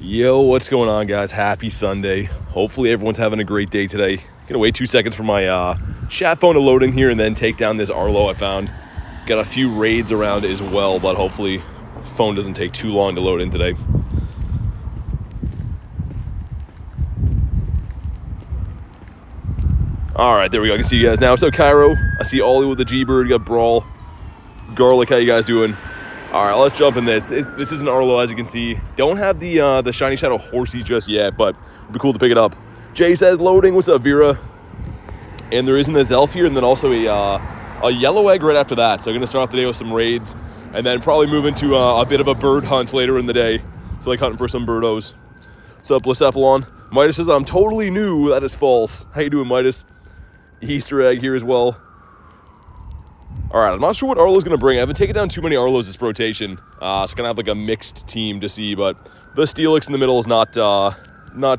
Yo, what's going on, guys? Happy Sunday. Hopefully everyone's having a great day today. Gonna wait 2 seconds for my chat phone to load in here and then take down this Arlo I found. Got a few raids around it as well, but hopefully phone doesn't take too long to load in today. Alright, there we go. I can see you guys now. What's up, Cairo? I see Ollie with the G-Bird. You got Brawl. Garlic, how you guys doing? Alright, let's jump in this. This is an Arlo, as you can see. Don't have the Shiny Shadow Horsey just yet, but it'd be cool to pick it up. Jay says loading. What's up, Vera? And there isn't a Zelf here, and then also a yellow egg right after that. So I'm going to start off the day with some raids, and then probably move into a bit of a bird hunt later in the day. So like hunting for some birdos. What's up, Blacephalon? Midas says, I'm totally new. That is false. How you doing, Midas? Easter egg here as well. Alright, I'm not sure what Arlo's going to bring. I haven't taken down too many Arlos this rotation. So I'm going to have like a mixed team to see, but the Steelix in the middle is not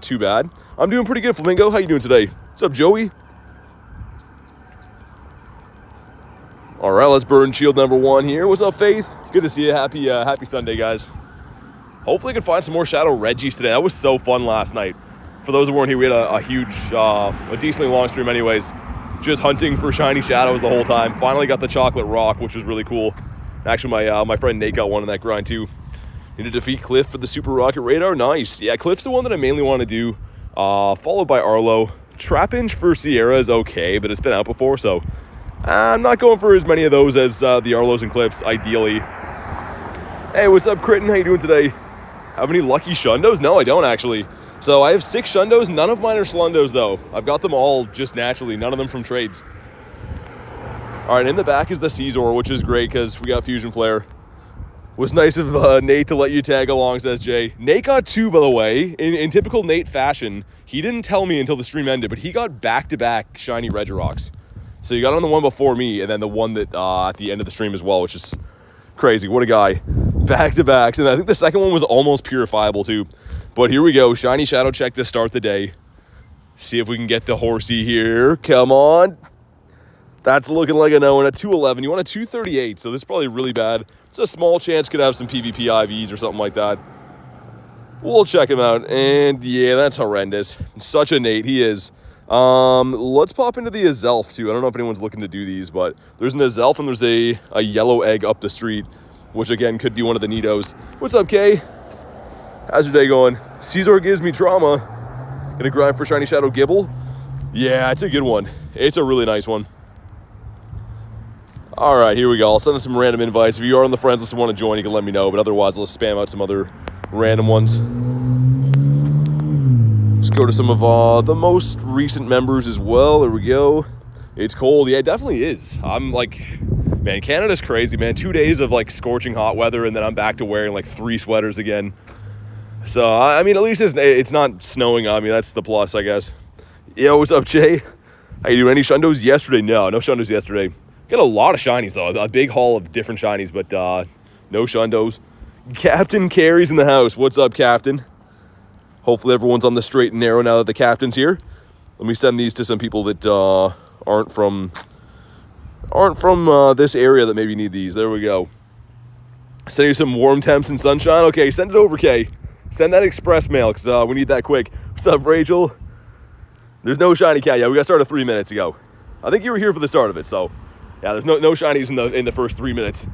too bad. I'm doing pretty good, Flamingo. How you doing today? What's up, Joey? Alright, let's burn shield number 1 here. What's up, Faith? Good to see you. Happy Sunday, guys. Hopefully I can find some more Shadow Regis today. That was so fun last night. For those who weren't here, we had a huge, a decently long stream anyways. Just hunting for shiny shadows the whole time. Finally got the chocolate rock, which was really cool. Actually, my friend Nate got one in that grind too. Need to defeat Cliff for the Super Rocket Radar. Nice. Yeah, Cliff's the one that I mainly want to do. Followed by Arlo. Trapinch for Sierra is okay, but it's been out before, so I'm not going for as many of those as the Arlos and Cliffs, ideally. Hey, what's up, Critton? How you doing today? Have any lucky Shundos? No, I don't actually. So I have 6 Shundos. None of mine are Slundos, though. I've got them all just naturally. None of them from trades. All right, in the back is the Caesar, which is great because we got Fusion Flare. Was nice of Nate to let you tag along, says Jay. Nate got 2, by the way. In typical Nate fashion, he didn't tell me until the stream ended, but he got back-to-back shiny Regirocks. So you got on the one before me, and then the one that at the end of the stream as well, which is crazy. What a guy. Back-to-backs. And I think the second one was almost purifiable, too. But here we go. Shiny Shadow check to start the day. See if we can get the Horsey here. Come on. That's looking like a no. And a 211. You want a 238, so this is probably really bad. It's a small chance could have some PvP IVs or something like that. We'll check him out. And yeah, that's horrendous. Such a Nate. He is. Let's pop into the Azelf too. I don't know if anyone's looking to do these, but there's an Azelf and there's a yellow egg up the street, which again could be one of the Nidos. What's up, Kay? How's your day going? Caesar gives me trauma. Gonna grind for Shiny Shadow Gibble? Yeah, it's a good one. It's a really nice one. Alright, here we go. I'll send some random invites. If you are on the friends list and want to join, you can let me know. But otherwise, let's spam out some other random ones. Let's go to some of the most recent members as well. There we go. It's cold. Yeah, it definitely is. I'm like, man, Canada's crazy, man. 2 days of like scorching hot weather, and then I'm back to wearing like 3 sweaters again. So, I mean, at least it's not snowing on me. That's the plus, I guess. Yo, what's up, Jay? How you doing? Any Shundos yesterday? No Shundos yesterday. Got a lot of shinies, though. A big haul of different shinies, but no Shundos. Captain Carey's in the house. What's up, Captain? Hopefully everyone's on the straight and narrow now that the Captain's here. Let me send these to some people that aren't from this area that maybe need these. There we go. Send you some warm temps and sunshine. Okay, send it over, Kay. Send that express mail, because we need that quick. What's up, Rachel? There's no shiny cat. Yeah, we got started 3 minutes ago. I think you were here for the start of it, so yeah, there's no shinies in the first 3 minutes.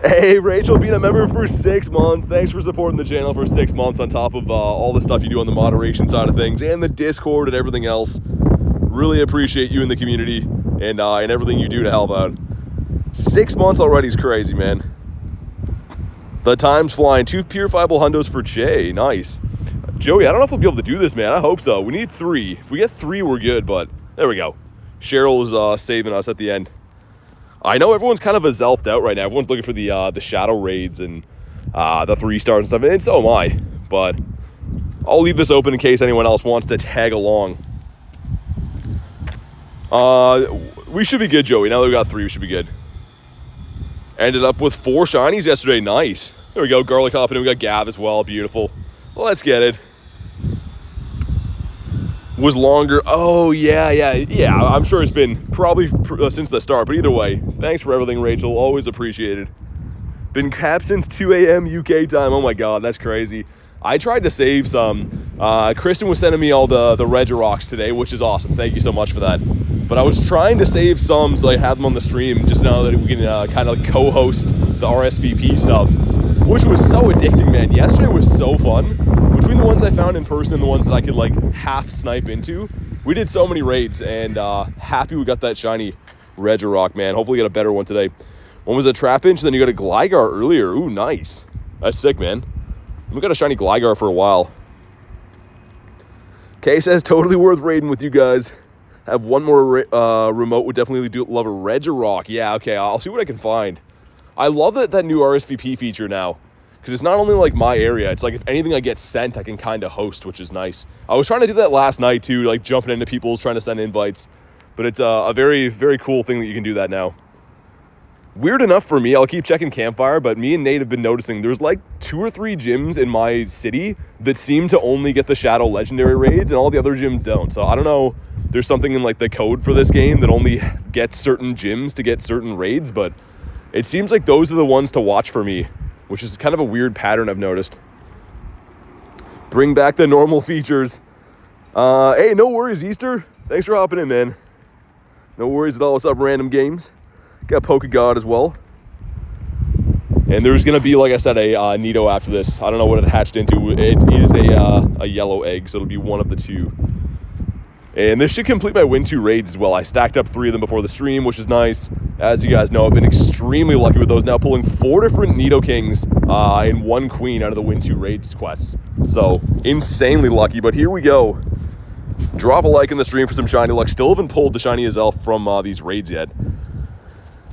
Hey, Rachel, being a member for 6 months. Thanks for supporting the channel for 6 months on top of all the stuff you do on the moderation side of things and the Discord and everything else. Really appreciate you in the community and everything you do to help out. 6 months already is crazy, man. The time's flying. 2 purifiable hundos for Jay. Nice. Joey, I don't know if we'll be able to do this, man. I hope so. We need 3. If we get 3, we're good, but there we go. Cheryl is saving us at the end. I know everyone's kind of Azelfed out right now. Everyone's looking for the Shadow Raids and the 3 stars and stuff, and so am I. But I'll leave this open in case anyone else wants to tag along. We should be good, Joey. Now that we got 3, we should be good. Ended up with 4 shinies yesterday. Nice. There we go. Garlic hopping. We got Gav as well. Beautiful. Let's get it. Was longer. Oh, yeah. I'm sure it's been probably since the start. But either way, thanks for everything, Rachel. Always appreciated. Been capped since 2 a.m. UK time. Oh, my God. That's crazy. I tried to save some. Kristen was sending me all the Regirocks today, which is awesome. Thank you so much for that. But I was trying to save some so I have them on the stream just now that we can kind of co-host the RSVP stuff, which was so addicting, man. Yesterday was so fun. Between the ones I found in person and the ones that I could like half snipe into, we did so many raids, and happy we got that shiny Regirock, man. Hopefully get a better one today. One was a Trapinch, then you got a Gligar earlier. Ooh, nice. That's sick, man. We got a shiny Gligar for a while. Kay says, totally worth raiding with you guys. Have one more remote. Would definitely love a Regirock. Yeah, okay, I'll see what I can find. I love that new RSVP feature now, because it's not only like my area, it's like if anything I get sent, I can kind of host, which is nice. I was trying to do that last night too, like jumping into people's, trying to send invites, but it's a very, very cool thing that you can do that now. Weird enough for me, I'll keep checking Campfire, but me and Nate have been noticing there's like 2 or 3 gyms in my city that seem to only get the Shadow Legendary raids and all the other gyms don't. So I don't know, there's something in like the code for this game that only gets certain gyms to get certain raids, but it seems like those are the ones to watch for me, which is kind of a weird pattern I've noticed. Bring back the normal features. Hey, no worries, Easter. Thanks for hopping in, man. No worries at all. What's up, Random Games? Got Pokegod as well. And there's going to be, like I said, a Nido after this. I don't know what it hatched into. It is a yellow egg, so it'll be one of the 2. And this should complete my win 2 raids as well. I stacked up 3 of them before the stream, which is nice. As you guys know, I've been extremely lucky with those. Now pulling 4 different Nidokings and 1 Queen out of the win 2 raids quests. So, insanely lucky. But here we go. Drop a like in the stream for some shiny luck. Still haven't pulled the shiny as elf from these raids yet.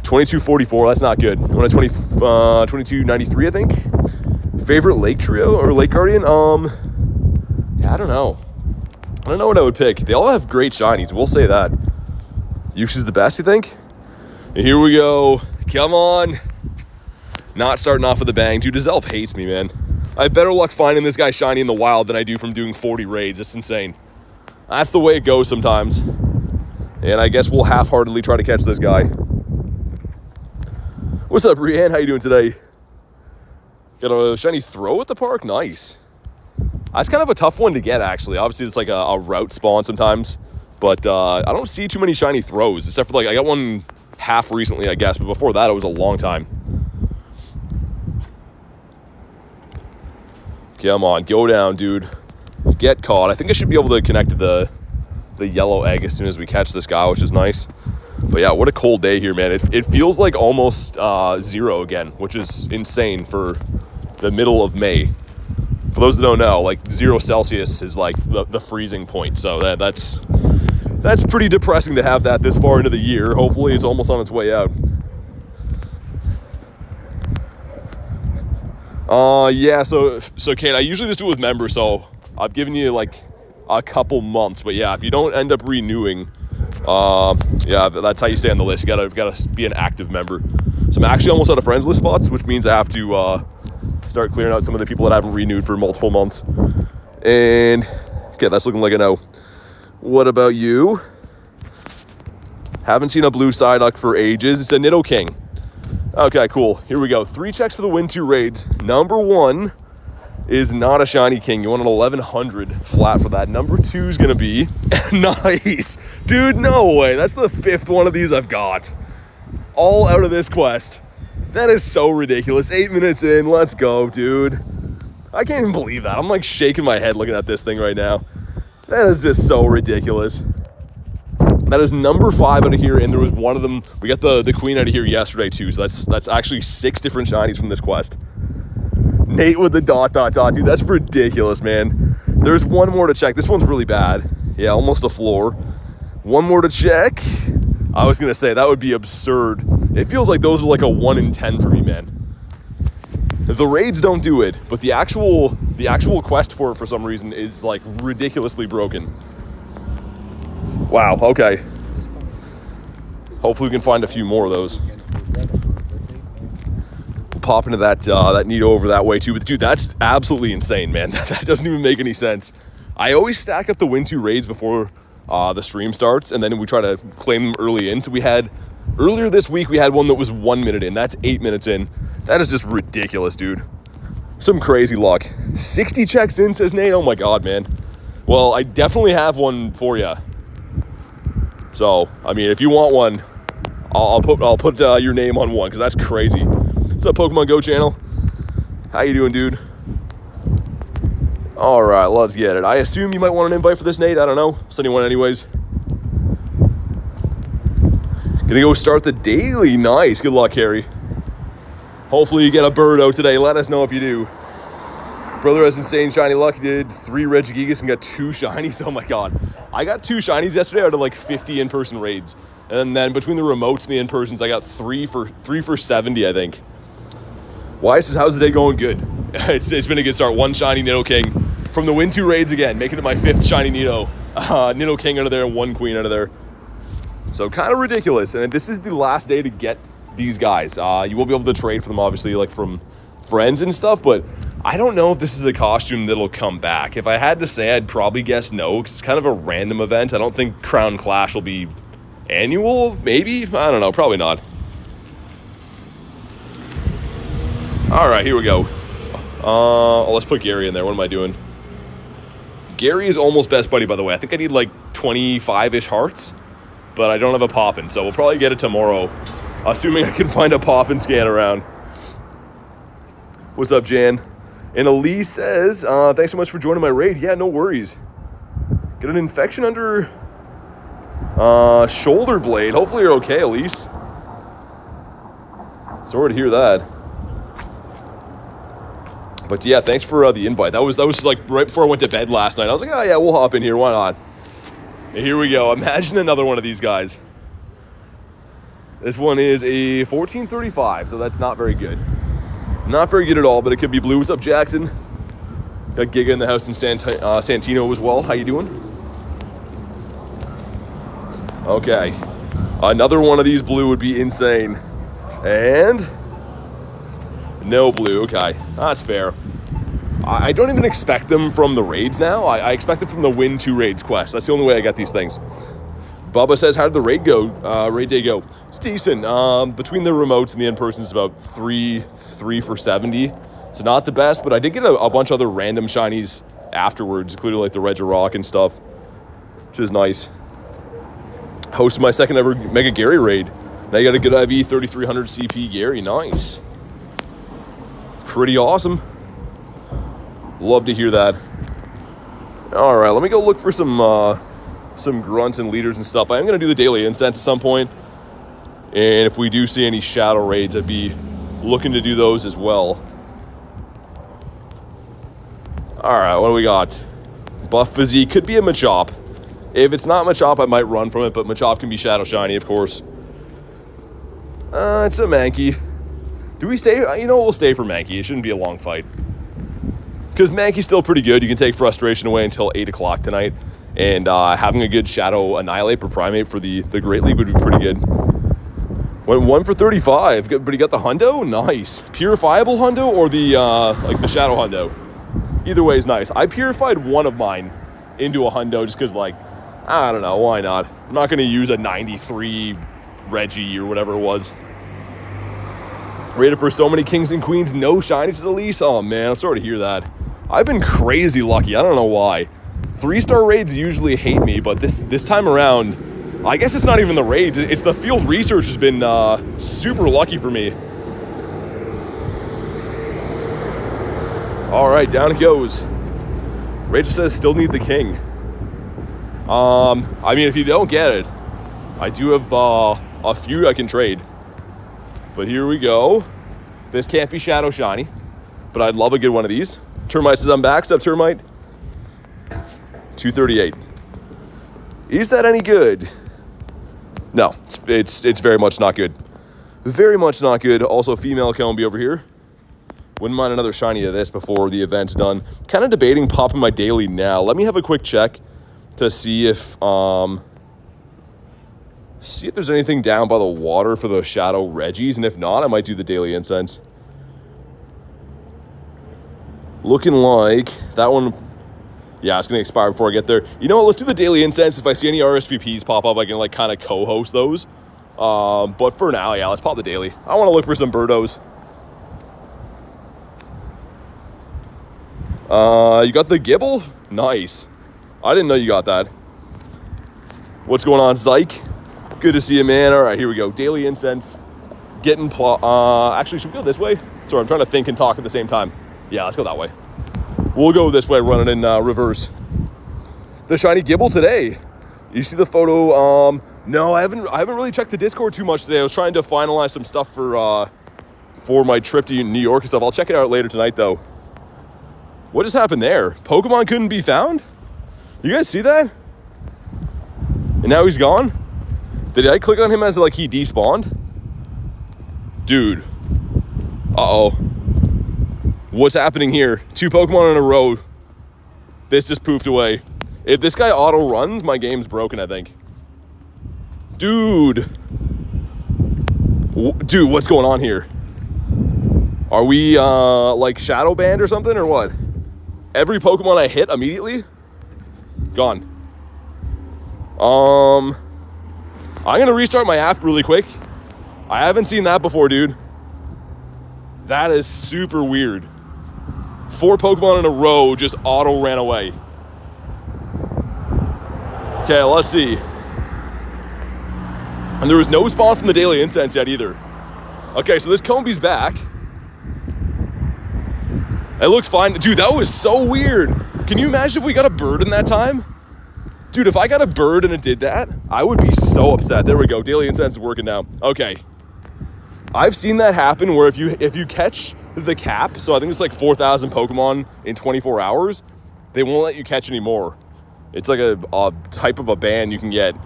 2244, that's not good. I want a 2293, I think. Favorite lake trio or lake guardian? Yeah, I don't know. I don't know what I would pick. They all have great shinies, we'll say that. Yush is the best, you think? And here we go. Come on. Not starting off with a bang. Dude, this elf hates me, man. I have better luck finding this guy shiny in the wild than I do from doing 40 raids. It's insane. That's the way it goes sometimes. And I guess we'll half-heartedly try to catch this guy. What's up, Rianne? How you doing today? Got a shiny throw at the park? Nice. That's kind of a tough one to get, actually. Obviously, it's like a route spawn sometimes. But I don't see too many shiny throws, except for, like, I got one half recently, I guess. But before that, it was a long time. Come on, go down, dude. Get caught. I think I should be able to connect to the yellow egg as soon as we catch this guy, which is nice. But yeah, what a cold day here, man. It feels like almost 0 again, which is insane for the middle of May. For those that don't know, like 0 Celsius is like the freezing point. So that's pretty depressing to have that this far into the year. Hopefully it's almost on its way out. Yeah, so Kate, I usually just do it with members, so I've given you like a couple months. But yeah, if you don't end up renewing, yeah, that's how you stay on the list. You gotta be an active member. So I'm actually almost out of friends list spots, which means I have to start clearing out some of the people that haven't renewed for multiple months. And okay, that's looking like a no. What about you? Haven't seen a blue Psyduck for ages. It's a Nidoking. Okay, cool. Here we go. 3 checks for the win 2 raids. Number 1 is not a shiny king. You want an 1100 flat for that. Number 2 is gonna be nice, dude. No way. That's the 5th one of these I've got, all out of this quest. That is so ridiculous. 8 minutes in. Let's go, dude. I can't even believe that. I'm like shaking my head looking at this thing right now. That is just so ridiculous. That is number 5 out of here, and there was one of them. We got the queen out of here yesterday too, so that's actually 6 different shinies from this quest. Nate with the ... dude, that's ridiculous, man. There's one more to check. This one's really bad. Yeah, almost a floor. One more to check. I was gonna say that would be absurd. It feels like those are like a 1 in 10 for me, man. The raids don't do it, but the actual quest for it for some reason is like ridiculously broken. Wow, okay. Hopefully we can find a few more of those. We'll pop into that Nido over that way too. But dude, that's absolutely insane, man. That doesn't even make any sense. I always stack up the win 2 raids before the stream starts, and then we try to claim them early in. So we had, earlier this week, we had one that was 1 minute in. That's 8 minutes in. That is just ridiculous, dude. Some crazy luck. 60 checks in, says Nate. Oh my God, man. Well, I definitely have one for you. So, I mean, if you want one, I'll put your name on one, because that's crazy. What's up, Pokemon Go channel? How you doing, dude? All right, let's get it. I assume you might want an invite for this, Nate. I don't know. Send you one anyways. Gonna go start the daily. Nice. Good luck, Harry. Hopefully you get a Birdo today. Let us know if you do. Brother has insane shiny luck. He did 3 Regigigas and got 2 shinies. Oh my God. I got 2 shinies yesterday out of like 50 in-person raids. And then between the remotes and the in-persons, I got 3 for 70, I think. Wise says, how's the day going? Good. It's been a good start. 1 shiny Nidoking from the win 2 raids again, making it my 5th shiny Nidoking out of there and 1 queen out of there. So kind of ridiculous. And this is the last day to get these guys. You will be able to trade for them, obviously, like from friends and stuff, but I don't know if this is a costume that'll come back. If I had to say, I'd probably guess no, because it's kind of a random event. I don't think Crown Clash will be annual, maybe? I don't know, probably not. All right, here we go. Let's put Gary in there. What am I doing? Gary is almost best buddy, by the way. I think I need like 25-ish hearts, but I don't have a Poffin, so we'll probably get it tomorrow, assuming I can find a Poffin scan around. What's up, Jan? And Elise says, thanks so much for joining my raid. Yeah, no worries. Get an infection under shoulder blade. Hopefully you're okay, Elise. Sorry to hear that. But yeah, thanks for the invite. That was like right before I went to bed last night. I was like, oh yeah, we'll hop in here. Why not? And here we go. Imagine another one of these guys. This one is a 1435, so that's not very good. Not very good at all, but it could be blue. What's up, Jackson? Got Giga in the house in Santino as well. How you doing? Okay. Another one of these blue would be insane. And no blue. Okay. That's fair. I don't even expect them from the raids now. I expect them from the win 2 raids quest. That's the only way I get these things. Bubba says, how did the raid go? Raid day go? It's decent. Between the remotes and the in-persons, about 3 for 70. It's not the best, but I did get a bunch of other random shinies afterwards, including like the Regirock and stuff, which is nice. Hosted my second ever Mega Gary raid. Now you got a good IV 3300 CP Gary. Nice. Pretty awesome. Love to hear that. All right, let me go look for some grunts and leaders and stuff. I am going to do the daily incense at some point. And if we do see any shadow raids, I'd be looking to do those as well. All right, what do we got? Buff Physique could be a Machop. If it's not Machop, I might run from it, but Machop can be Shadow Shiny, of course. It's a Mankey. Do we stay? You know, we'll stay for Mankey. It shouldn't be a long fight. Because Mankey's still pretty good. You can take Frustration away until 8 o'clock tonight. And having a good Shadow Annihilate or Primate for the Great League would be pretty good. Went 1 for 35, but he got the Hundo? Nice. Purifiable Hundo or the like the Shadow Hundo? Either way is nice. I purified one of mine into a Hundo just because, like, I don't know, why not? I'm not going to use a 93 Reggie or whatever it was. Rated for so many kings and queens, no shinies to Elise. Oh man, I'm sorry to hear that. I've been crazy lucky. I don't know why. 3-star raids usually hate me, but this time around, I guess it's not even the raids. It's the field research has been super lucky for me. All right, down it goes. Rachel says still need the king. I mean, if you don't get it, I do have a few I can trade. But here we go. This can't be Shadow Shiny, but I'd love a good one of these. Termite says I'm back. What's up, Termite? 238. Is that any good? No, it's very much not good. Very much not good. Also, female Kelby over here. Wouldn't mind another shiny of this before the event's done. Kind of debating popping my daily now. Let me have a quick check to see if there's anything down by the water for those Shadow Reggies, and if not, I might do the daily incense. Looking like that one, yeah, it's going to expire before I get there. You know what, let's do the daily incense. If I see any RSVPs pop up, I can like kind of co-host those. But for now, yeah, let's pop the daily. I want to look for some Birdos. You got the Gibble? Nice. I didn't know you got that. What's going on, Zyke? Good to see you, man. All right, here we go. Daily Incense. Getting actually, should we go this way? Sorry, I'm trying to think and talk at the same time. Yeah, let's go that way. We'll go this way, running in reverse. The shiny Gibble today. You see the photo? No, I haven't really checked the Discord too much today. I was trying to finalize some stuff for my trip to New York and stuff. I'll check it out later tonight, though. What just happened there? Pokemon couldn't be found? You guys see that? And now he's gone? Did I click on him as like he despawned? Dude. Uh-oh. What's happening here? 2 Pokemon in a row. This just poofed away. If this guy auto runs, my game's broken, I think. Dude. Dude, what's going on here? Are we like shadow banned or something or what? Every Pokemon I hit immediately? Gone. I'm gonna restart my app really quick. I haven't seen that before, dude. That is super weird. 4 Pokemon in a row just auto ran away. Okay, let's see. And there was no spawn from the Daily Incense yet either. Okay, so this Combee's back. It looks fine. Dude, that was so weird. Can you imagine if we got a bird in that time? Dude, if I got a bird and it did that, I would be so upset. There we go. Daily Incense is working now. Okay. I've seen that happen where if you catch the cap, so I think it's like 4,000 Pokemon in 24 hours, they won't let you catch anymore. It's like a type of a ban you can get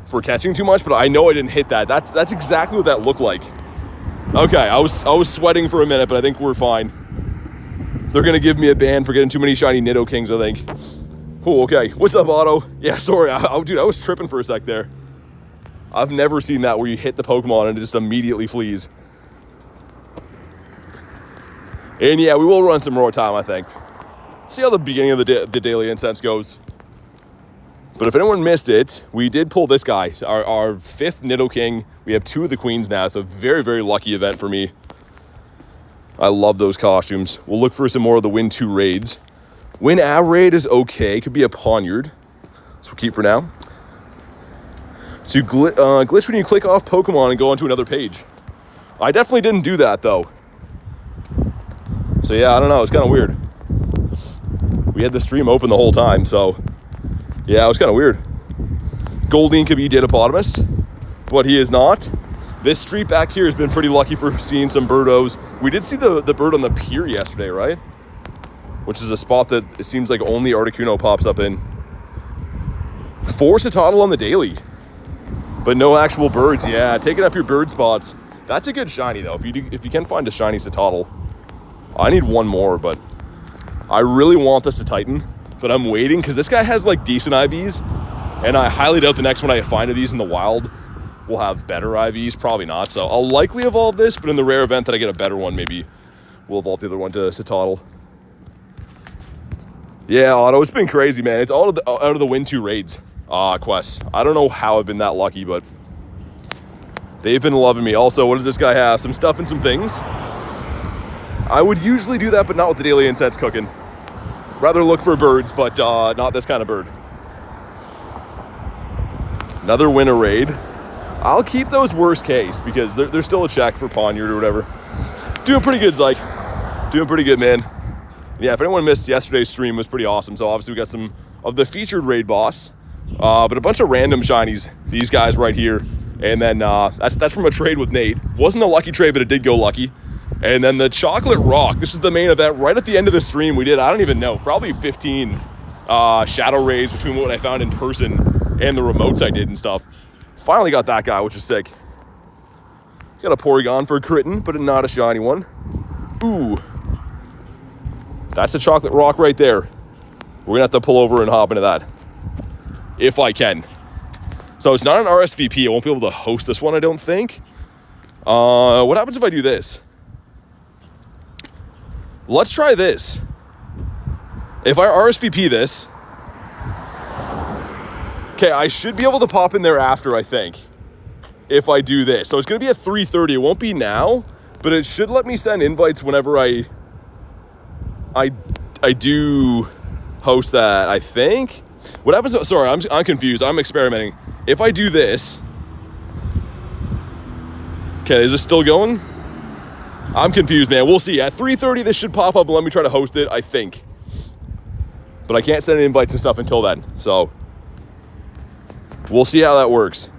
for catching too much, but I know I didn't hit that. That's exactly what that looked like. Okay, I was sweating for a minute, but I think we're fine. They're gonna give me a ban for getting too many shiny Nidokings, I think. Oh, okay. What's up, Otto? Yeah, sorry. Dude, I was tripping for a sec there. I've never seen that where you hit the Pokemon and it just immediately flees. And yeah, we will run some more time, I think. See how the beginning of the Daily Incense goes. But if anyone missed it, we did pull this guy. Our 5th Nidoking. We have 2 of the Queens now. It's a very, very lucky event for me. I love those costumes. We'll look for some more of the Win 2 raids. Win a raid is okay. Could be a Ponyard. So we'll keep for now. So you glitch when you click off Pokemon and go onto another page. I definitely didn't do that, though. So yeah, I don't know. It's kind of weird. We had the stream open the whole time, so... yeah, it was kind of weird. Goldeen could be Didopotamus, but he is not. This street back here has been pretty lucky for seeing some birdos. We did see the bird on the pier yesterday, right? Which is a spot that it seems like only Articuno pops up in. 4 Citadel on the daily, but no actual birds. Yeah, taking up your bird spots. That's a good shiny, though. If you can find a shiny Citadel. I need one more, but I really want this to Titan. But I'm waiting because this guy has like decent IVs, and I highly doubt the next one I find of these in the wild will have better IVs. Probably not. So I'll likely evolve this, but in the rare event that I get a better one, maybe we'll evolve the other one to Citadel. Yeah, Otto, it's been crazy, man. It's all out of the Win 2 raids quests. I don't know how I've been that lucky, but they've been loving me. Also, what does this guy have? Some stuff and some things. I would usually do that, but not with the Daily Incense cooking. Rather look for birds, but not this kind of bird. Another winter raid. I'll keep those worst case because they're still a check for Ponyard or whatever. Doing pretty good, Zyke. Doing pretty good, man. Yeah, if anyone missed yesterday's stream, it was pretty awesome. So obviously we got some of the featured raid boss, but a bunch of random shinies. These guys right here, and then that's from a trade with Nate. Wasn't a lucky trade, but it did go lucky. And then the Chocolate Rock. This is the main event. Right at the end of the stream, we did, I don't even know, probably 15 shadow raids between what I found in person and the remotes I did and stuff. Finally got that guy, which is sick. Got a Porygon for a Critten, but not a shiny one. Ooh. That's a Chocolate Rock right there. We're going to have to pull over and hop into that. If I can. So it's not an RSVP. I won't be able to host this one, I don't think. What happens if I do this? Let's try this. If I RSVP this, okay, I should be able to pop in there after, I think, if I do this. So it's going to be at 3:30. It won't be now, but it should let me send invites whenever I I do host that, I think. What happens? Sorry, I'm confused. I'm experimenting. If I do this, okay, is this still going? I'm confused, man. We'll see. At 3:30, this should pop up and let me try to host it, I think. But I can't send invites and stuff until then, so we'll see how that works.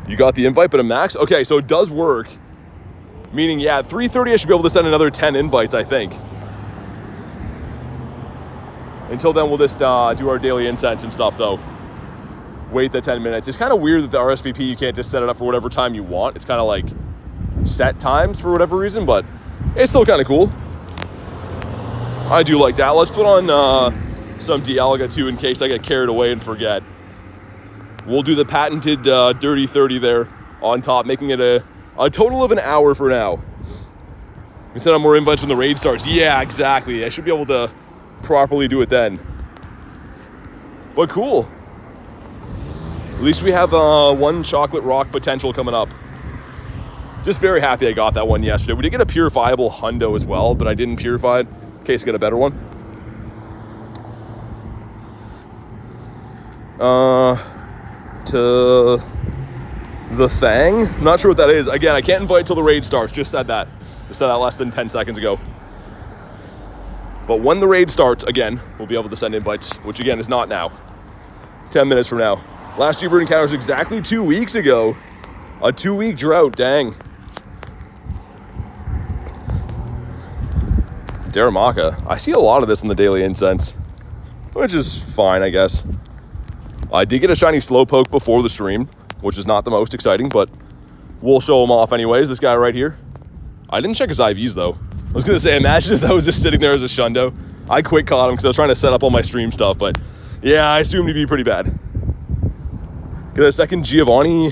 You got the invite, but a max? Okay, so it does work. Meaning, yeah, at 3:30, I should be able to send another 10 invites, I think. Until then, we'll just do our daily incense and stuff, though. Wait the 10 minutes. It's kind of weird that the RSVP, you can't just set it up for whatever time you want. It's kind of like set times for whatever reason, but it's still kind of cool. I do like that. Let's put on some Dialga, too, in case I get carried away and forget. We'll do the patented Dirty 30 there on top, making it a total of an hour for now. We send out more invites when the raid starts. Yeah, exactly. I should be able to properly do it then. But cool. At least we have one Chocolate Rock potential coming up. Just very happy I got that one yesterday. We did get a purifiable hundo as well, but I didn't purify it in case I get a better one. To the Thang. I'm not sure what that is. Again, I can't invite till the raid starts. Just said that. Just said that less than 10 seconds ago. But when the raid starts, again, we'll be able to send invites, which again is not now. 10 minutes from now. Last G-Bird encounter was exactly 2 weeks ago. A 2-week drought, dang. Daramaka. I see a lot of this in the daily incense, which is fine, I guess. I did get a shiny Slowpoke before the stream, which is not the most exciting, but we'll show him off anyways. This guy right here. I didn't check his IVs, though. I was going to say, imagine if that was just sitting there as a shundo. I quick caught him because I was trying to set up all my stream stuff, but yeah, I assumed he'd be pretty bad. Get a second Giovanni. You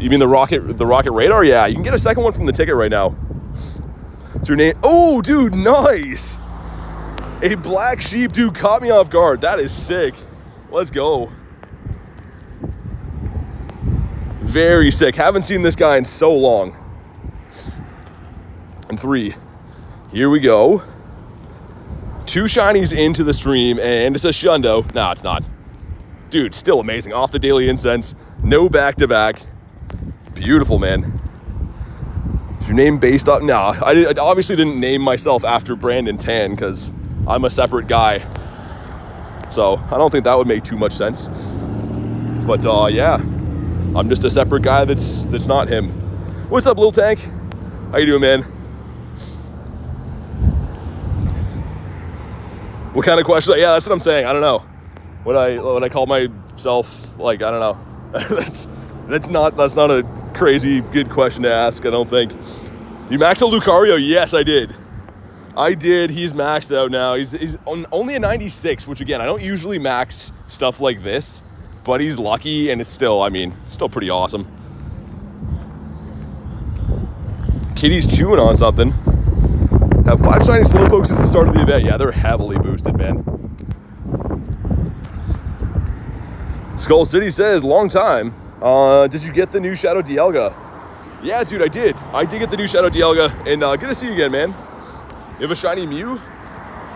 mean the Rocket Radar? Yeah, you can get a second one from the ticket right now. What's your name? Oh, dude, nice. A black sheep, dude, caught me off guard. That is sick. Let's go. Very sick. Haven't seen this guy in so long. And 3. Here we go. 2 shinies into the stream, and it's a shundo. No, it's not. Dude, still amazing. Off the daily incense. No back-to-back. Beautiful, man. Is your name based off? No, I obviously didn't name myself after Brandon Tan because I'm a separate guy. So I don't think that would make too much sense. But yeah, I'm just a separate guy that's not him. What's up, Lil Tank? How you doing, man? What kind of question? Yeah, that's what I'm saying. I don't know. What I call myself, like, I don't know. that's not a crazy good question to ask, I don't think. You maxed out Lucario? Yes, I did. He's maxed out now. He's only a 96, which again, I don't usually max stuff like this, but he's lucky and it's still, I mean, still pretty awesome. Kitty's chewing on something. Have 5 shiny Slowpokes since the start of the event. Yeah, they're heavily boosted, man. Skull City says, long time. Did you get the new Shadow Dialga? Yeah, dude, I did. I did get the new Shadow Dialga, and good to see you again, man. You have a shiny Mew?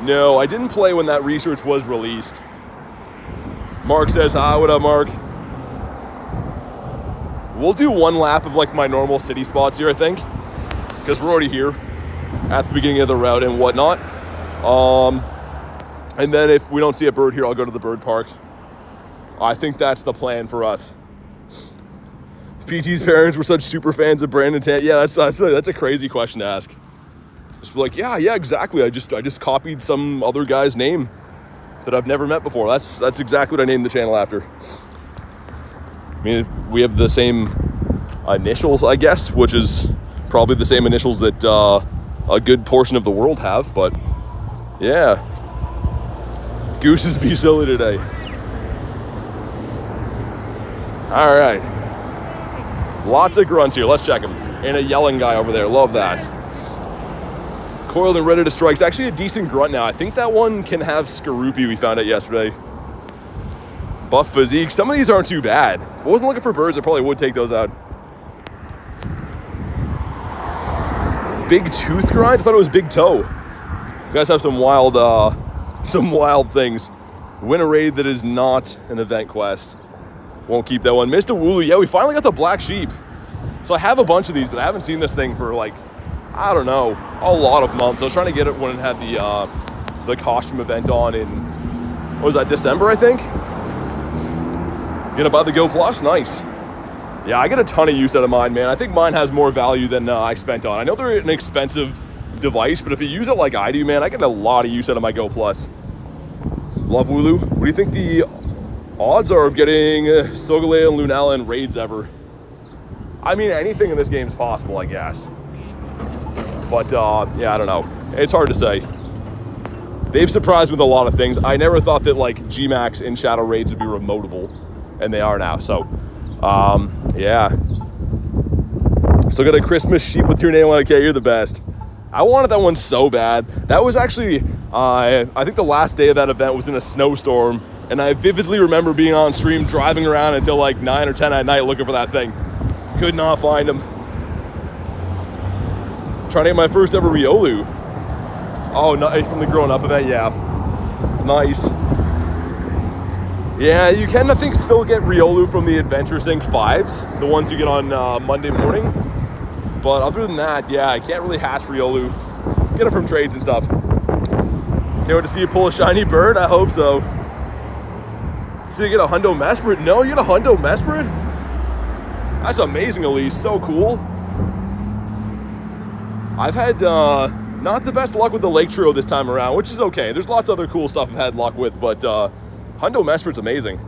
No, I didn't play when that research was released. Mark says, hi, what up, Mark? We'll do one lap of like my normal city spots here, I think, because we're already here at the beginning of the route and whatnot. And then if we don't see a bird here, I'll go to the bird park. I think that's the plan for us. PT's parents were such super fans of Brandon Tan. Yeah, that's a crazy question to ask. Just be like, yeah, exactly. I just copied some other guy's name that I've never met before. That's exactly what I named the channel after. I mean, we have the same initials, I guess, which is probably the same initials that a good portion of the world have, but yeah. Gooses be silly today. All right. Lots of grunts here. Let's check them. And a yelling guy over there. Love that. Coiled and ready to strike. It's actually a decent grunt now. I think that one can have Skorupi. We found out yesterday. Buff physique. Some of these aren't too bad. If I wasn't looking for birds, I probably would take those out. Big tooth grind? I thought it was big toe. You guys have some wild things. Win a raid that is not an event quest. Won't keep that one. Mr. Wooloo. Yeah, we finally got the black sheep. So I have a bunch of these, but I haven't seen this thing for like, I don't know, a lot of months. I was trying to get it when it had the costume event on in, what was that, December, I think? Gonna buy the Go Plus? Nice. Yeah, I get a ton of use out of mine, man. I think mine has more value than I spent on. I know they're an expensive device, but if you use it like I do, man, I get a lot of use out of my Go Plus. Love Wooloo. What do you think the odds are of getting Solgaleo and Lunala in raids ever? I mean, anything in this game is possible, I guess. But, yeah, I don't know. It's hard to say. They've surprised me with a lot of things. I never thought that, like, Gmax in Shadow Raids would be remotable, and they are now. So, yeah. Still got a Christmas sheep with your name on it. Okay, you're the best. I wanted that one so bad. That was actually, I think the last day of that event was in a snowstorm, and I vividly remember being on stream driving around until like 9 or 10 at night looking for that thing. Could not find him. Trying to get my first ever Riolu. Oh, no, from the Growing Up event, yeah. Nice. Yeah, you can, I think, still get Riolu from the Adventure Sync 5s, the ones you get on Monday morning. But other than that, yeah, I can't really hatch Riolu. Get it from trades and stuff. Can't wait to see you pull a shiny bird. I hope so. So you get a Hundo Mesprit? No, you get a Hundo Mesprit? That's amazing, Elise. So cool. I've had not the best luck with the Lake Trio this time around, which is okay. There's lots of other cool stuff I've had luck with, but Hundo Mesprit's amazing.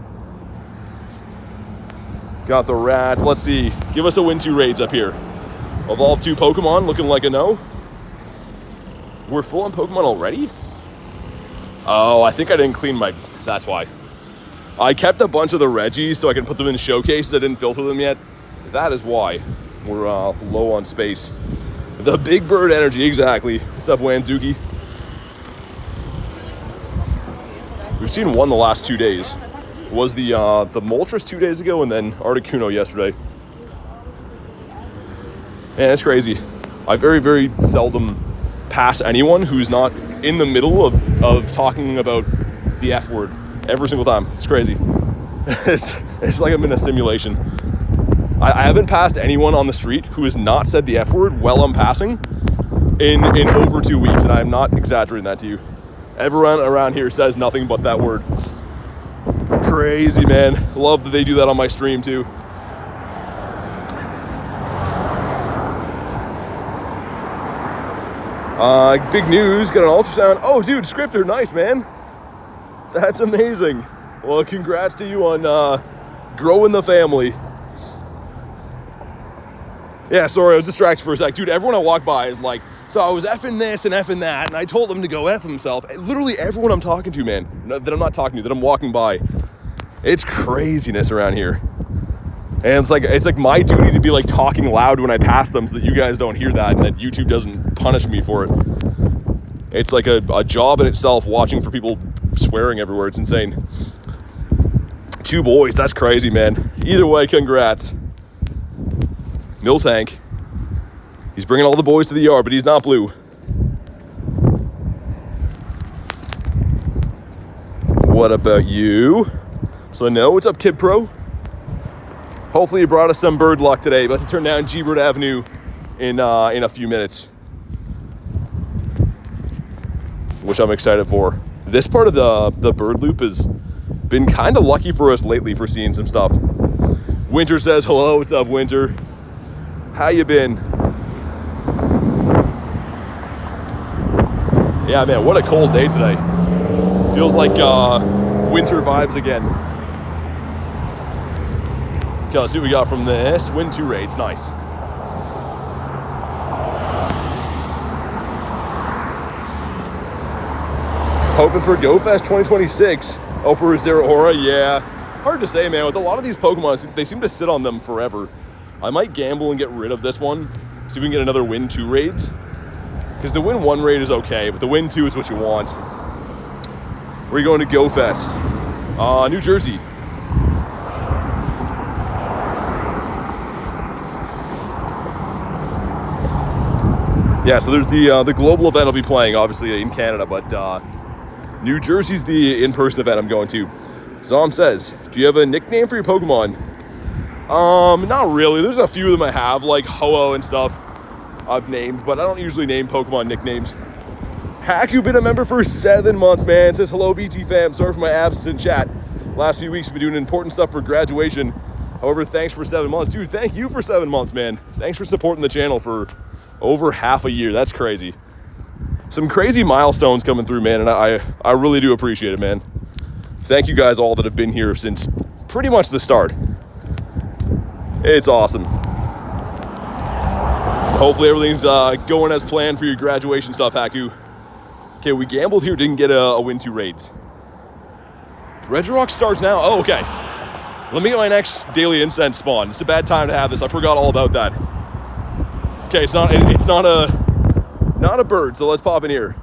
Got the rat. Let's see. Give us a win 2 raids up here. Evolve 2 Pokemon, looking like a no. We're full on Pokemon already? Oh, I think I didn't clean my... That's why. I kept a bunch of the Regis so I can put them in showcases. I didn't filter them yet. That is why we're low on space. The Big Bird energy, exactly. What's up, Wanzuki? We've seen one the last 2 days. It was the Moltres 2 days ago and then Articuno yesterday. Man, it's crazy. I very, very seldom pass anyone who's not in the middle of talking about the F word every single time. It's crazy. It's like I'm in a simulation. I haven't passed anyone on the street who has not said the F word while I'm passing in over 2 weeks, and I'm not exaggerating that to you. Everyone around here says nothing but that word. Crazy, man. Love that they do that on my stream, too. Big news, got an ultrasound. Oh, dude, Scripter, nice, man. That's amazing. Well, congrats to you on growing the family. Yeah, sorry, I was distracted for a sec. Dude, everyone I walk by is like, so I was effing this and effing that, and I told him to go F himself. Literally everyone I'm talking to, man, that I'm not talking to, that I'm walking by. It's craziness around here. And it's like my duty to be like talking loud when I pass them so that you guys don't hear that and that YouTube doesn't punish me for it. It's like a job in itself watching for people swearing everywhere. It's insane. 2 boys, that's crazy, man. Either way, congrats. Miltank. He's bringing all the boys to the yard, but he's not blue. What about you? So no, what's up, Kid Pro? Hopefully you brought us some bird luck today. About to turn down G-Bird Avenue in a few minutes, which I'm excited for. This part of the bird loop has been kind of lucky for us lately for seeing some stuff. Winter says hello. What's up, Winter? How you been? Yeah, man, what a cold day today. Feels like winter vibes again. Okay, let's see what we got from this. Win 2 raids, nice. Hoping for GoFest 2026. Oh, for Zeraora, yeah. Hard to say, man. With a lot of these Pokemon, they seem to sit on them forever. I might gamble and get rid of this one. See if we can get another Win 2 raids. Because the Win 1 raid is okay, but the Win 2 is what you want. Where are you going to GoFest? New Jersey. Yeah, so there's the global event I'll be playing, obviously, in Canada, but New Jersey's the in-person event I'm going to. Zom says, do you have a nickname for your Pokemon? Not really. There's a few of them I have, like Ho-Oh and stuff I've named, but I don't usually name Pokemon nicknames. Hack, you've been a member for 7 months, man. Says, hello, BT fam. Sorry for my absence in chat. Last few weeks, I've been doing important stuff for graduation. However, thanks for 7 months. Dude, thank you for 7 months, man. Thanks for supporting the channel for over half a year. That's crazy. Some crazy milestones coming through, man, and I really do appreciate it, man. Thank you guys all that have been here since pretty much the start. It's awesome. Hopefully everything's going as planned for your graduation stuff, Haku. Okay, we gambled here, didn't get a win 2 raids. Regirock starts now. Oh, okay. Let me get my next daily incense spawn. It's a bad time to have this. I forgot all about that. Okay, it's not a bird, so let's pop in here.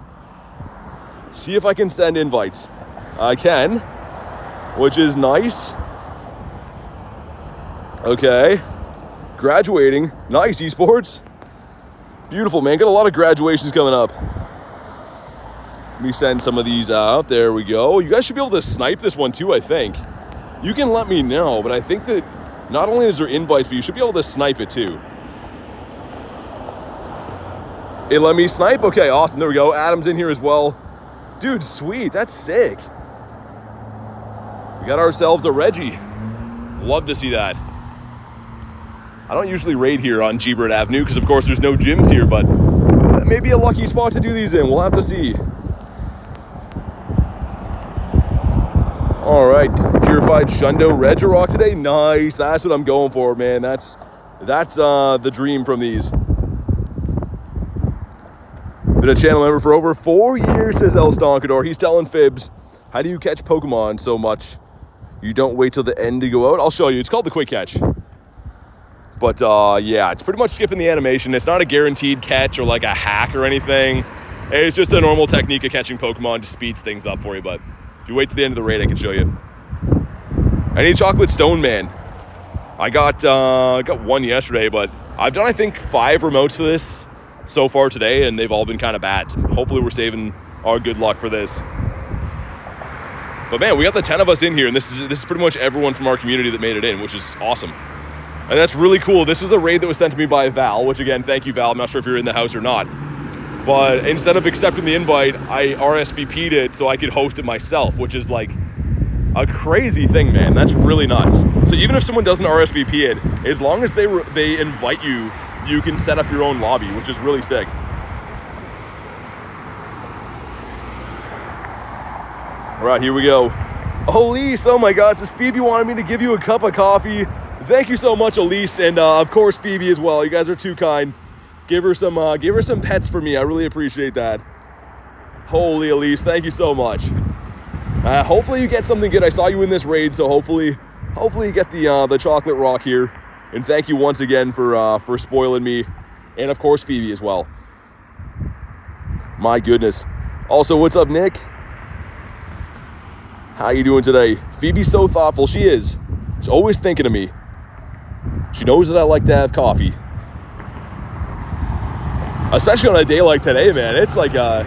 See if I can send invites. I can, which is nice. Okay. Graduating. Nice, esports. Beautiful, man. Got a lot of graduations coming up. Let me send some of these out. There we go. You guys should be able to snipe this one too, I think. You can let me know, but I think that not only is there invites, but you should be able to snipe it too. It let me snipe? Okay, awesome. There we go. Adam's in here as well. Dude, sweet. That's sick. We got ourselves a Reggie. Love to see that. I don't usually raid here on G-Bird Avenue because, of course, there's no gyms here, but maybe a lucky spot to do these in. We'll have to see. All right, Purified Shundo Regirock today. Nice. That's what I'm going for, man. That's the dream from these. Been a channel member for over 4 years, says El Stonkador. He's telling fibs. How do you catch Pokemon so much you don't wait till the end to go out? I'll show you. It's called the Quick Catch. But yeah, it's pretty much skipping the animation. It's not a guaranteed catch or like a hack or anything. It's just a normal technique of catching Pokemon. Just speeds things up for you. But if you wait to the end of the raid, I can show you. I need Chocolate Stone Man. I got one yesterday, but I've done, I think, 5 remotes for this so far today, and they've all been kind of bad. So hopefully we're saving our good luck for this. But man, we got the 10 of us in here, and this is pretty much everyone from our community that made it in, which is awesome. And that's really cool. This is a raid that was sent to me by Val, which again, thank you, Val. I'm not sure if you're in the house or not. But instead of accepting the invite, I RSVP'd it so I could host it myself, which is like a crazy thing, man. That's really nuts. So even if someone doesn't RSVP it, as long as they invite you, you can set up your own lobby, which is really sick. All right, here we go. Elise, oh my God, says Phoebe wanted me to give you a cup of coffee. Thank you so much, Elise, and of course Phoebe as well. You guys are too kind. Give her some pets for me. I really appreciate that. Holy Elise, thank you so much. Hopefully you get something good. I saw you in this raid, so hopefully you get the chocolate rock here. And thank you once again for spoiling me, and of course Phoebe as well. My goodness. Also, what's up, Nick? How you doing today? Phoebe's so thoughtful. She is. She's always thinking of me. She knows that I like to have coffee, especially on a day like today, man. It's like a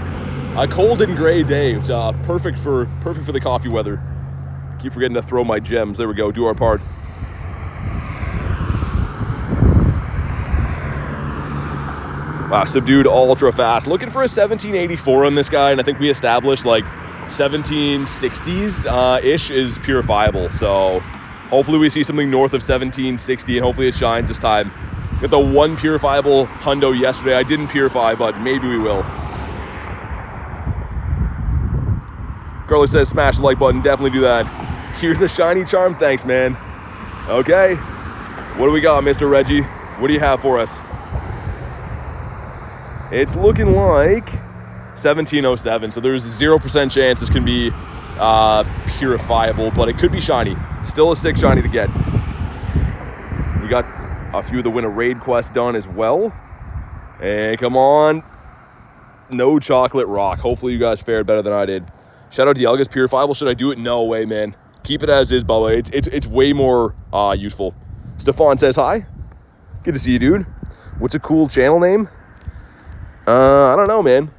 cold and gray day. It's perfect for the coffee weather. Keep forgetting to throw my gems. There we go. Do our part. Wow, subdued ultra fast. Looking for a 1784 on this guy, and I think we established like 1760s-ish is purifiable. So hopefully we see something north of 1760, and hopefully it shines this time. Got the one purifiable hundo yesterday. I didn't purify, but maybe we will. Carly says smash the like button. Definitely do that. Here's a shiny charm. Thanks, man. Okay. What do we got, Mr. Reggie? What do you have for us? It's looking like 1707, so there's a 0% chance this can be purifiable, but it could be shiny. Still a sick shiny to get. We got a few of the win a raid quests done as well. And come on. No chocolate rock. Hopefully you guys fared better than I did. Shout out to Yelga's purifiable. Should I do it? No way, man. Keep it as is, Bubba. It's way more useful. Stefan says hi. Good to see you, dude. What's a cool channel name? I don't know, man.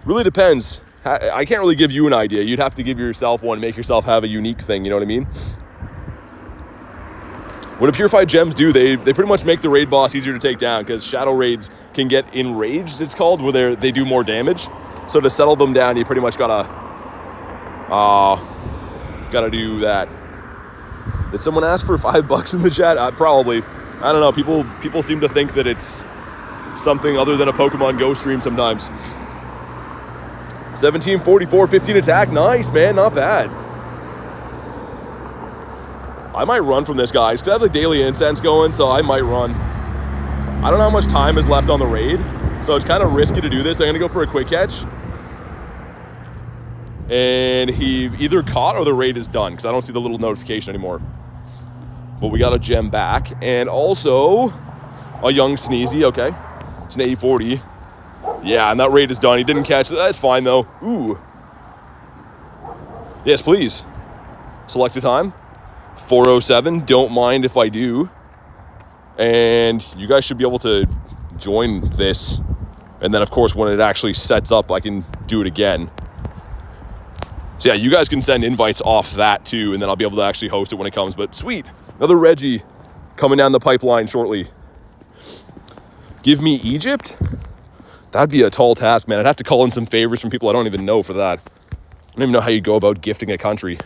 Really depends. I can't really give you an idea. You'd have to give yourself one, make yourself have a unique thing, you know what I mean? What do Purified Gems do? They pretty much make the raid boss easier to take down, because Shadow Raids can get enraged, it's called, where they do more damage. So to settle them down, you pretty much gotta do that. Did someone ask for $5 in the chat? Probably. I don't know. People seem to think that it's something other than a Pokemon Go stream sometimes. 1744, 15 attack. Nice, man. Not bad. I might run from this, guys, because I have the daily incense going, so I might run. I don't know how much time is left on the raid, so it's kind of risky to do this. I'm going to go for a quick catch. And he either caught or the raid is done, because I don't see the little notification anymore. But we got a gem back. And also a young Sneezy. Okay. It's an 80-40. Yeah, and that raid is done. He didn't catch it. That's fine, though. Ooh. Yes, please. Select a time. 4:07. Don't mind if I do. And you guys should be able to join this. And then, of course, when it actually sets up, I can do it again. So, yeah, you guys can send invites off that, too. And then I'll be able to actually host it when it comes. But sweet. Another Reggie coming down the pipeline shortly. Give me Egypt? That'd be a tall task, man. I'd have to call in some favors from people I don't even know for that. I don't even know how you go about gifting a country.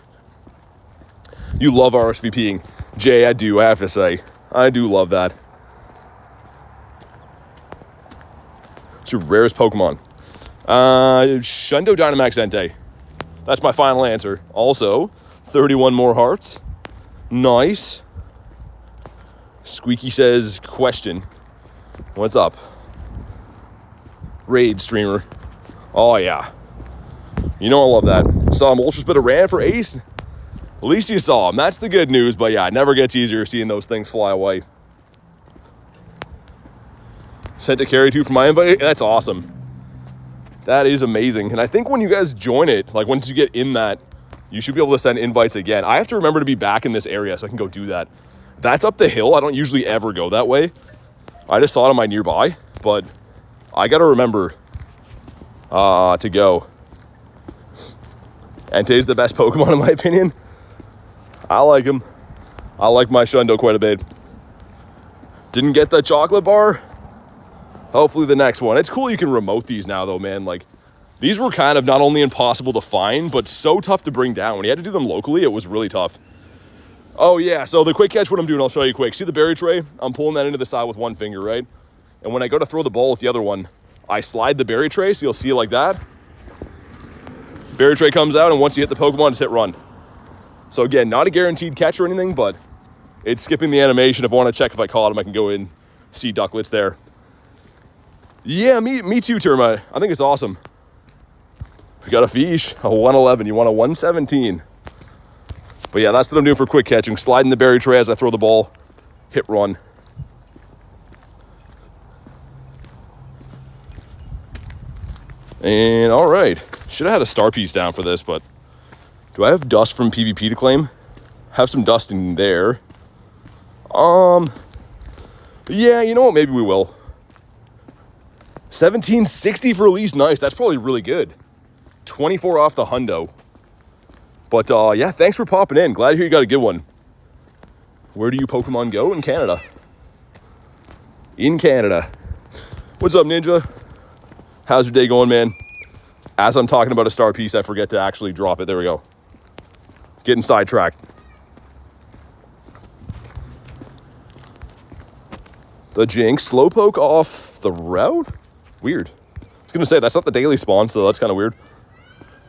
You love RSVPing. Jay, I do, I have to say. I do love that. It's your rarest Pokemon. Shundo Dynamax Entei. That's my final answer. Also, 31 more hearts. Nice. Squeaky says, question. What's up? Raid streamer. Oh, yeah. You know I love that. Saw him Ultra Spit a ran for Ace. At least you saw him. That's the good news. But, yeah, it never gets easier seeing those things fly away. Sent to carry to for my invite. That's awesome. That is amazing. And I think when you guys join it, like once you get in that, you should be able to send invites again. I have to remember to be back in this area so I can go do that. That's up the hill. I don't usually ever go that way. I just saw it on my nearby, but I got to remember to go. Entei's the best Pokemon in my opinion. I like him. I like my Shundo quite a bit. Didn't get the chocolate bar. Hopefully the next one. It's cool you can remote these now though, man. Like, these were kind of not only impossible to find, but so tough to bring down. When you had to do them locally, it was really tough. Oh yeah, so the quick catch, what I'm doing, I'll show you quick. See the berry tray? I'm pulling that into the side with one finger, right? And when I go to throw the ball with the other one, I slide the berry tray, so you'll see it like that. The berry tray comes out, and once you hit the Pokemon, just hit run. So again, not a guaranteed catch or anything, but it's skipping the animation. If I want to check if I caught him, I can go in, see Ducklets there. Yeah, me too, Termite. I think it's awesome. We got a fish, a 111. You want a 117. But yeah, that's what I'm doing for quick catching. Sliding the berry tray as I throw the ball. Hit run. And all right. Should have had a star piece down for this, but do I have dust from PvP to claim? Have some dust in there. Yeah, you know what? Maybe we will. 1760 for release. Nice. That's probably really good. 24 off the hundo. But yeah, thanks for popping in. Glad to hear you got a good one. Where do you Pokemon go? In Canada. In Canada. What's up, Ninja? How's your day going, man? As I'm talking about a star piece, I forget to actually drop it. There we go. Getting sidetracked. The Jinx. Slowpoke off the route? Weird. I was going to say, that's not the daily spawn, so that's kind of weird.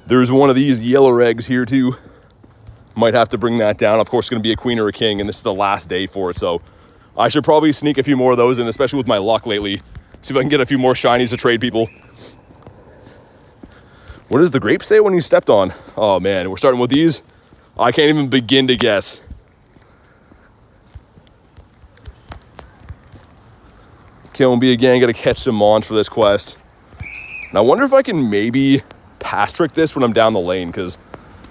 There's one of these yellow eggs here, too. Might have to bring that down. Of course, it's going to be a queen or a king, and this is the last day for it, so I should probably sneak a few more of those in, especially with my luck lately. See if I can get a few more shinies to trade people. What does the grape say when you stepped on? Oh, man, we're starting with these. I can't even begin to guess. Kilby again, got to catch some mons for this quest. And I wonder if I can maybe pass trick this when I'm down the lane, because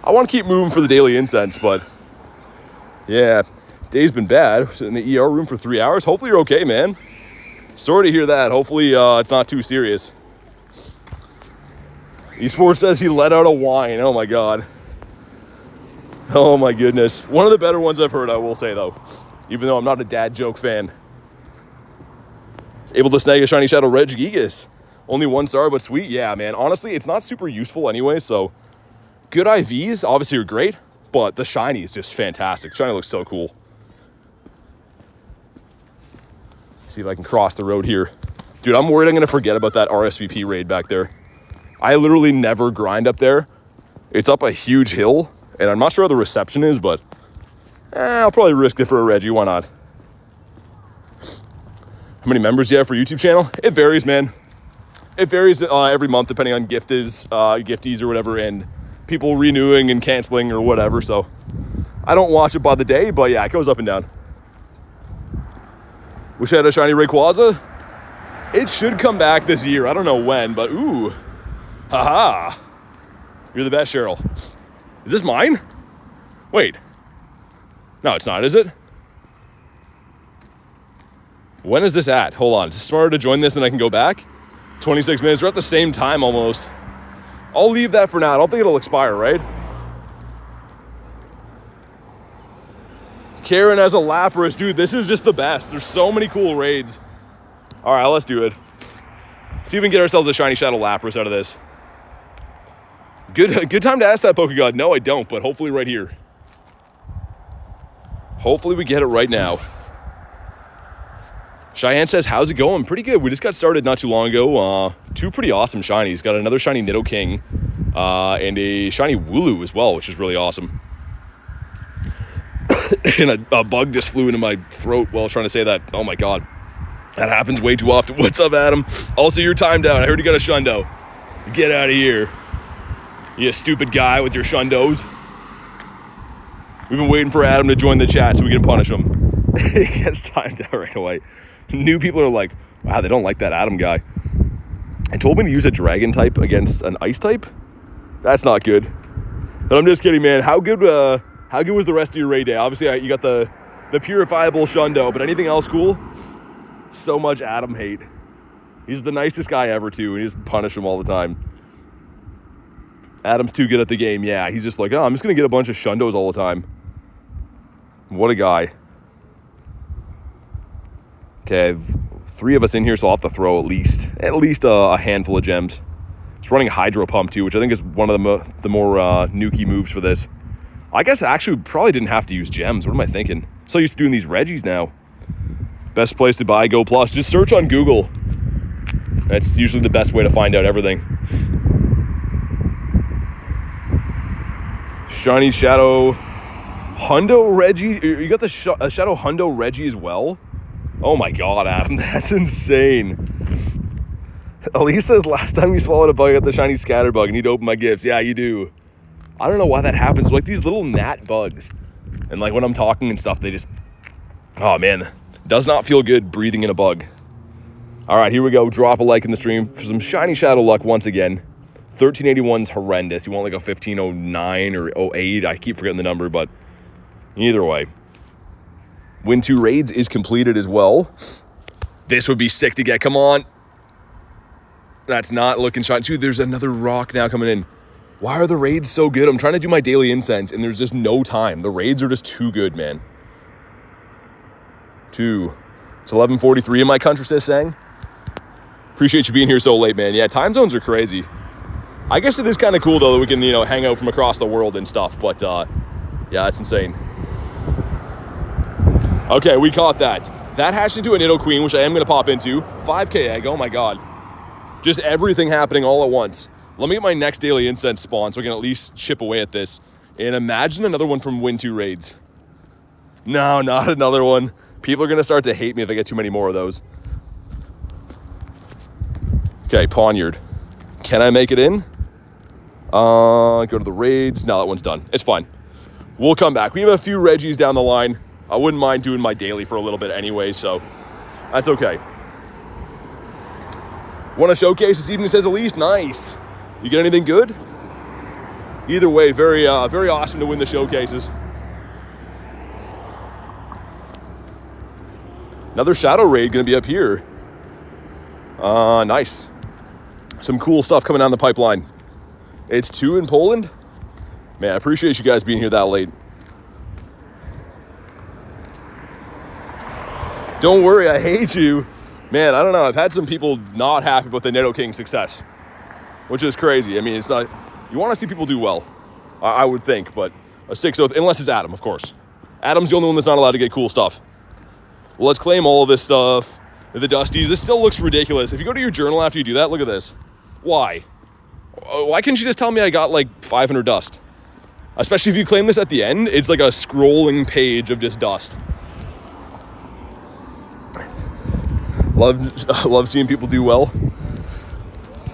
I want to keep moving for the daily incense, but yeah, day's been bad. Sitting in the ER room for 3 hours. Hopefully you're okay, man. Sorry to hear that. Hopefully it's not too serious. Esports says he let out a whine. Oh my god. Oh my goodness. One of the better ones I've heard, I will say though. Even though I'm not a dad joke fan. Able to snag a Shiny Shadow Regirock. Only 1 star, but sweet. Yeah, man. Honestly, it's not super useful anyway, so good IVs obviously are great, but the shiny is just fantastic. Shiny looks so cool. See if I can cross the road here. Dude, I'm worried I'm going to forget about that RSVP raid back there. I literally never grind up there. It's up a huge hill, and I'm not sure how the reception is, but I'll probably risk it for a Reggie. Why not? How many members do you have for YouTube channel? It varies, man. It varies every month depending on gifties or whatever, and people renewing and canceling or whatever. So I don't watch it by the day, but yeah, it goes up and down. Wish I had a shiny Rayquaza. It should come back this year. I don't know when, but ooh. Haha. You're the best, Cheryl. Is this mine? Wait. No, it's not, is it? When is this at? Hold on. Is it smarter to join this than I can go back? 26 minutes. We're at the same time almost. I'll leave that for now. I don't think it'll expire, right? Karen as a Lapras. Dude, this is just the best. There's so many cool raids. All right, let's do it. See if we can get ourselves a Shiny Shadow Lapras out of this. Good time to ask that Pokegod. No, I don't, but hopefully right here. Hopefully we get it right now. Cheyenne says, how's it going? Pretty good. We just got started not too long ago. 2 pretty awesome shinies. Got another shiny Nidoking and a shiny Wooloo as well, which is really awesome. And a bug just flew into my throat while I was trying to say that. Oh my god. That happens way too often. What's up, Adam? Also, you're timed out. I heard you got a Shundo. Get out of here. You stupid guy with your Shundos. We've been waiting for Adam to join the chat so we can punish him. He gets timed out right away. New people are like, wow, they don't like that Adam guy. And told me to use a dragon type against an ice type? That's not good. But I'm just kidding, man. How good was the rest of your raid day? Obviously, you got the purifiable Shundo, but anything else cool? So much Adam hate. He's the nicest guy ever, too, and you just punish him all the time. Adam's too good at the game. Yeah, he's just like, oh, I'm just going to get a bunch of Shundos all the time. What a guy. Okay, 3 of us in here, so I'll have to throw at least a handful of gems. Just running a Hydro Pump, too, which I think is one of the more nukey moves for this. I guess I actually probably didn't have to use gems. What am I thinking? So used to doing these Reggies now. Best place to buy Go Plus. Just search on Google. That's usually the best way to find out everything. Shiny Shadow Hundo Reggie. You got the Shadow Hundo Reggie as well? Oh my god, Adam. That's insane. Elise says last time you swallowed a bug, I got the shiny Scatterbug. I need to open my gifts. Yeah, you do. I don't know why that happens. Like these little gnat bugs. And like when I'm talking and stuff, they just... Oh man. Does not feel good breathing in a bug. All right, here we go. Drop a like in the stream for some Shiny Shadow luck once again. 1381's horrendous. You want like a 1509 or 08. I keep forgetting the number, but either way. Win 2 raids is completed as well. This would be sick to get. Come on. That's not looking shiny. Dude, there's another rock now coming in. Why are the raids so good? I'm trying to do my daily incense, and there's just no time. The raids are just too good, man. 2. It's 11:43 in my country, says saying. Appreciate you being here so late, man. Yeah, time zones are crazy. I guess it is kind of cool, though, that we can, hang out from across the world and stuff. But, yeah, that's insane. Okay, we caught that. That hatched into a Nidoqueen, which I am going to pop into. 5k egg, oh my god. Just everything happening all at once. Let me get my next daily incense spawn so I can at least chip away at this. And imagine another one from Win 2 raids. No, not another one. People are going to start to hate me if I get too many more of those. Okay, Pawniard. Can I make it in? Go to the raids. No, that one's done. It's fine. We'll come back. We have a few Reggies down the line. I wouldn't mind doing my daily for a little bit anyway, so that's okay. Want to showcase this evening, says Elise. Nice. You get anything good? Either way, very awesome to win the showcases. Another Shadow raid going to be up here. Nice. Some cool stuff coming down the pipeline. It's 2 in Poland. Man, I appreciate you guys being here that late. Don't worry, I hate you. Man, I don't know. I've had some people not happy about the Nidoking success, which is crazy. I mean, it's not... You want to see people do well, I would think, but a 6-0, unless it's Adam, of course. Adam's the only one that's not allowed to get cool stuff. Well, let's claim all of this stuff. The Dusties. This still looks ridiculous. If you go to your journal after you do that, look at this. Why? Why couldn't you just tell me I got like 500 dust? Especially if you claim this at the end, it's like a scrolling page of just dust. Love seeing people do well.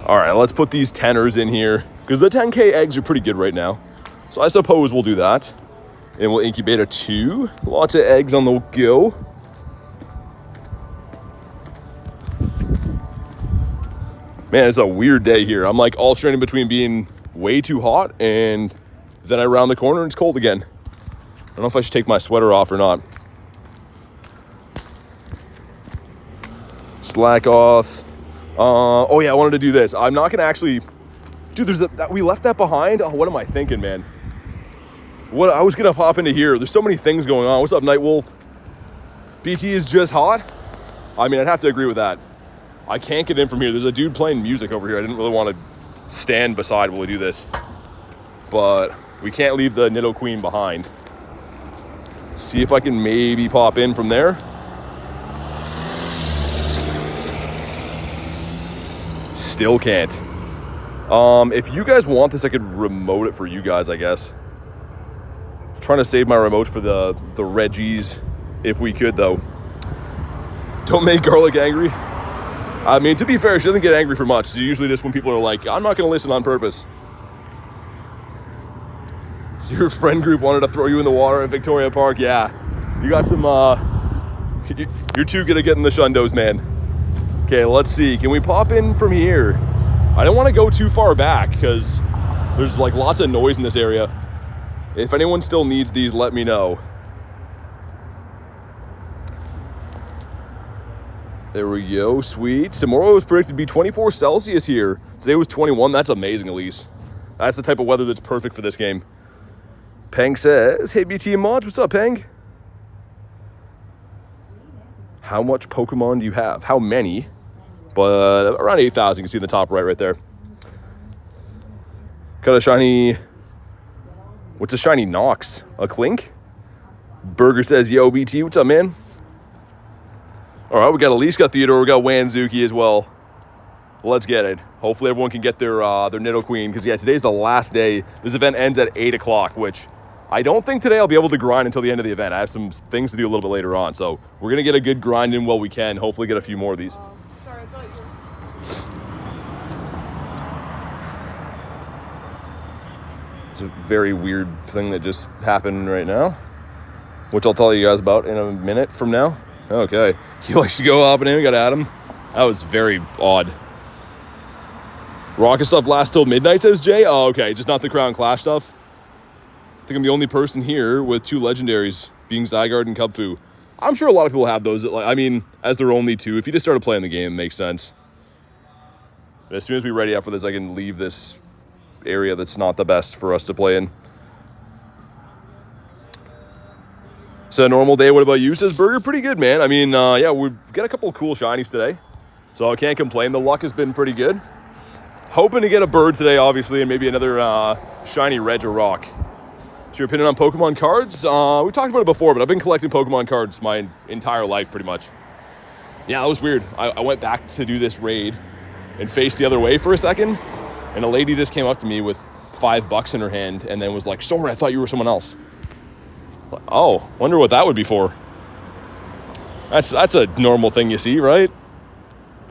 All right, let's put these 10ers in here because the 10K eggs are pretty good right now. So I suppose we'll do that. And we'll incubate a 2. Lots of eggs on the go. Man, it's a weird day here. I'm like alternating between being way too hot and then I round the corner and it's cold again. I don't know if I should take my sweater off or not. Slack off. Oh yeah, I wanted to do this. I'm not gonna actually... Dude, we left that behind? Oh, what am I thinking, man? I was gonna pop into here. There's so many things going on. What's up, Nightwolf? BT is just hot? I mean, I'd have to agree with that. I can't get in from here. There's a dude playing music over here. I didn't really want to stand beside while we do this. But we can't leave the Nidoqueen behind. See if I can maybe pop in from there. Still can't. If you guys want this, I could remote it for you guys, I guess. Trying to save my remote for the Reggies, if we could, though. Don't make Garlic angry. I mean, to be fair, she doesn't get angry for much. So usually just when people are like, I'm not going to listen on purpose. Your friend group wanted to throw you in the water in Victoria Park. Yeah. You got some, you're too good at getting the shundos, man. Okay, let's see. Can we pop in from here? I don't want to go too far back because there's like lots of noise in this area. If anyone still needs these, let me know. There we go, sweet. Tomorrow is predicted to be 24 Celsius here. Today was 21, that's amazing at least. That's the type of weather that's perfect for this game. Peng says, hey BT Mods, what's up, Peng? How much Pokemon do you have? How many? But around 8,000, you can see in the top right there. Got a shiny, what's a shiny Nox? A Clink? Burger says, yo BT, what's up, man? All right, we got Aliska Theodore, we got Wanzuki as well. Let's get it. Hopefully everyone can get their Nidoqueen, because yeah, today's the last day. This event ends at 8 o'clock, which I don't think today I'll be able to grind until the end of the event. I have some things to do a little bit later on, so we're gonna get a good grind in while we can. Hopefully get a few more of these. Sorry, I thought you were... It's a very weird thing that just happened right now, which I'll tell you guys about in a minute from now. Okay, he likes to go up and in. We got Adam. That was very odd. Rocket stuff lasts till midnight, says Jay. Oh, okay, just not the Crown Clash stuff. I think I'm the only person here with 2 legendaries, being Zygarde and Kubfu. I'm sure a lot of people have those. I mean, as their only 2. If you just started playing the game, it makes sense. But as soon as we're ready after this, I can leave this area that's not the best for us to play in. So a normal day, what about you, says Burger? Pretty good, man. I mean, yeah, we've got a couple of cool shinies today, so I can't complain. The luck has been pretty good. Hoping to get a bird today, obviously, and maybe another shiny Regirock. So your opinion on Pokemon cards? We talked about it before, but I've been collecting Pokemon cards my entire life, pretty much. Yeah, that was weird. I went back to do this raid and faced the other way for a second, and a lady just came up to me with $5 in her hand and then was like, sorry, I thought you were someone else. Oh, wonder what that would be for. That's a normal thing you see, right?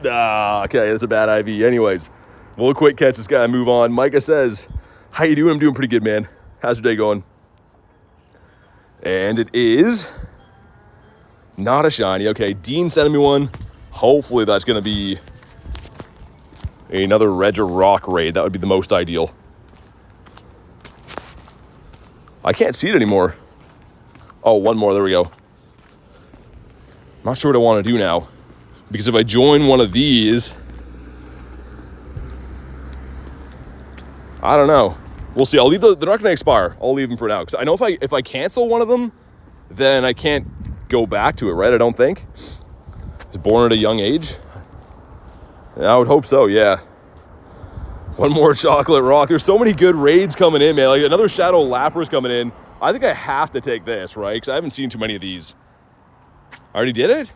Okay, that's a bad IV. Anyways, we'll quick catch this guy and move on. Micah says, how you doing? I'm doing pretty good, man. How's your day going? And it is not a shiny. Okay, Dean sent me one. Hopefully that's going to be another Regirock raid. That would be the most ideal. I can't see it anymore. Oh, one more. There we go. Not sure what I want to do now. Because if I join one of these, I don't know. We'll see. I'll leave they're not going to expire. I'll leave them for now. Because I know if I cancel one of them, then I can't go back to it, right? I don't think. I was born at a young age. I would hope so, yeah. One more chocolate rock. There's so many good raids coming in, man. Like another Shadow Lapras coming in. I think I have to take this, right? Because I haven't seen too many of these. I already did it?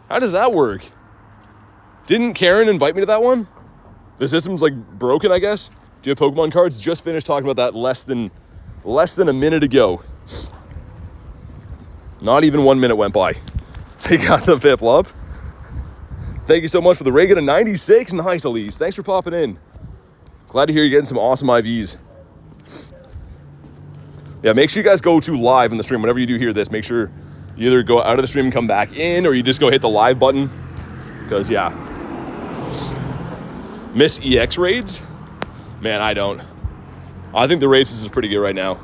How does that work? Didn't Karen invite me to that one? The system's like broken, I guess. Do you have Pokemon cards? Just finished talking about that less than a minute ago. Not even 1 minute went by. They got the Piplup. Thank you so much for the raid. Get a 96. Nice, Elise. Thanks for popping in. Glad to hear you're getting some awesome IVs. Yeah, make sure you guys go to live in the stream. Whenever you do hear this, make sure you either go out of the stream and come back in, or you just go hit the live button. Because, yeah. Miss EX raids? Man, I don't. I think the raid system is pretty good right now.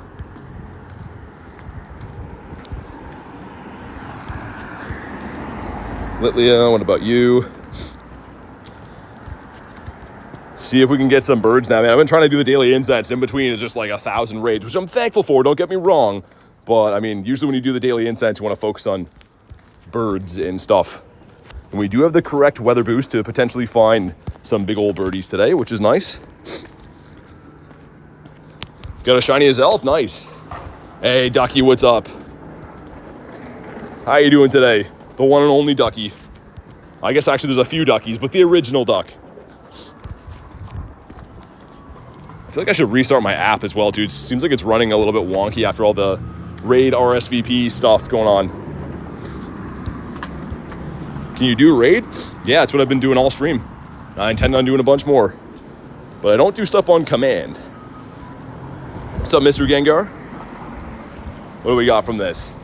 Litlia, what about you? See if we can get some birds now, man. I've been trying to do the daily incense. In between is just like 1,000 raids, which I'm thankful for, don't get me wrong. But, I mean, usually when you do the daily incense, you want to focus on birds and stuff. And we do have the correct weather boost to potentially find some big old birdies today, which is nice. Got a shiny as elf, nice. Hey, Ducky, what's up? How you doing today? The one and only Ducky. I guess actually there's a few Duckies, but the original duck. I feel like I should restart my app as well, dude. Seems like it's running a little bit wonky after all the raid RSVP stuff going on. Can you do a raid? Yeah, that's what I've been doing all stream. I intend on doing a bunch more. But I don't do stuff on command. What's up, Mr. Gengar? What do we got from this?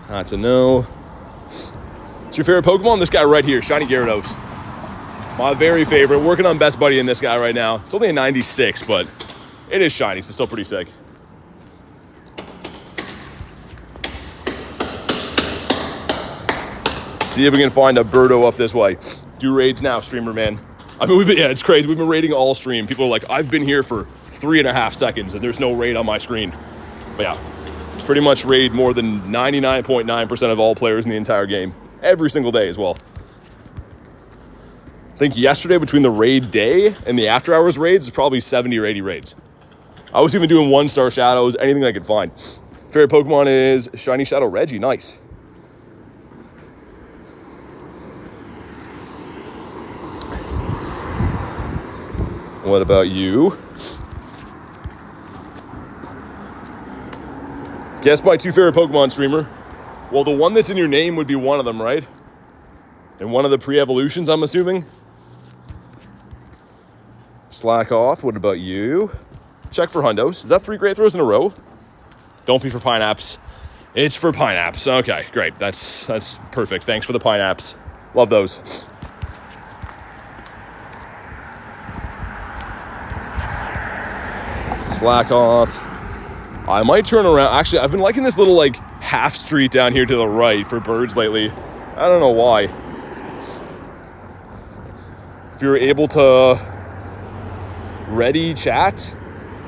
That's a no. What's your favorite Pokemon? This guy right here, Shiny Gyarados. My very favorite. Working on Best Buddy in this guy right now. It's only a 96, but it is shiny, so still pretty sick. See if we can find a Birdo up this way. Do raids now, streamer man. I mean, it's crazy. We've been raiding all stream. People are like, I've been here for 3.5 seconds and there's no raid on my screen. But yeah, pretty much raid more than 99.9% of all players in the entire game. Every single day as well. I think yesterday between the raid day and the after hours raids, it's probably 70 or 80 raids. I was even doing 1-star shadows, anything I could find. Favorite Pokemon is Shiny Shadow Reggie, nice. What about you? Guess my 2 favorite Pokemon, streamer. Well, the one that's in your name would be one of them, right? And one of the pre-evolutions, I'm assuming. Slack off. What about you? Check for hundos. Is that 3 great throws in a row? Don't be for Pineapps. It's for Pineapps. Okay, great. That's perfect. Thanks for the Pineapps. Love those. Slack off. I might turn around. Actually, I've been liking this little like half street down here to the right for birds lately. I don't know why. If you were able to ready chat.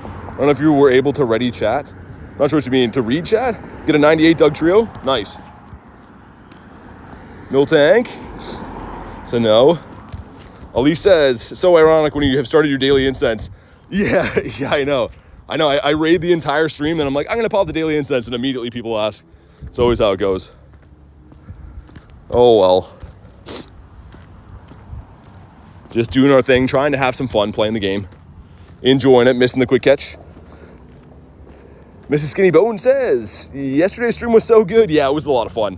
I don't know if you were able to ready chat. Not sure what you mean. To read chat? Get a 98 Doug Trio? Nice. Miltank? So no. Elise says, so ironic when you have started your daily incense. Yeah, I know. I raid the entire stream, then I'm like, I'm going to pop the daily incense, and immediately people ask. It's always how it goes. Oh, well. Just doing our thing, trying to have some fun playing the game. Enjoying it, missing the quick catch. Mrs. Skinny Bone says, yesterday's stream was so good. Yeah, it was a lot of fun.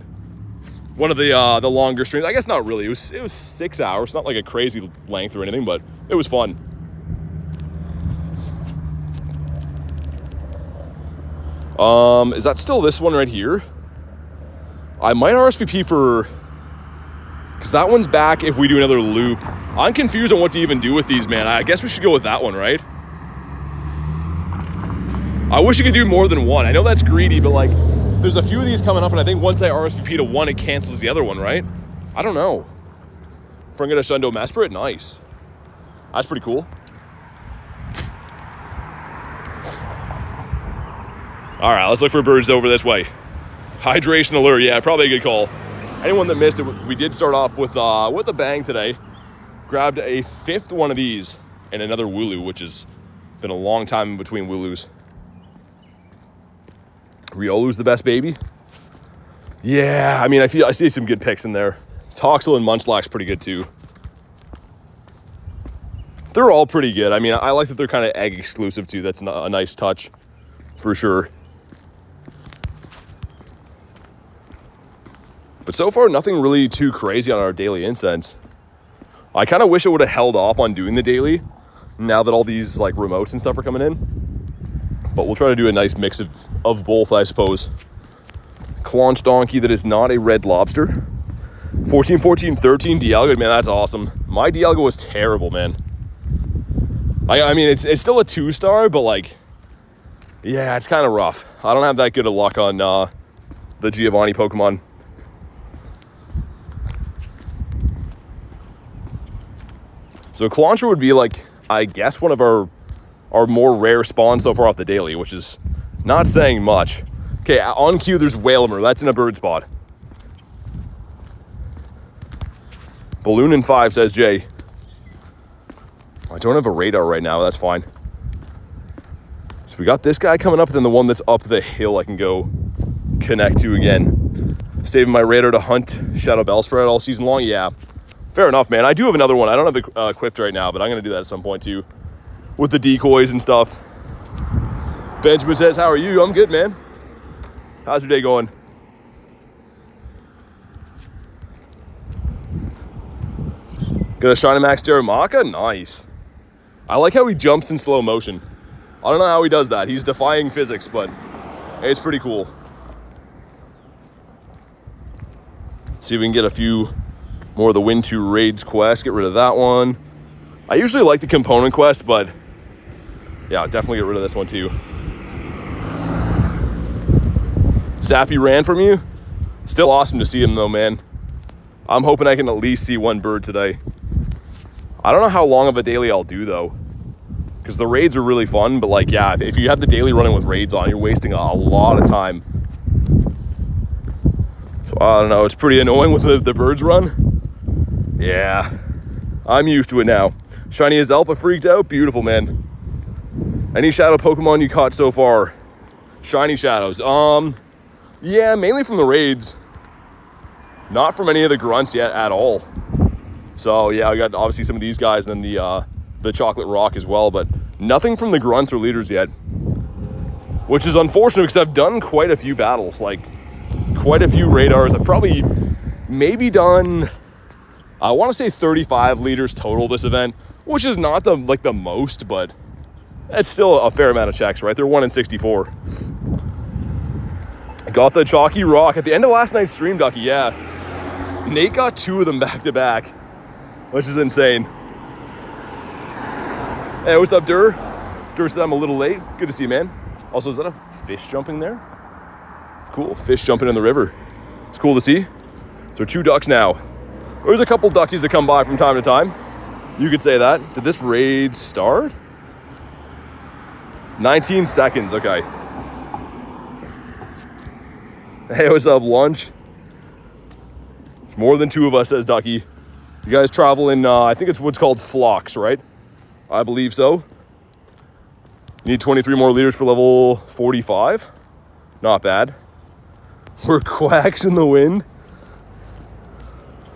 One of the longer streams. I guess not really. It was 6 hours. Not like a crazy length or anything, but it was fun. Is that still this one right here? I might RSVP for... Because that one's back if we do another loop. I'm confused on what to even do with these, man. I guess we should go with that one, right? I wish you could do more than one. I know that's greedy, but like, there's a few of these coming up, and I think once I RSVP to one, it cancels the other one, right? I don't know. If I'm gonna Shundo Mesprit, nice. That's pretty cool. All right, let's look for birds over this way. Hydration alert, yeah, probably a good call. Anyone that missed it, we did start off with a bang today. Grabbed a 5th one of these and another Wooloo, which has been a long time in between Wooloos. Riolu's the best baby. Yeah, I mean, I see some good picks in there. Toxel and Munchlax's pretty good too. They're all pretty good. I mean, I like that they're kind of egg exclusive too. That's a nice touch for sure. But so far, nothing really too crazy on our daily incense. I kind of wish it would have held off on doing the daily now that all these like remotes and stuff are coming in. But we'll try to do a nice mix of both, I suppose. Claunch Donkey that is not a red lobster. 14, 14, 13 Dialga, man, that's awesome. My Dialga was terrible, man. I mean, it's still a 2-star, but like, yeah, it's kind of rough. I don't have that good of luck on the Giovanni Pokemon. So Clauncher would be like, I guess, one of our more rare spawns so far off the daily, which is not saying much. Okay, on cue, there's Whalmer. That's in a bird spot. Balloon in 5, says Jay. I don't have a radar right now. That's fine. So we got this guy coming up, and then the one that's up the hill I can go connect to again. Saving my radar to hunt Shadow Bellsprout all season long. Yeah, fair enough, man. I do have another one. I don't have it equipped right now, but I'm going to do that at some point too. With the decoys and stuff. Benjamin says, how are you? I'm good, man. How's your day going? Got a Shiny Max Darumaka? Nice. I like how he jumps in slow motion. I don't know how he does that. He's defying physics, but it's pretty cool. See if we can get a few more of the Win 2 Raids quest. Get rid of that one. I usually like the component quest, but yeah, definitely get rid of this one too. Sappy ran from you. Still awesome to see him though, man. I'm hoping I can at least see one bird today. I don't know how long of a daily I'll do though, because the raids are really fun, but like, yeah, if you have the daily running with raids on, you're wasting a lot of time. So I don't know, it's pretty annoying with the birds run. Yeah, I'm used to it now. Shiny is Alpha freaked out. Beautiful, man. Any shadow Pokemon you caught so far? Shiny Shadows. Yeah, mainly from the raids. Not from any of the grunts yet at all. So yeah, I got obviously some of these guys and then the Chocolate Rock as well, but nothing from the grunts or leaders yet. Which is unfortunate because I've done quite a few battles, like quite a few radars. I've probably maybe done, I want to say 35 leaders total this event, which is not the most, but it's still a fair amount of checks, right? They're 1 in 64. Got the Chalky Rock at the end of last night's stream, Ducky, yeah. Nate got 2 of them back to back, which is insane. Hey, what's up, Dur? Dur said I'm a little late. Good to see you, man. Also, is that a fish jumping there? Cool, fish jumping in the river. It's cool to see. So 2 ducks now. There's a couple duckies that come by from time to time. You could say that. Did this raid start? 19 seconds, okay. Hey, what's up, lunch? It's more than 2 of us, says Ducky. You guys travel in, I think it's what's called flocks, right? I believe so. You need 23 more leaders for level 45. Not bad. We're quacks in the wind.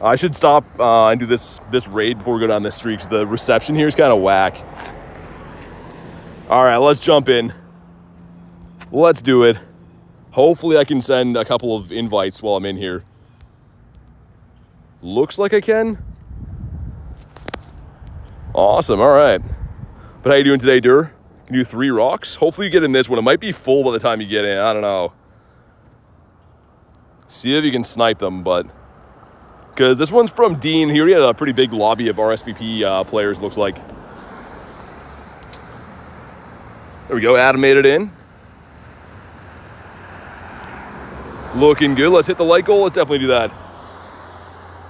I should stop and do this raid before we go down this streak, because the reception here is kind of whack. All right, let's jump in. Let's do it. Hopefully I can send a couple of invites while I'm in here. Looks like I can. Awesome, all right. But how you doing today, Dur? Can you do 3 rocks? Hopefully you get in this one. It might be full by the time you get in. I don't know. See if you can snipe them, but... Because this one's from Dean. He already had a pretty big lobby of RSVP players, looks like. There we go, Adam made it in. Looking good. Let's hit the light goal. Let's definitely do that.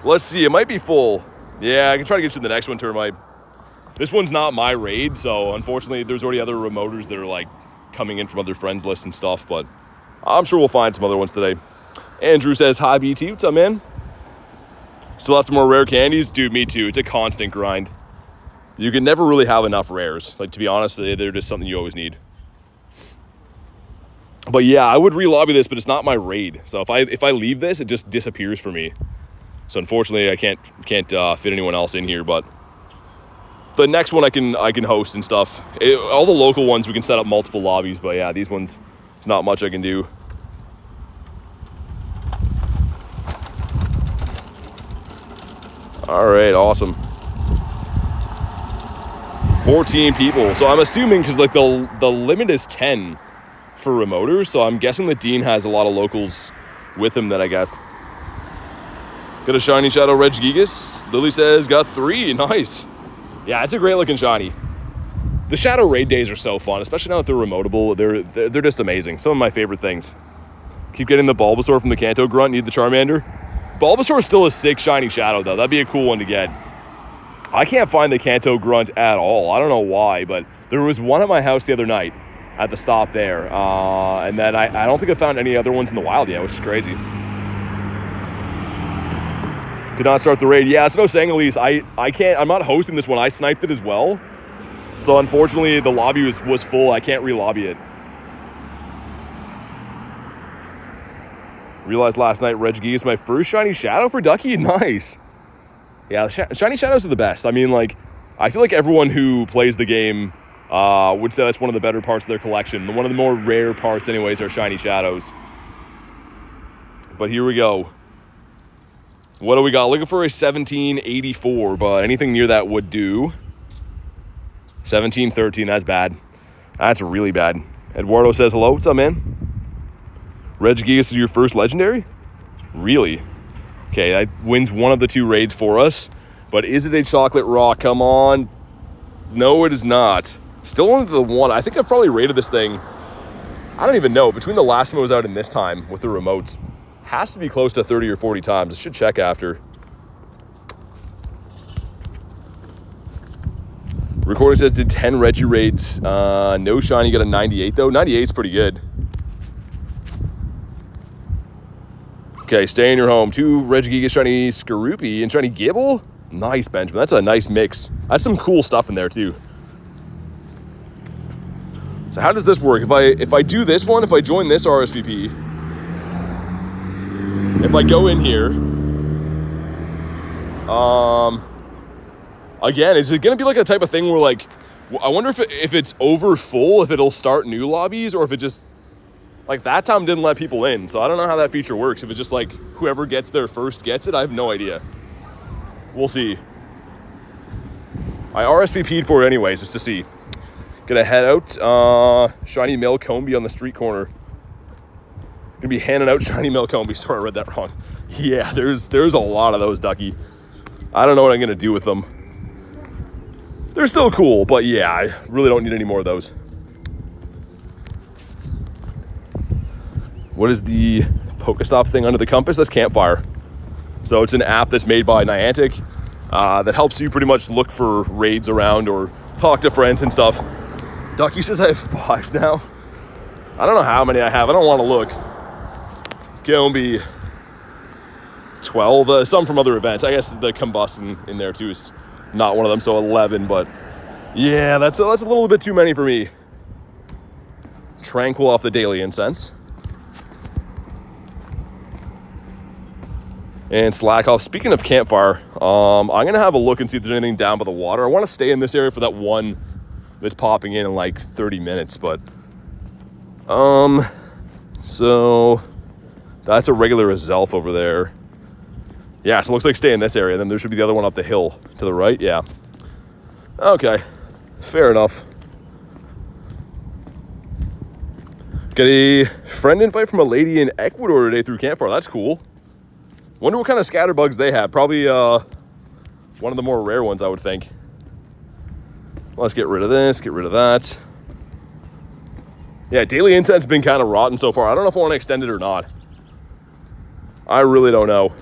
Let's see, it might be full. Yeah, I can try to get you the next one, Termite. This one's not my raid, so unfortunately there's already other remoters that are like coming in from other friends lists and stuff, but I'm sure we'll find some other ones today. Andrew says, hi BT, what's up, man? Still after more rare candies? Dude, me too. It's a constant grind. You can never really have enough rares. Like, to be honest, they're just something you always need. But yeah, I would re-lobby this, but it's not my raid. So if I leave this, it just disappears for me. So unfortunately, I can't fit anyone else in here. But the next one I can host and stuff. All the local ones we can set up multiple lobbies. But yeah, these ones, there's not much I can do. All right, awesome. 14 people. So I'm assuming because like the limit is 10. For remoters, so I'm guessing that Dean has a lot of locals with him then, I guess. Got a shiny Shadow Regirock. Lily says, got 3. Nice. Yeah, it's a great looking shiny. The Shadow Raid days are so fun, especially now that they're remotable. They're just amazing. Some of my favorite things. Keep getting the Bulbasaur from the Kanto Grunt. Need the Charmander. Bulbasaur is still a sick shiny Shadow, though. That'd be a cool one to get. I can't find the Kanto Grunt at all. I don't know why, but there was one at my house the other night. At the stop there, and then I don't think I found any other ones in the wild yet, which is crazy. Could not start the raid. Yeah, so no saying, Elise. I can't. I'm not hosting this one. I sniped it as well, so unfortunately the lobby was full. I can't re-lobby it. Realized last night Regirock is my first shiny Shadow for Ducky. Nice. Yeah, shiny Shadows are the best. I mean, like, I feel like everyone who plays the game. Would say that's one of the better parts of their collection. One of the more rare parts anyways are shiny Shadows. But here we go. What do we got? Looking for a 1784, but anything near that would do. 1713, that's bad. That's really bad. Eduardo says hello. What's up, man? Regirock is your first legendary? Really? Okay, that wins one of the 2 raids for us. But is it a chocolate rock? Come on. No, it is not. Still only the 1. I think I've probably rated this thing. I don't even know. Between the last time it was out and this time with the remotes, has to be close to 30 or 40 times. I should check after. Recording says did 10 Regi raids. No shiny, got a 98 though. 98 is pretty good. Okay, stay in your home. 2 Regirock, shiny Skorupi, and shiny Gibble. Nice, Benjamin. That's a nice mix. That's some cool stuff in there too. So how does this work? If I do this one, if I join this RSVP, if I go in here, again, is it gonna be like a type of thing where like, I wonder if it's over full, if it'll start new lobbies, or if it just, like that time didn't let people in. So I don't know how that feature works. If it's just like whoever gets there first gets it, I have no idea. We'll see. I RSVP'd for it anyways, just to see. Gonna head out. Shiny Melcombe on the street corner. Gonna be handing out shiny Melcombe. Sorry, I read that wrong. Yeah, there's a lot of those, Ducky. I don't know what I'm gonna do with them. They're still cool, but yeah, I really don't need any more of those. What is the Pokestop thing under the compass? That's Campfire. So it's an app that's made by Niantic that helps you pretty much look for raids around or talk to friends and stuff. Ducky says I have 5 now. I don't know how many I have. I don't want to look. Gonna be 12. Some from other events. I guess the Combustion in there too is not one of them, so 11. But yeah, that's a little bit too many for me. Tranquil off the daily incense. And slack off. Speaking of Campfire, I'm going to have a look and see if there's anything down by the water. I want to stay in this area for that one that's popping in like 30 minutes, but so that's a regular Azelf over there. Yeah, so it looks like stay in this area. Then there should be the other one up the hill to the right. Yeah. Okay. Fair enough. Got a friend invite from a lady in Ecuador today through Campfire. That's cool. Wonder what kind of scatterbugs they have. Probably one of the more rare ones, I would think. Let's get rid of this, get rid of that. Yeah, daily incense has been kind of rotten so far. I don't know if I want to extend it or not. I really don't know.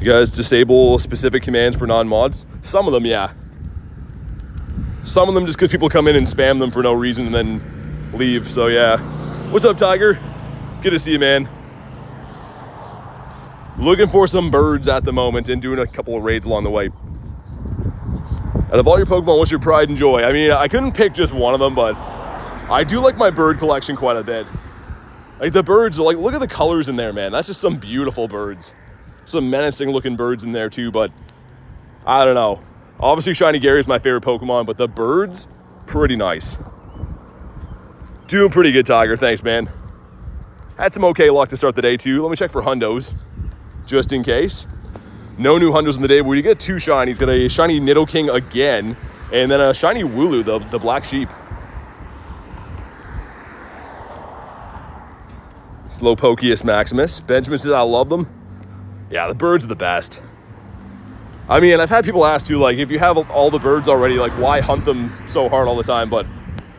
You guys disable specific commands for non-mods? Some of them, yeah. Some of them just because people come in and spam them for no reason and then leave, so yeah. What's up, Tiger? Good to see you, man. Looking for some birds at the moment and doing a couple of raids along the way. Out of all your Pokemon, what's your pride and joy? I mean, I couldn't pick just one of them, but I do like my bird collection quite a bit. Like the birds, like look at the colors in there, man. That's just some beautiful birds. Some menacing looking birds in there too, but I don't know. Obviously Shiny Gary is my favorite Pokemon, but the birds, pretty nice. Doing pretty good, Tiger. Thanks, man. Had some okay luck to start the day too. Let me check for hundos, just in case. No new hundos in the day, but we get 2 shinies. Got a shiny Nidoking again, and then a shiny Wooloo, the black sheep. Slowpokeus Maximus. Benjamin says, I love them. Yeah, the birds are the best. I mean, I've had people ask too, like, if you have all the birds already, like, why hunt them so hard all the time? But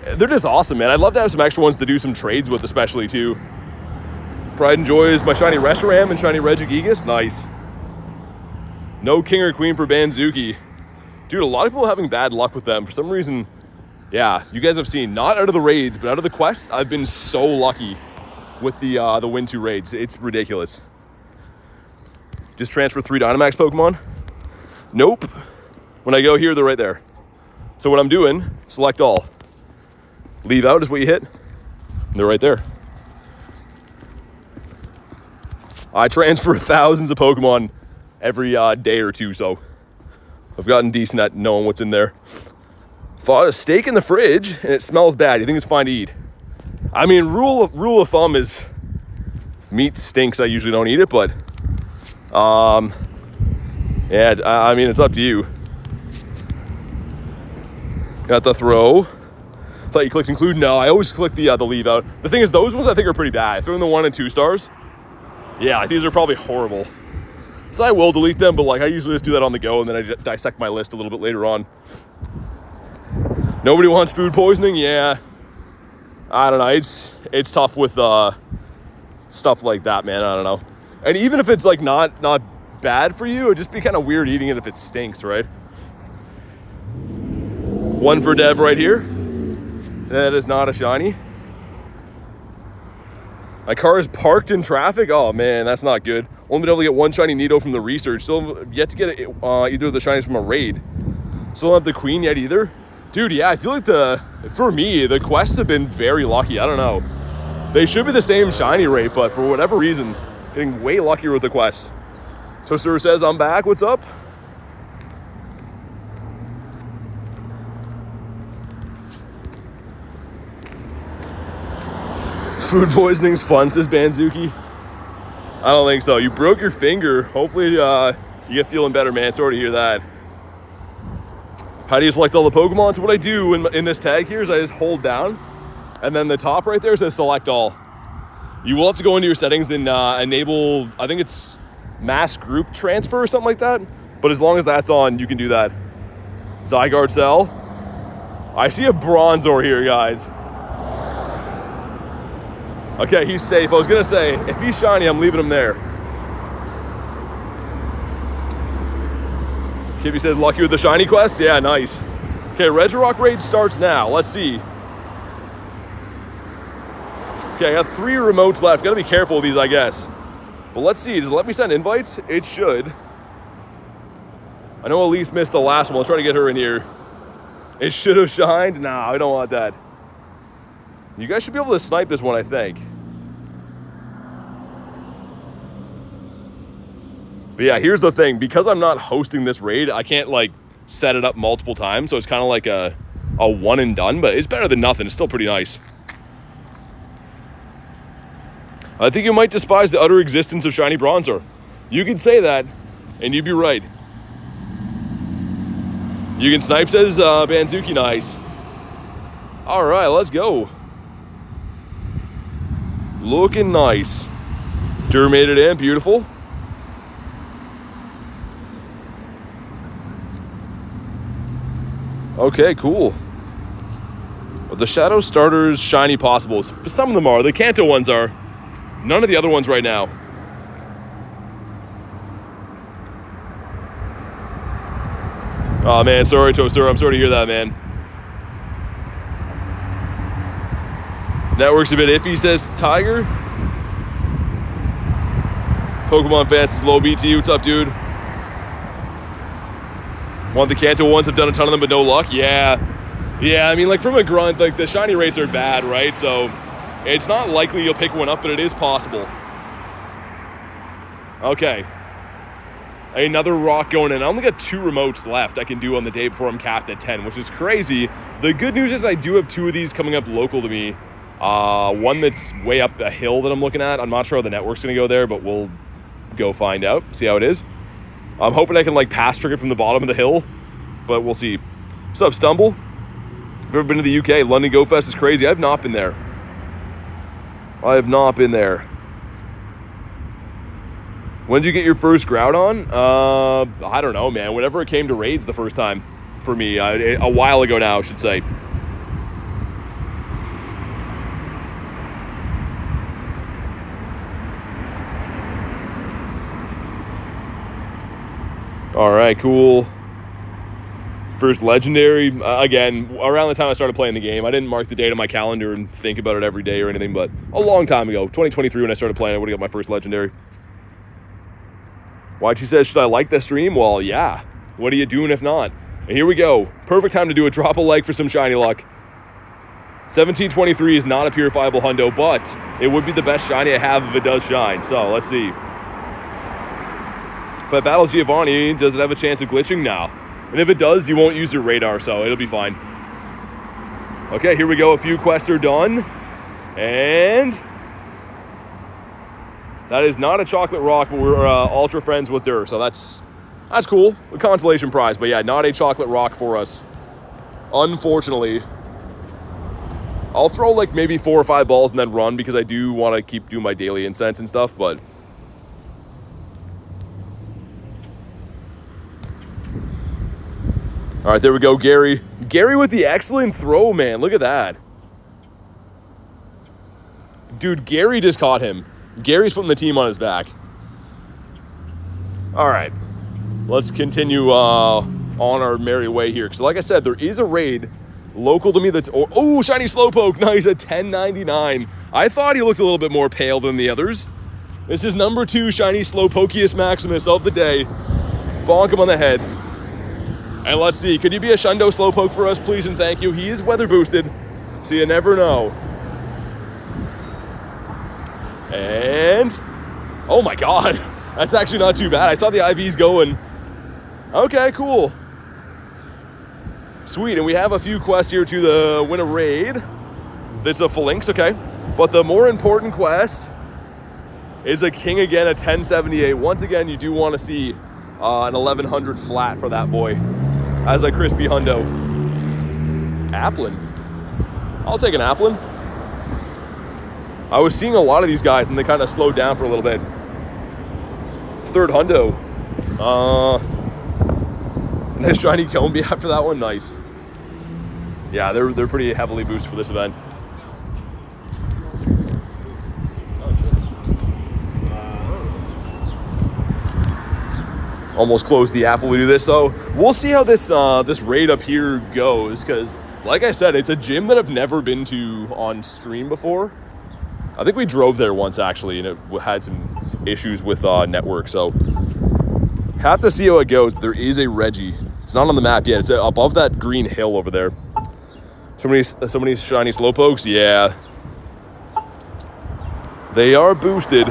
they're just awesome, man. I'd love to have some extra ones to do some trades with, especially too. Pride and joy is my shiny Reshiram and shiny Regigigas. Nice. No king or queen for Banzuki. Dude, a lot of people are having bad luck with them. For some reason, yeah, you guys have seen, not out of the raids, but out of the quests, I've been so lucky with the win 2 raids. It's ridiculous. Just transfer 3 Dynamax Pokemon? Nope. When I go here, they're right there. So what I'm doing, select all. Leave out is what you hit. And they're right there. I transfer thousands of Pokemon every day or two, so I've gotten decent at knowing what's in there. Thought a steak in the fridge and it smells bad. You think it's fine to eat? I mean, rule of thumb is meat stinks. I usually don't eat it, but yeah, I mean, it's up to you. Got the throw. Thought you clicked include. No, I always click the leave out. The thing is, those ones I think are pretty bad. Throwing the 1 and 2 stars. Yeah, these are probably horrible. So I will delete them, but like I usually just do that on the go and then I just dissect my list a little bit later on. Nobody wants food poisoning? Yeah. I don't know. It's tough with stuff like that, man. I don't know. And even if it's like not bad for you, it'd just be kind of weird eating it if it stinks, right? 1 for Dev right here. That is not a shiny. My car is parked in traffic. Oh man, that's not good. Only been able to get 1 shiny Nido from the research. Still yet to get either of the shinies from a raid. Still don't have the queen yet either. Dude, yeah, I feel like for me, the quests have been very lucky. I don't know. They should be the same shiny rate, but for whatever reason, getting way luckier with the quests. Toaster says, I'm back. What's up? Food poisoning's fun, says Banzuki. I don't think so. You broke your finger. Hopefully you get feeling better, man. Sorry to hear that. How do you select all the Pokemon? So what I do in this tag here is I just hold down, and then the top right there says select all. You will have to go into your settings and enable, I think it's mass group transfer or something like that. But as long as that's on, you can do that. Zygarde Cell. I see a Bronzor here, guys. Okay, he's safe. I was gonna say, if he's shiny, I'm leaving him there. Kippy says, lucky with the shiny quest? Yeah, nice. Okay, Regirock raid starts now. Let's see. Okay, I got 3 remotes left. Gotta be careful with these, I guess. But let's see, does it let me send invites? It should. I know Elise missed the last one. I'll try to get her in here. It should have shined. Nah, I don't want that. You guys should be able to snipe this one, I think. But yeah, here's the thing. Because I'm not hosting this raid, I can't like set it up multiple times. So it's kind of like a one and done, but it's better than nothing. It's still pretty nice. I think you might despise the utter existence of shiny Bronzor. You can say that, and you'd be right. You can snipe, says Banzuki, nice. All right, let's go. Looking nice. Dur made it in, beautiful. Okay, cool. But the Shadow starters, shiny possibles. Some of them are. The Kanto ones are. None of the other ones right now. Oh, man, sorry, Toaster. I'm sorry to hear that, man. Network's a bit iffy, says Tiger. Pokemon fans, is low BT. What's up, dude? Want the Kanto ones? I've done a ton of them, but no luck. Yeah, I mean, like, from a grunt, like, the shiny rates are bad, right? So it's not likely you'll pick one up, but it is possible. Okay. Another rock going in. I only got 2 remotes left I can do on the day before I'm capped at 10, which is crazy. The good news is I do have 2 of these coming up local to me. One that's way up a hill that I'm looking at. I'm not sure how the network's going to go there, but we'll go find out, see how it is. I'm hoping I can, like, pass trick it from the bottom of the hill, but we'll see. What's up, Stumble? I've never been to the UK. London Go Fest is crazy. I have not been there. When did you get your first Groudon? I don't know, man. Whenever it came to raids the first time for me. A while ago now, I should say. All right, cool. First legendary. Again, around the time I started playing the game. I didn't mark the date on my calendar and think about it every day or anything, but a long time ago. 2023 when I started playing, I would have got my first legendary. Why'd she say, should I like the stream? Well, yeah. What are you doing if not? And here we go. Perfect time to do a drop a like for some shiny luck. 1723 is not a purifiable hundo, but it would be the best shiny I have if it does shine. So, let's see. If I battle Giovanni, does it have a chance of glitching? No. And if it does, you won't use your radar, so it'll be fine. Okay, here we go. A few quests are done. And that is not a chocolate rock, but we're ultra friends with her, so that's cool. A consolation prize, but yeah, not a chocolate rock for us. Unfortunately. I'll throw like maybe 4 or 5 balls and then run because I do want to keep doing my daily incense and stuff, but all right, there we go, Gary. Gary with the excellent throw, man. Look at that. Dude, Gary just caught him. Gary's putting the team on his back. All right. Let's continue on our merry way here. Because like I said, there is a raid local to me that's... Oh, shiny Slowpoke. Nice, at 10.99. I thought he looked a little bit more pale than the others. This is number 2 shiny Slowpokeus Maximus of the day. Bonk him on the head. And let's see, could you be a Shundo Slowpoke for us, please and thank you? He is weather boosted, so you never know. And, oh my God, that's actually not too bad. I saw the IVs going. Okay, cool. Sweet, and we have a few quests here to win a raid. That's a Phalanx, okay. But the more important quest is a King again at 1078. Once again, you do want to see an 1100 flat for that boy. As a crispy hundo. Applin. I'll take an Applin. I was seeing a lot of these guys and they kind of slowed down for a little bit. 3rd hundo. Nice shiny Combi after that one. Nice. Yeah, they're pretty heavily boosted for this event. Almost closed the apple to do this, so we'll see how this raid up here goes, because like I said, it's a gym that I've never been to on stream before. I think we drove there once actually, and it had some issues with network, so have to see how it goes. There is a Reggie. It's not on the map yet. It's above that green hill over there. So many shiny Slowpokes. Yeah, they are boosted.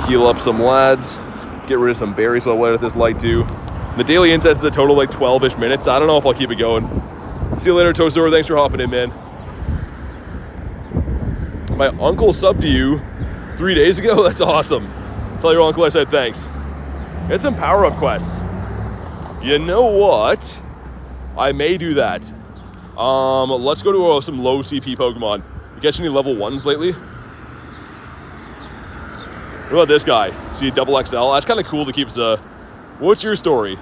Heal up some lads. Get rid of some berries so I'll let this light too. The daily incense is a total like 12-ish minutes. I don't know if I'll keep it going. See you later, Tosor. Thanks for hopping in, man. My uncle subbed to you 3 days ago. That's awesome. Tell your uncle I said thanks. Get some power-up quests. You know what? I may do that. Let's go to some low CP Pokemon. You catch any level 1s lately? What about this guy? See, double XL? That's kind of cool to keep the... What's your story?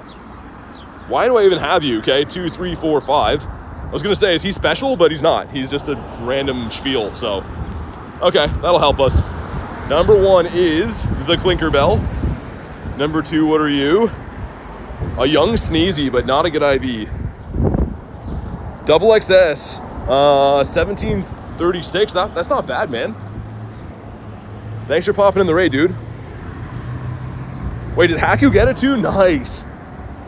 Why do I even have you, okay? 2, 3, 4, 5. I was going to say, is he special? But he's not. He's just a random spiel, so... Okay, that'll help us. Number 1 is the Clinker Bell. Number 2, what are you? A young Sneezy, but not a good IV. Double XS, 1736. That's not bad, man. Thanks for popping in the raid, dude. Wait, did Haku get it too? Nice.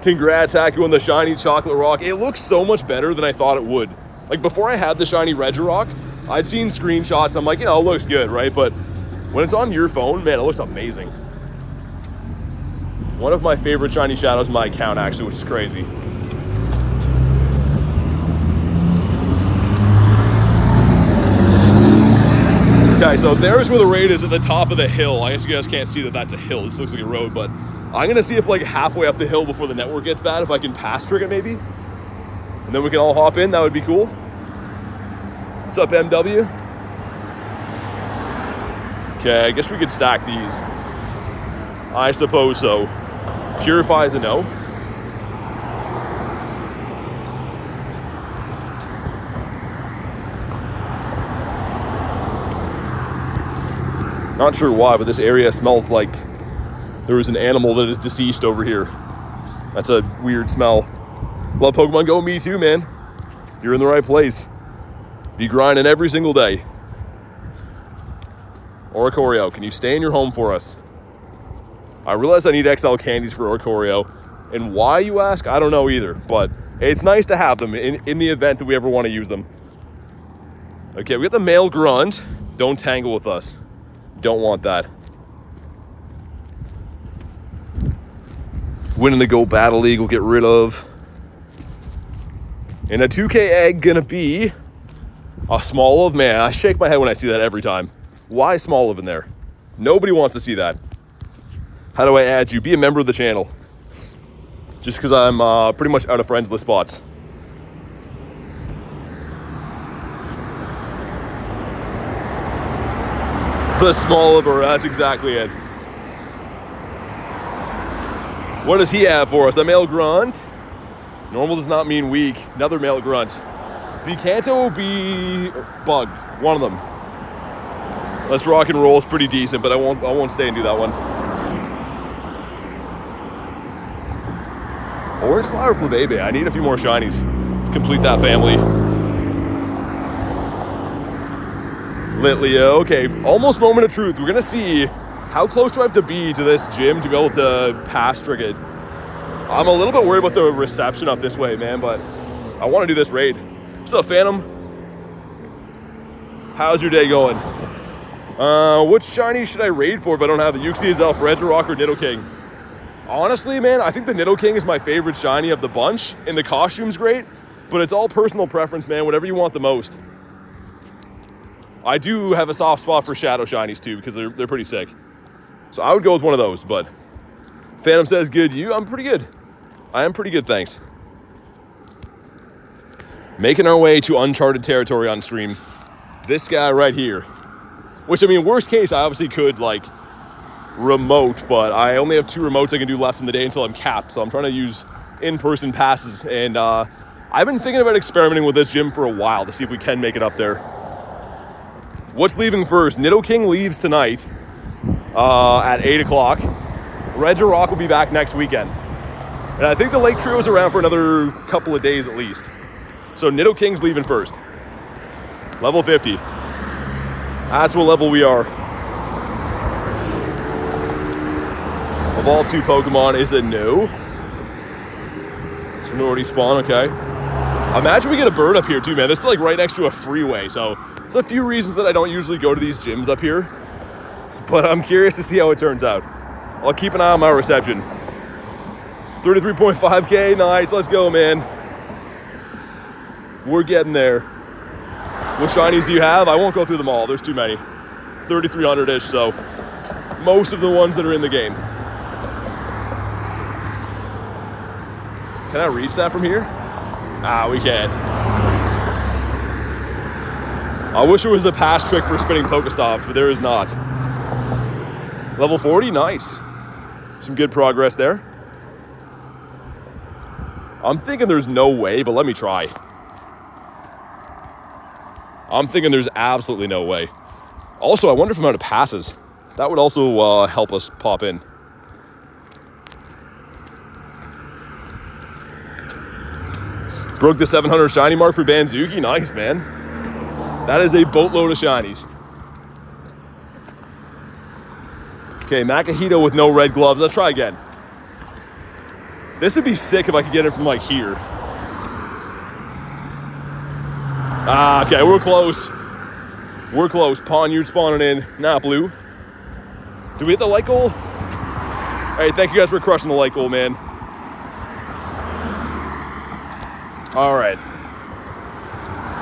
Congrats, Haku, on the shiny chocolate rock. It looks so much better than I thought it would. Like, before I had the shiny Regirock, I'd seen screenshots. I'm like, you know, it looks good, right? But when it's on your phone, man, it looks amazing. One of my favorite shiny shadows in my account, actually, which is crazy. Okay, so there's where the raid is, at the top of the hill. I guess you guys can't see that that's a hill. It just looks like a road, but I'm gonna see if, like, halfway up the hill before the network gets bad, if I can pass trick it maybe. And then we can all hop in. That would be cool. What's up, MW? Okay, I guess we could stack these. I suppose so. Purify is a no. Not sure why, but this area smells like there was an animal that is deceased over here. That's a weird smell. Love Pokemon Go, me too, man. You're in the right place. Be grinding every single day. Oricorio, can you stay in your home for us? I realize I need XL candies for Oricorio. And why, you ask? I don't know either. But it's nice to have them in the event that we ever want to use them. Okay, we got the male grunt. Don't tangle with us. Don't want that. Winning the Go Battle League we'll get rid of. And a 2K egg gonna be a Smoliv. Man, I shake my head when I see that every time. Why Smoliv in there? Nobody wants to see that. How do I add you? Be a member of the channel. Just because I'm pretty much out of friends list spots. The Smoliver, that's exactly it. What does he have for us? The male grunt? Normal does not mean weak. Another male grunt. Becanto, bug. One of them. Let's rock and roll is pretty decent, but I won't stay and do that one. Orange Flower Flabebe. I need a few more shinies to complete that family. Litleo. Okay, almost moment of truth. We're gonna see how close do I have to be to this gym to be able to pass trick it. I'm a little bit worried about the reception up this way, man, but I want to do this raid. What's up, Phantom? How's your day going? Which shiny should I raid for if I don't have it? Uxie, Elf, Regirock, or Nidoking? Honestly, man, I think the Nidoking is my favorite shiny of the bunch, and the costume's great, but it's all personal preference, man, whatever you want the most. I do have a soft spot for Shadow Shinies, too, because they're pretty sick. So I would go with one of those, but Phantom says, good. You? I'm pretty good. I am pretty good, thanks. Making our way to uncharted territory on stream. This guy right here. Which, I mean, worst case, I obviously could, like, remote, but I only have 2 remotes I can do left in the day until I'm capped, so I'm trying to use in-person passes, and I've been thinking about experimenting with this gym for a while to see if we can make it up there. What's leaving first? Nidoking leaves tonight at 8 o'clock. Regirock will be back next weekend. And I think the Lake Trio is around for another couple of days at least. So Nidoking's leaving first. Level 50. That's what level we are. Evolve 2 Pokemon is a no. Sonority spawn, okay. Imagine we get a bird up here too, man. This is like right next to a freeway, so there's a few reasons that I don't usually go to these gyms up here. But I'm curious to see how it turns out. I'll keep an eye on my reception. 33.5K, nice, let's go, man. We're getting there. What shinies do you have? I won't go through them all, there's too many. 3,300-ish, so most of the ones that are in the game. Can I reach that from here? Ah, we can't. I wish there was the pass trick for spinning Pokestops, but there is not. Level 40, nice. Some good progress there. I'm thinking there's no way, but let me try. I'm thinking there's absolutely no way. Also, I wonder if I'm out of passes. That would also help us pop in. Broke the 700 shiny mark for Banzuki. Nice, man. That is a boatload of shinies. Okay, Makahito with no red gloves. Let's try again. This would be sick if I could get it from like here. Ah, okay, we're close. We're close. Ponyard spawning in. Not blue. Did we hit the light goal? All right, thank you guys for crushing the light goal, man. All right.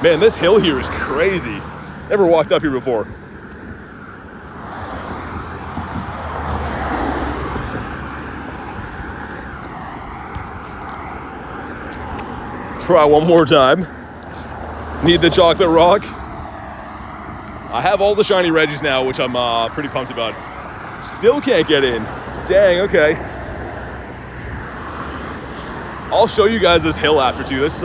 Man, this hill here is crazy. Never walked up here before. Try one more time. Need the chocolate rock. I have all the shiny Regis now, which I'm pretty pumped about. Still can't get in. Dang, okay. I'll show you guys this hill after too. This is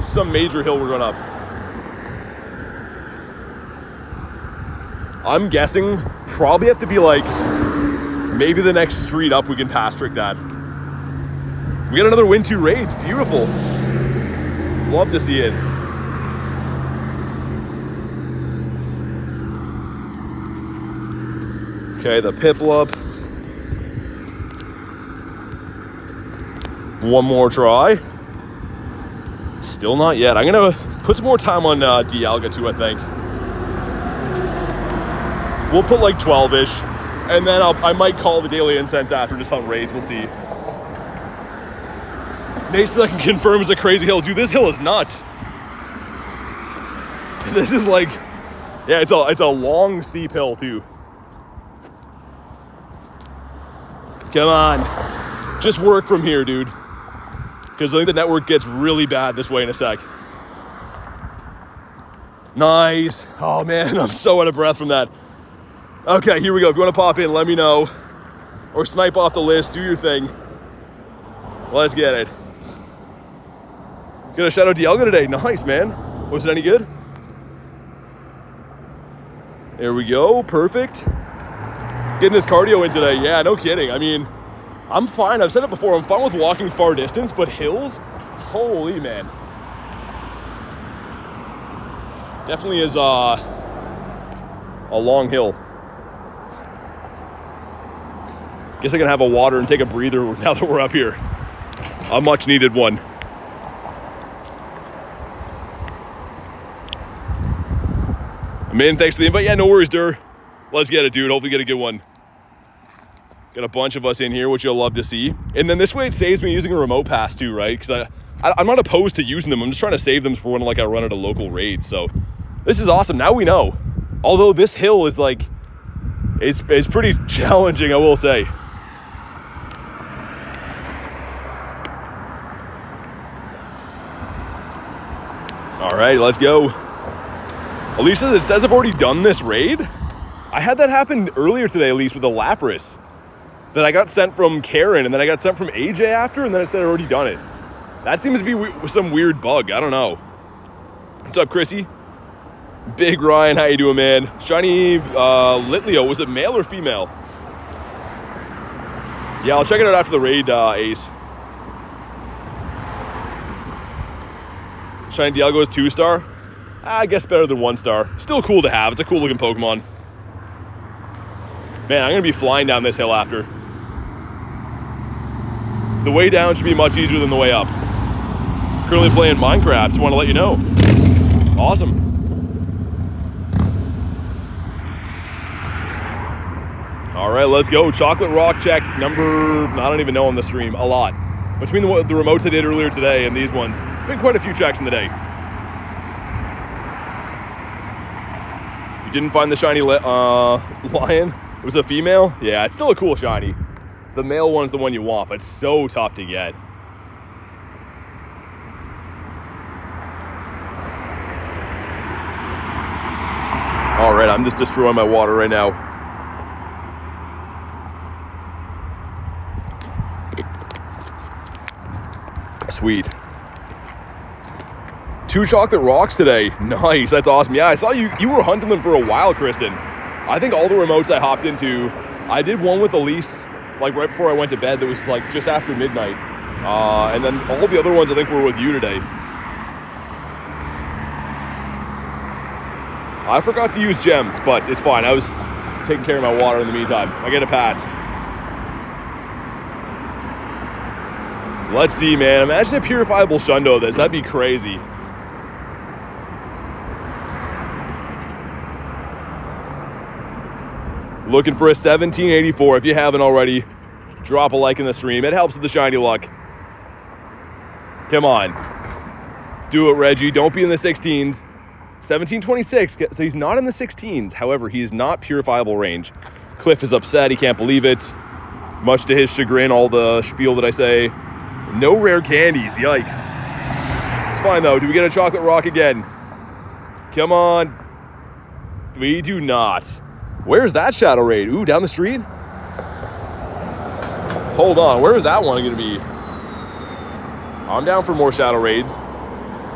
some major hill we're going up. I'm guessing probably have to be like maybe the next street up we can pass trick that. We got another win 2 raids. Beautiful. Love to see it. Okay, the Piplup. One more try. Still not yet. I'm gonna put some more time on Dialga too, I think. We'll put like 12-ish. And then I might call the Daily Incense after, just hunt raids. We'll see. Nate says I can confirm it's a crazy hill. Dude, this hill is nuts. This is like, yeah, it's a long, steep hill too. Come on. Just work from here, dude. Because I think the network gets really bad this way in a sec. Nice. Oh man, I'm so out of breath from that. Okay, here we go. If you want to pop in, let me know. Or snipe off the list, do your thing. Let's get it. Got a Shadow Dialga today. Nice, man. Was it any good? There we go. Perfect. Getting this cardio in today. Yeah, no kidding. I mean, I'm fine. I've said it before. I'm fine with walking far distance, but hills? Holy man. Definitely is a long hill. Guess I can have a water and take a breather now that we're up here. A much needed one. Man, thanks for the invite. Yeah, no worries, Dur. Let's get it, dude. Hopefully get a good one. Got a bunch of us in here, which you'll love to see. And then this way it saves me using a remote pass too, right? Because I'm not opposed to using them. I'm just trying to save them for when like I run at a local raid. So this is awesome. Now we know. Although this hill is like, it's pretty challenging, I will say. All right, let's go. Alicia, it says I've already done this raid. I had that happen earlier today, at least with a Lapras. That I got sent from Karen, and then I got sent from AJ after, and then it said I'd already done it. That seems to be some weird bug. I don't know. What's up, Chrissy? Big Ryan, how you doing, man? Shiny Litleo, was it male or female? Yeah, I'll check it out after the raid, Ace. Shiny Dialga is 2-star. I guess better than 1-star. Still cool to have. It's a cool looking Pokemon. Man, I'm gonna be flying down this hill after. The way down should be much easier than the way up. Currently playing Minecraft, just want to let you know. Awesome. All right, let's go. Chocolate Rock check number, I don't even know on the stream, a lot. Between the remotes I did earlier today and these ones, been quite a few checks in the day. You didn't find the shiny lion? It was a female? Yeah, it's still a cool shiny. The male one's the one you want, but it's so tough to get. All right, I'm just destroying my water right now. Sweet. 2 chocolate rocks today. Nice, that's awesome. Yeah, I saw you were hunting them for a while, Kristen. I think all the remotes I hopped into, I did one with Elise, like right before I went to bed, that was like just after midnight. And then all the other ones I think were with you today. I forgot to use gems, but it's fine. I was taking care of my water in the meantime. I get a pass. Let's see, man. Imagine a purifiable Shundo this. That'd be crazy. Looking for a 1784. If you haven't already, drop a like in the stream. It helps with the shiny luck. Come on. Do it, Reggie. Don't be in the 16s. 1726. So he's not in the 16s. However, he is not purifiable range. Cliff is upset. He can't believe it. Much to his chagrin, all the spiel that I say. No rare candies. Yikes. It's fine, though. Do we get a chocolate rock again? Come on. We do not. Where's that Shadow Raid? Ooh, down the street? Hold on. Where is that one going to be? I'm down for more Shadow Raids.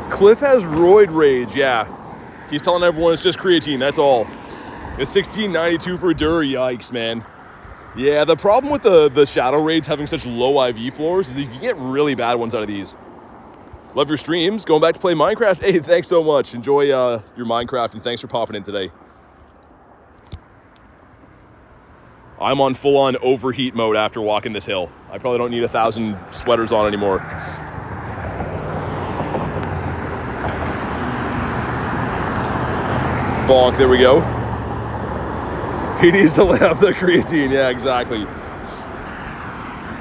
Cliff has Roid Rage. Yeah. He's telling everyone it's just creatine. That's all. It's 1692 for a Dur. Yikes, man. Yeah, the problem with the Shadow Raids having such low IV floors is you can get really bad ones out of these. Love your streams. Going back to play Minecraft. Hey, thanks so much. Enjoy your Minecraft, and thanks for popping in today. I'm on full-on overheat mode after walking this hill. I probably don't need 1,000 sweaters on anymore. Bonk, there we go. He needs to lay off the creatine. Yeah, exactly.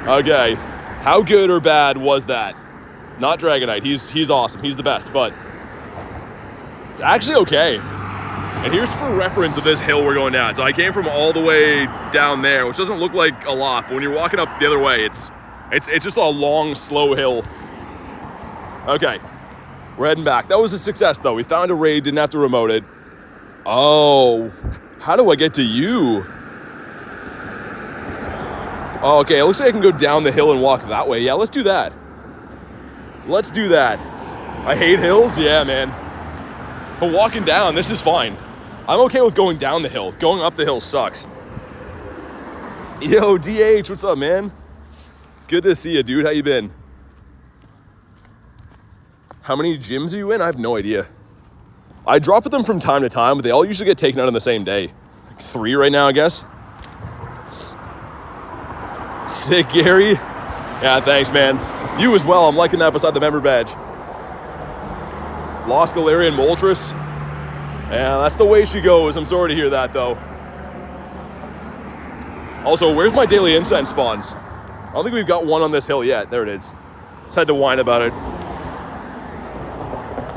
Okay. How good or bad was that? Not Dragonite. He's awesome. He's the best, but it's actually okay. And here's for reference of this hill we're going down. So I came from all the way down there, which doesn't look like a lot, but when you're walking up the other way, it's just a long, slow hill. Okay. We're heading back. That was a success, though. We found a raid, didn't have to remote it. Oh, how do I get to you? Oh, okay, it looks like I can go down the hill and walk that way. Yeah, let's do that. Let's do that. I hate hills, yeah, man. But walking down, this is fine. I'm okay with going down the hill. Going up the hill sucks. Yo, DH, what's up, man? Good to see you, dude. How you been? How many gyms are you in? I have no idea. I drop at them from time to time, but they all usually get taken out on the same day. Like 3 right now, I guess. Sick, Gary. Yeah, thanks, man. You as well. I'm liking that beside the member badge. Lost Galarian Moltres. Yeah, that's the way she goes. I'm sorry to hear that, though. Also, where's my daily incense spawns? I don't think we've got one on this hill yet. There it is. Just had to whine about it.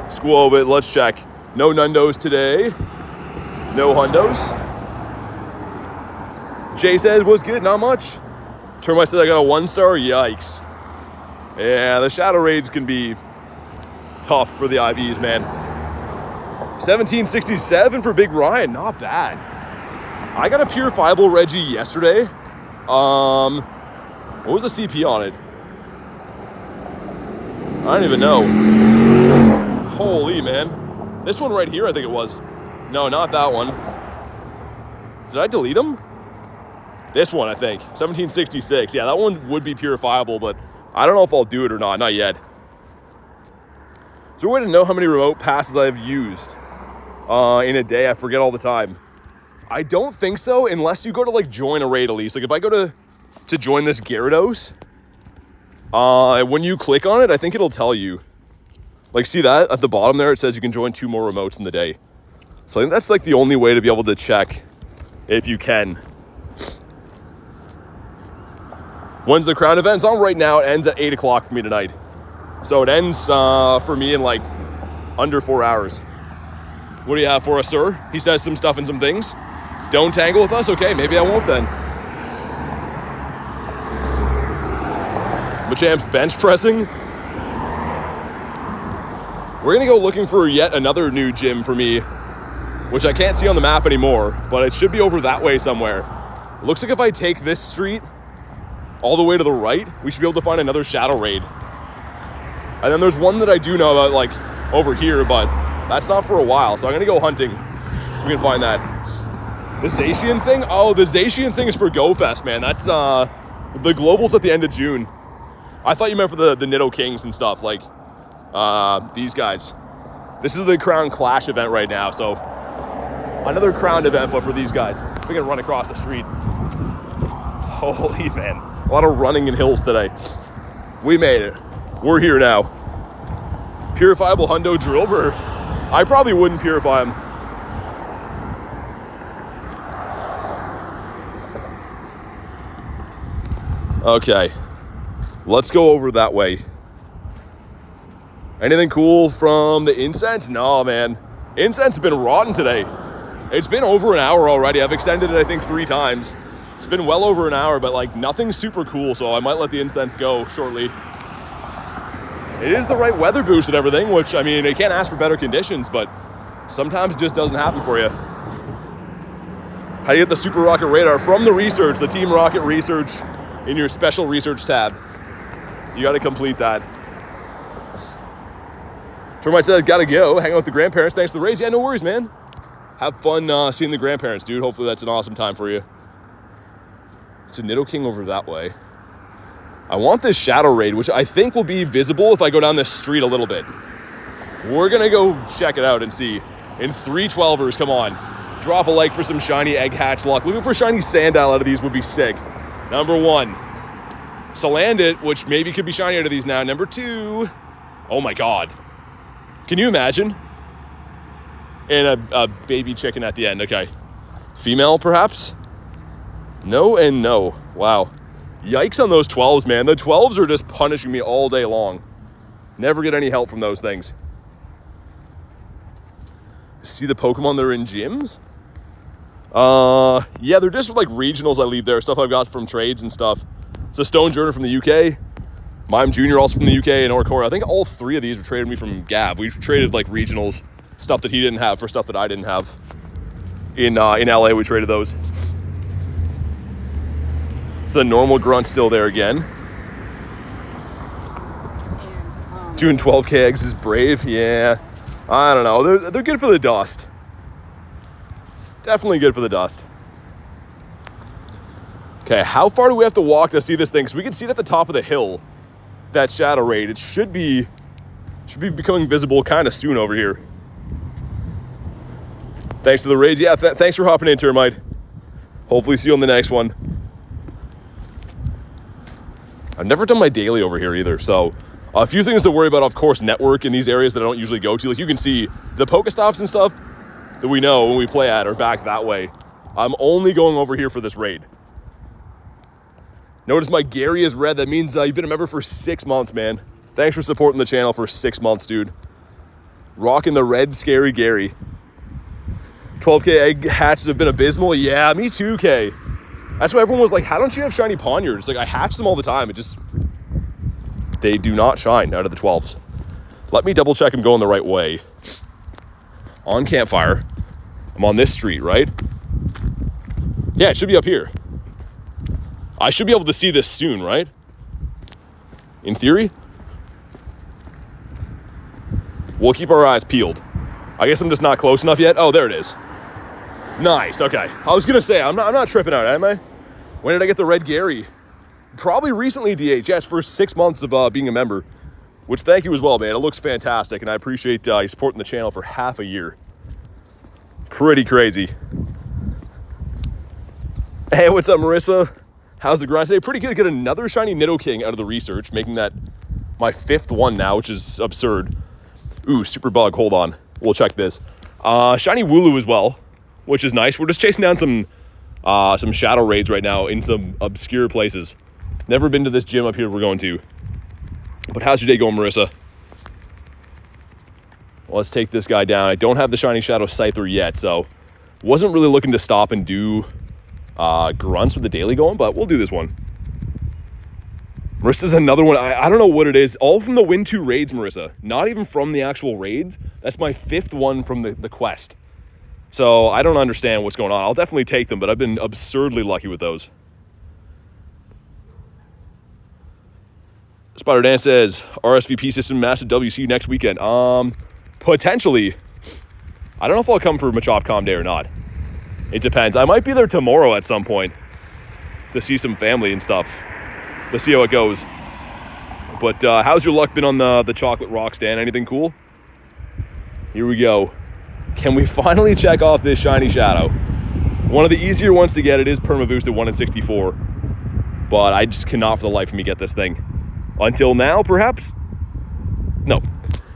Squove it. Let's check. No Nundos today. No Hundos. Jay says, what's good? Not much. Termite said I got a 1-star. Yikes. Yeah, the Shadow Raids can be tough for the IVs, man. 1767 for Big Ryan. Not bad. I got a purifiable Reggie yesterday. What was the CP on it? I don't even know. Holy, man. This one right here, I think it was. No, not that one. Did I delete them? This one, I think. 1766. Yeah, that one would be purifiable, but I don't know if I'll do it or not. Not yet. Is there a way to know how many remote passes I've used in a day? I forget all the time. I don't think so, unless you go to, like, join a raid at least. Like, if I go to join this Gyarados, when you click on it, I think it'll tell you. Like, see that? At the bottom there, it says you can join 2 more remotes in the day. So I think that's, like, the only way to be able to check if you can. When's the crown event? It's on right now. It ends at 8 o'clock for me tonight. So it ends for me in, like, under 4 hours. What do you have for us, sir? He says some stuff and some things. Don't tangle with us? Okay, maybe I won't then. Machamp's bench pressing. We're going to go looking for yet another new gym for me, which I can't see on the map anymore, but it should be over that way somewhere. Looks like if I take this street all the way to the right, we should be able to find another Shadow Raid. And then there's one that I do know about, like, over here, but that's not for a while, so I'm going to go hunting so we can find that. The Zacian thing? Oh, the Zacian thing is for GoFest, man. That's, the Global's at the end of June. I thought you meant for the Nidokings and stuff, like these guys. This is the Crown Clash event right now, so another crowned event, but for these guys. We're gonna run across the street. Holy man, a lot of running in hills today. We made it. We're here now. Purifiable Hundo Drillbur. I probably wouldn't purify him. Okay, let's go over that way. Anything cool from the incense? No, man. Incense has been rotten today. It's been over an hour already. I've extended it, I think, 3 times. It's been well over an hour, but like nothing super cool, so I might let the incense go shortly. It is the right weather boost and everything, which, I mean, they can't ask for better conditions, but sometimes it just doesn't happen for you. How do you get the Super Rocket Radar? From the research, the Team Rocket research in your special research tab. You got to complete that. Termite says, gotta go. Hang out with the grandparents. Thanks for the raids. Yeah, no worries, man. Have fun seeing the grandparents, dude. Hopefully that's an awesome time for you. It's a Nidoking over that way. I want this Shadow Raid, which I think will be visible if I go down this street a little bit. We're gonna go check it out and see. In 3 12ers, come on. Drop a like for some shiny egg hatch luck. Looking for shiny Sandile out of these would be sick. Number 1. Salandit, which maybe could be shiny out of these now. Number 2. Oh my god. Can you imagine? And a baby chicken at the end. Okay. Female, perhaps? No and no. Wow. Yikes on those 12s, man. The 12s are just punishing me all day long. Never get any help from those things. See the Pokemon that are in gyms? Yeah, they're just like regionals I leave there. Stuff I've got from trades and stuff. It's a Stone Journer from the UK. Mime Jr. also from the UK, and Orcora. I think all 3 of these were traded me from Gav. We traded like regionals, stuff that he didn't have for stuff that I didn't have. In LA, we traded those. So the normal grunt still there again. Doing 12k eggs is brave. Yeah, I don't know. They're good for the dust. Definitely good for the dust. Okay, how far do we have to walk to see this thing? Because we can see it at the top of the hill. That Shadow Raid. It should be becoming visible kind of soon over here. Thanks for the raid. Yeah, thanks for hopping in, Termite. Hopefully see you on the next one. I've never done my daily over here either, so a few things to worry about, of course, network in these areas that I don't usually go to. Like you can see the Pokestops and stuff that we know when we play at are back that way. I'm only going over here for this raid. Notice my Gary is red. That means you've been a member for 6 months, man. Thanks for supporting the channel for 6 months, dude. Rocking the red scary Gary. 12k egg hatches have been abysmal. Yeah, me too, K. That's why everyone was like, how don't you have shiny Poniards? Like, I hatch them all the time. They do not shine out of the 12s. Let me double check I'm going the right way. On Campfire. I'm on this street, right? Yeah, it should be up here. I should be able to see this soon, right? In theory. We'll keep our eyes peeled. I guess I'm just not close enough yet. Oh, there it is. Nice, okay. I was gonna say, I'm not tripping out, am I? When did I get the red Gary? Probably recently, DH. Yes, for 6 months of being a member. Which, thank you as well, man. It looks fantastic, and I appreciate you supporting the channel for half a year. Pretty crazy. Hey, what's up, Marissa? How's the grind today? Pretty good. Get another shiny Nidoking out of the research, making that my 5th one now, which is absurd. Ooh, super bug. Hold on. We'll check this. Shiny Wooloo as well, which is nice. We're just chasing down some shadow raids right now in some obscure places. Never been to this gym up here we're going to. But how's your day going, Marissa? Well, let's take this guy down. I don't have the Shiny Shadow Scyther yet, so wasn't really looking to stop and do grunts with the daily going, but we'll do this one. Marissa's another one. I don't know what it is. All from the Win 2 raids, Marissa. Not even from the actual raids. That's my 5th one from the quest. So I don't understand what's going on. I'll definitely take them, but I've been absurdly lucky with those. Spider Dan says, RSVP system massive WC next weekend. Potentially. I don't know if I'll come for Machop Com Day or not. It depends. I might be there tomorrow at some point to see some family and stuff. To see how it goes. But how's your luck been on the chocolate rock stand? Anything cool? Here we go. Can we finally check off this Shiny Shadow? One of the easier ones to get. It is perma boosted 1 in 64. But I just cannot for the life of me get this thing. Until now, perhaps? No.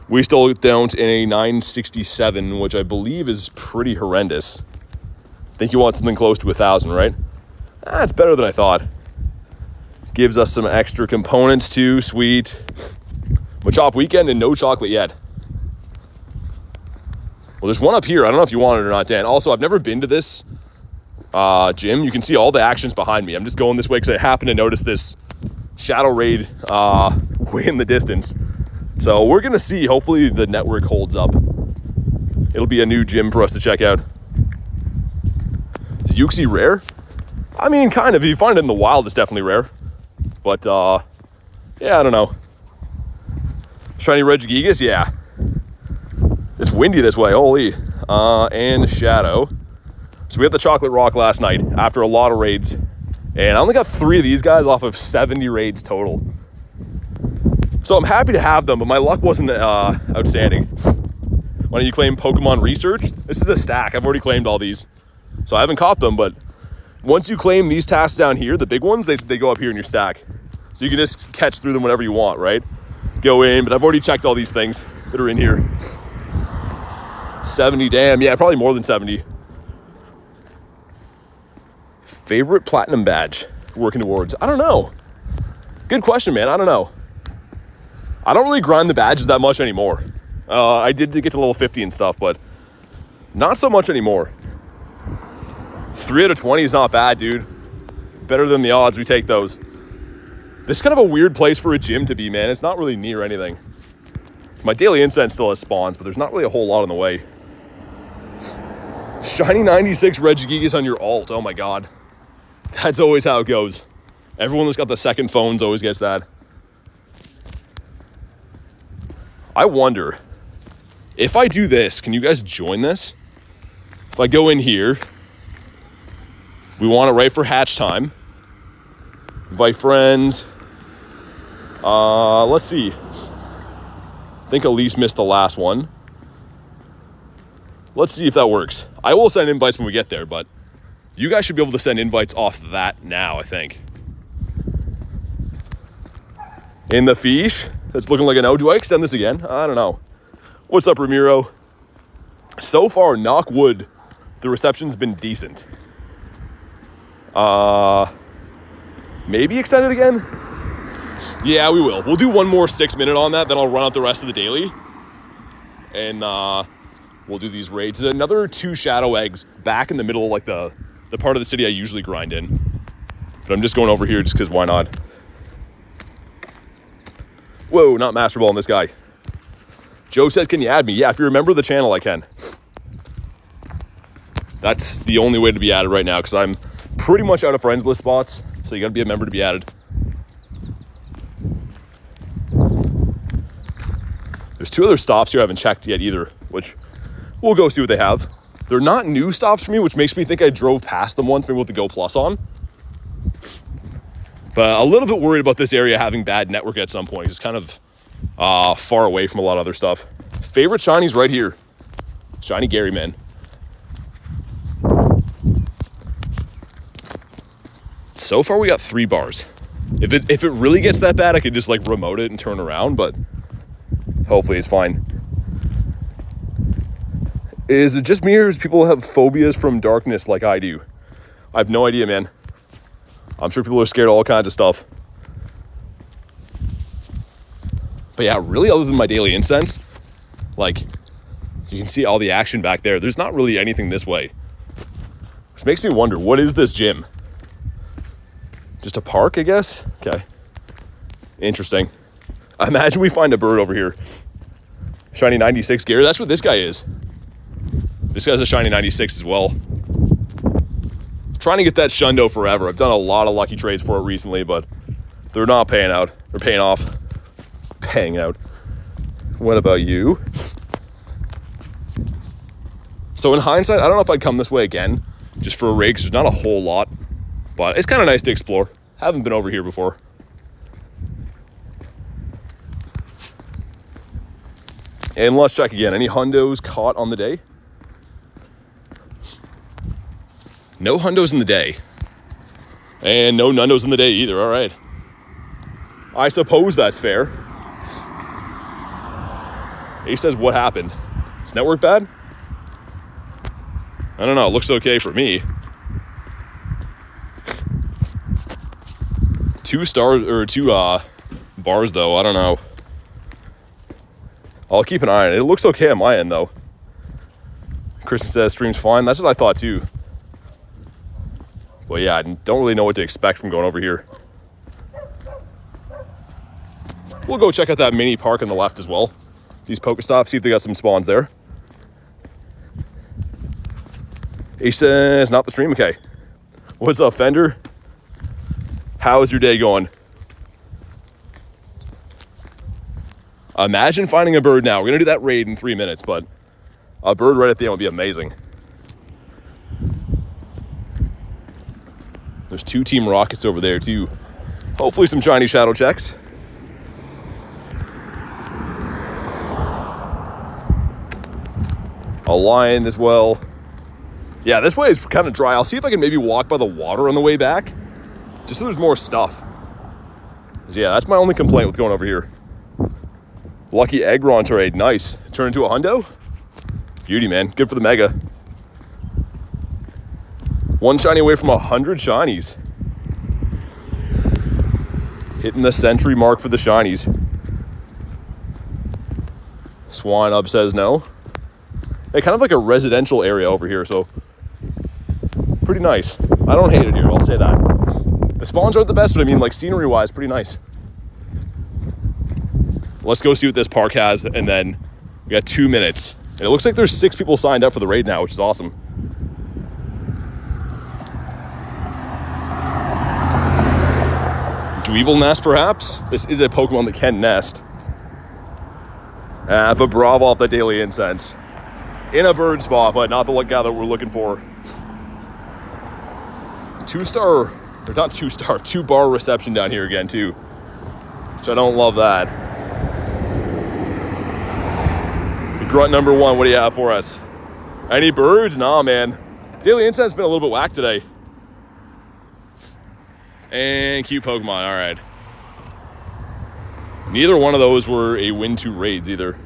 We still don't in a 967, which I believe is pretty horrendous. I think you want something close to 1,000, right? It's better than I thought. Gives us some extra components too, sweet. Machop weekend and no chocolate yet. Well, there's one up here. I don't know if you want it or not, Dan. Also, I've never been to this gym. You can see all the actions behind me. I'm just going this way because I happen to notice this Shadow Raid way in the distance. So we're going to see. Hopefully the network holds up. It'll be a new gym for us to check out. Is Uxie rare? I mean, kind of. If you find it in the wild, it's definitely rare. But, yeah, I don't know. Shiny Regigigas? Yeah. It's windy this way. Holy. And Shadow. So we had the chocolate rock last night after a lot of raids. And I only got 3 of these guys off of 70 raids total. So I'm happy to have them, but my luck wasn't outstanding. Why don't you claim Pokemon Research? This is a stack. I've already claimed all these. So I haven't caught them, but once you claim these tasks down here, the big ones, they go up here in your stack. So you can just catch through them whenever you want, right? Go in, but I've already checked all these things that are in here. 70, damn. Yeah, probably more than 70. Favorite platinum badge working towards? I don't know. Good question, man. I don't know. I don't really grind the badges that much anymore. I did get to level 50 and stuff, but not so much anymore. 3 out of 20 is not bad, dude. Better than the odds. We take those. This is kind of a weird place for a gym to be, man. It's not really near anything. My daily incense still has spawns, but there's not really a whole lot on the way. Shiny 96 Regigigas on your alt. Oh my god. That's always how it goes. Everyone that's got the second phones always gets that. I wonder, if I do this, can you guys join this? If I go in here, we want it right for hatch time. Invite friends. Let's see. I think Elise missed the last one. Let's see if that works. I will send invites when we get there, but you guys should be able to send invites off that now, I think. In the fish. That's looking like a no. Do I extend this again? I don't know. What's up, Ramiro? So far, knock wood, the reception's been decent. Maybe extend it again? Yeah, we will. We'll do one more 6-minute on that, then I'll run out the rest of the daily. And we'll do these raids. There's another 2 shadow eggs back in the middle of like the part of the city I usually grind in. But I'm just going over here just because why not? Whoa, not Master Ball on this guy. Joe says, can you add me? Yeah, if you remember the channel, I can. That's the only way to be added right now because I'm pretty much out of friends list spots. So you got to be a member to be added. There's 2 other stops here I haven't checked yet either, which we'll go see what they have. They're not new stops for me, which makes me think I drove past them once, maybe with the Go Plus on. But a little bit worried about this area having bad network at some point. It's kind of far away from a lot of other stuff. Favorite shinies right here. Shiny Gary, man. So far we got 3 bars. If it really gets that bad, I could just like remote it and turn around, but hopefully it's fine. Is it just me or does people have phobias from darkness like I do? I have no idea, man. I'm sure people are scared of all kinds of stuff. But yeah, really other than my daily incense, like you can see all the action back there. There's not really anything this way. Which makes me wonder, what is this gym? Just a park, I guess? Okay. Interesting. I imagine we find a bird over here. Shiny 96 Gary, that's what this guy is. This guy's a Shiny 96 as well. Trying to get that Shundo forever. I've done a lot of lucky trades for it recently, but they're not paying out. They're paying off. Paying out. What about you? So in hindsight, I don't know if I'd come this way again, just for a raid, because there's not a whole lot. But it's kind of nice to explore. Haven't been over here before. And let's check again. Any hundos caught on the day? No hundos in the day. And no nundos in the day either. All right. I suppose that's fair. He says, what happened? Is network bad? I don't know. It looks okay for me. 2 stars or 2 bars though. I don't know. I'll keep an eye on it. It looks okay on my end though. Kristen says stream's fine. That's what I thought too. But yeah, I don't really know what to expect from going over here. We'll go check out that mini park on the left as well. These Pokestops, see if they got some spawns there. He says, not the stream, okay. What's up, Fender? How's your day going? Imagine finding a bird now. We're gonna do that raid in 3 minutes, but a bird right at the end would be amazing. There's 2 Team Rockets over there too. Hopefully some Shiny Shadow checks. A lion as well. Yeah, this way is kind of dry. I'll see if I can maybe walk by the water on the way back, just so there's more stuff. 'Cause yeah, that's my only complaint with going over here. Lucky Aggron trade, nice. Turn into a hundo? Beauty, man. Good for the mega. 1 shiny away from 100 shinies. Hitting the century mark for the shinies. Swan Up says no. Hey, kind of like a residential area over here, so pretty nice. I don't hate it here, I'll say that. The spawns aren't the best, but I mean, like, scenery-wise, pretty nice. Let's go see what this park has, and then we got 2 minutes. And it looks like there's 6 people signed up for the raid now, which is awesome. Dweeble Nest, perhaps? This is a Pokemon that can nest. For Bravo off the Daily Incense. In a bird spot, but not the guy that we're looking for. 2-star, or not 2-star, 2-bar reception down here again too. Which I don't love that. Grunt number 1, what do you have for us? Any birds? Nah, man. Daily Incense has been a little bit whack today. And cute Pokemon, all right. Neither one of those were a win 2 raids either.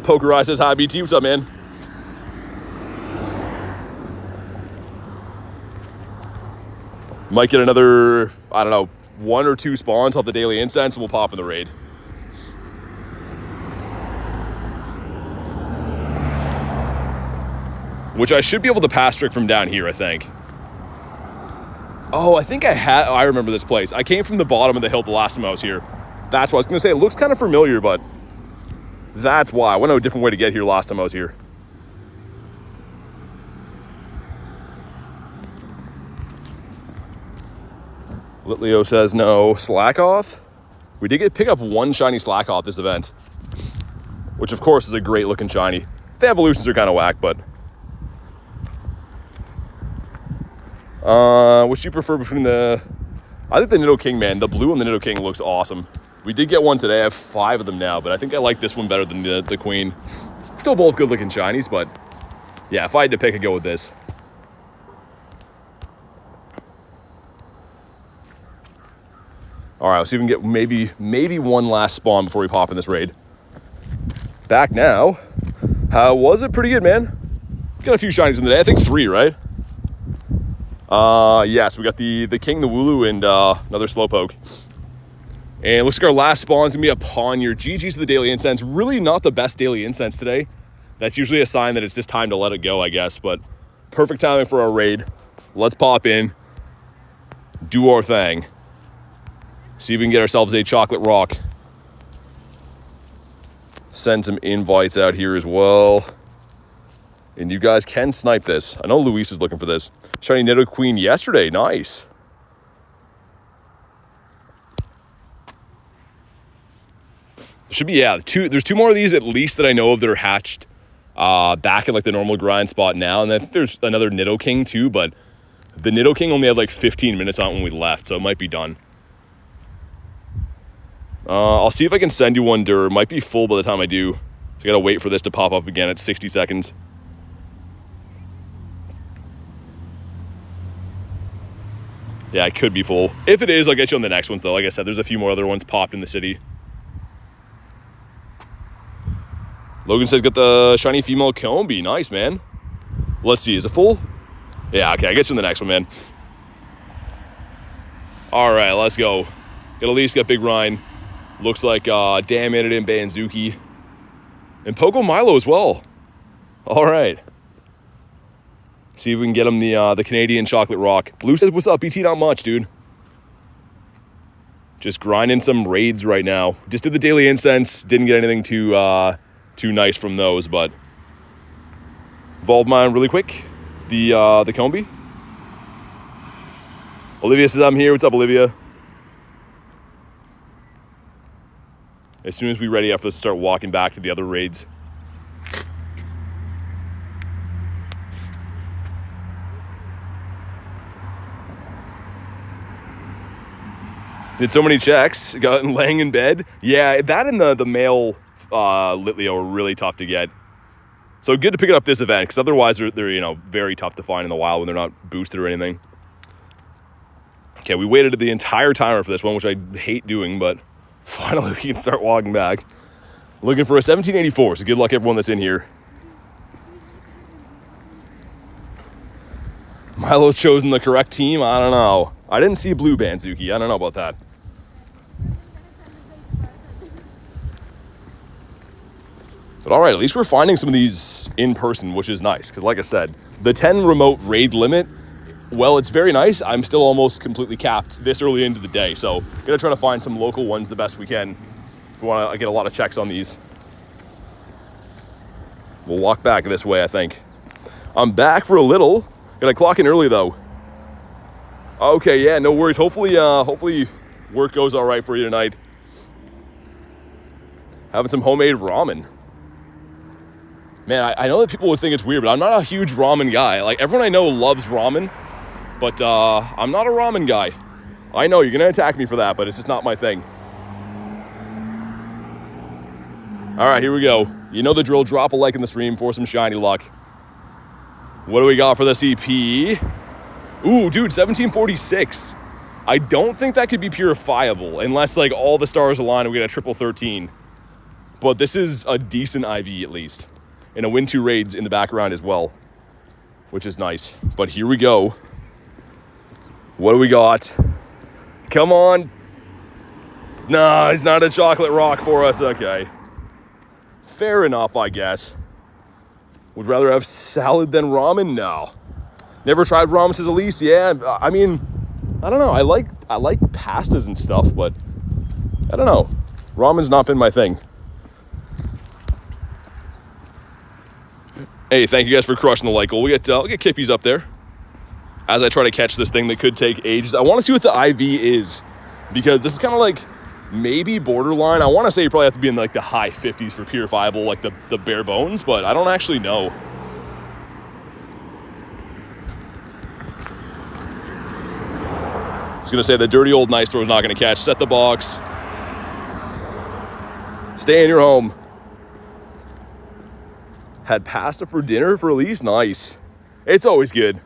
Poker Eye says hi, BT. What's up, man? Might get another, I don't know, 1 or 2 spawns off the Daily Incense and we'll pop in the raid. Which I should be able to pass trick from down here, I think. Oh, I think I remember this place. I came from the bottom of the hill the last time I was here. That's what I was gonna say. It looks kind of familiar, but that's why. I went a different way to get here last time I was here. Litleo says no. Slackoth? We did pick up 1 shiny Slackoth this event. Which, of course, is a great looking shiny. The evolutions are kind of whack, but... which do you prefer between the... I think the Nidoking, man. The blue on the Nidoking looks awesome. We did get one today. I have 5 of them now, but I think I like this one better than the Queen. Still both good looking shinies, but... yeah, if I had to pick, I'd go with this. All right, let's see if we can get maybe 1 last spawn before we pop in this raid. Back now. How was it? Pretty good, man. Got a few shinies in the day. I think 3, right? Yes, we got the King, the Wooloo, and another Slowpoke. And it looks like our last spawn's gonna be a Pawniard. GG's to the Daily Incense. Really not the best Daily Incense today. That's usually a sign that it's just time to let it go, I guess. But perfect timing for our raid. Let's pop in, do our thing. See if we can get ourselves a chocolate rock. Send some invites out here as well. And you guys can snipe this. I know Luis is looking for this. Shiny Nidoqueen yesterday. Nice. Should be, yeah. There's 2 more of these at least that I know of that are hatched back in like the normal grind spot now. And then there's another Nidoking too, but the Nidoking only had like 15 minutes on when we left, so it might be done. I'll see if I can send you one, Dur. It might be full by the time I do. So I gotta wait for this to pop up again at 60 seconds. Yeah, it could be full. If it is, I'll get you on the next ones, though. Like I said, there's a few more other ones popped in the city. Logan said, got the shiny female Combi. Nice, man. Let's see, is it full? Yeah, okay, I get you on the next one, man. All right, let's go. Got Elise, got Big Rhine. Looks like Dan Manadin, Banzuki. And Pogo Milo as well. All right. See if we can get him the Canadian Chocolate Rock. Blue says, what's up, BT? Not much, dude. Just grinding some raids right now. Just did the daily incense. Didn't get anything too nice from those, but evolved mine really quick. The Combi. Olivia says I'm here. What's up, Olivia? As soon as we're ready, after, let's start walking back to the other raids. Did so many checks, got laying in bed. Yeah, that and the male Litleo are really tough to get. So good to pick it up this event, because otherwise they're very tough to find in the wild when they're not boosted or anything. Okay, we waited the entire timer for this one, which I hate doing, but finally we can start walking back. Looking for a 1784, so good luck everyone that's in here. Milo's chosen the correct team? I don't know. I didn't see blue Banzuki. I don't know about that. But all right, at least we're finding some of these in person, which is nice. Because like I said, the 10 remote raid limit, well, it's very nice. I'm still almost completely capped this early into the day. So gonna try to find some local ones the best we can if we want to get a lot of checks on these. We'll walk back this way, I think. I'm back for a little. Gonna clock in early though. Okay, yeah, no worries. Hopefully work goes all right for you tonight. Having some homemade ramen. Man, I know that people would think it's weird, but I'm not a huge ramen guy. Like, everyone I know loves ramen, but I'm not a ramen guy. I know you're gonna attack me for that, but it's just not my thing. All right, here we go. You know the drill. Drop a like in the stream for some shiny luck. What do we got for the CP? Ooh, dude, 1746. I don't think that could be purifiable unless, like, all the stars align and we get a triple 13. But this is a decent IV at least. And a win 2 raids in the background as well, which is nice. But here we go. What do we got? Come on. Nah, it's not a chocolate rock for us. Okay. Fair enough, I guess. Would rather have salad than ramen? No. Never tried ramen, says Elise. Yeah, I mean, I don't know. I like pastas and stuff, but I don't know. Ramen's not been my thing. Hey, thank you guys for crushing the like goal. I'll get Kippies up there as I try to catch this thing that could take ages. I want to see what the IV is, because this is kind of like maybe borderline. I want to say you probably have to be in like the high 50s for purifiable, like the bare bones, but I don't actually know. I was going to say the dirty old nice throw is not going to catch. Set the box. Stay in your home. Had pasta for dinner for Elise? Nice. It's always good.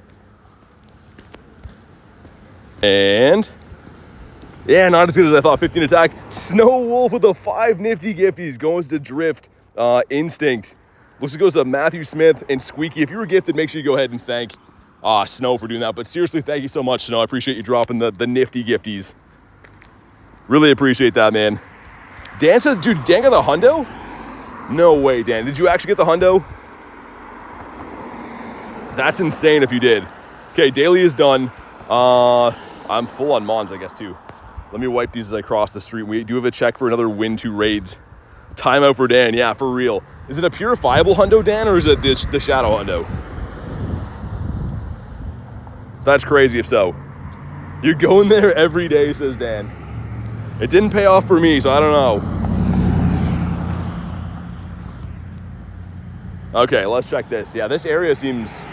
And yeah, not as good as I thought. 15 attack. Snow Wolf with the 5 nifty gifties. Goes to Drift. Instinct. Looks like it goes to Matthew Smith and Squeaky. If you were gifted, make sure you go ahead and thank Snow for doing that. But seriously, thank you so much, Snow. I appreciate you dropping the nifty gifties. Really appreciate that, man. Dan says, dude, Dan got the hundo? No way, Dan. Did you actually get the hundo? That's insane if you did. Okay, daily is done. I'm full on Mons, I guess, too. Let me wipe these as I cross the street. We do have a check for another win 2 raids. Timeout for Dan. Yeah, for real. Is it a purifiable hundo, Dan, or is it the shadow hundo? That's crazy if so. You're going there every day, says Dan. It didn't pay off for me, so I don't know. Okay, let's check this. Yeah, this area seems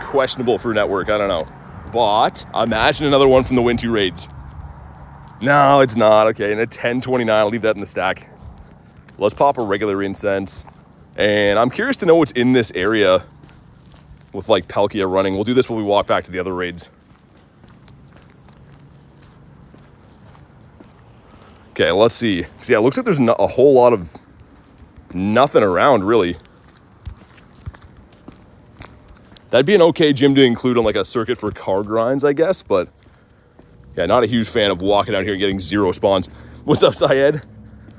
questionable for network. I don't know. But imagine another one from the win 2 raids. No, it's not. Okay, and a 1029, I'll leave that in the stack. Let's pop a regular incense. And I'm curious to know what's in this area with like Palkia running. We'll do this when we walk back to the other raids. Okay, let's see. So yeah, it looks like there's a whole lot of nothing around, really. That'd be an okay gym to include on like a circuit for car grinds, I guess, but yeah, not a huge fan of walking out here and getting 0 spawns. What's up, Syed?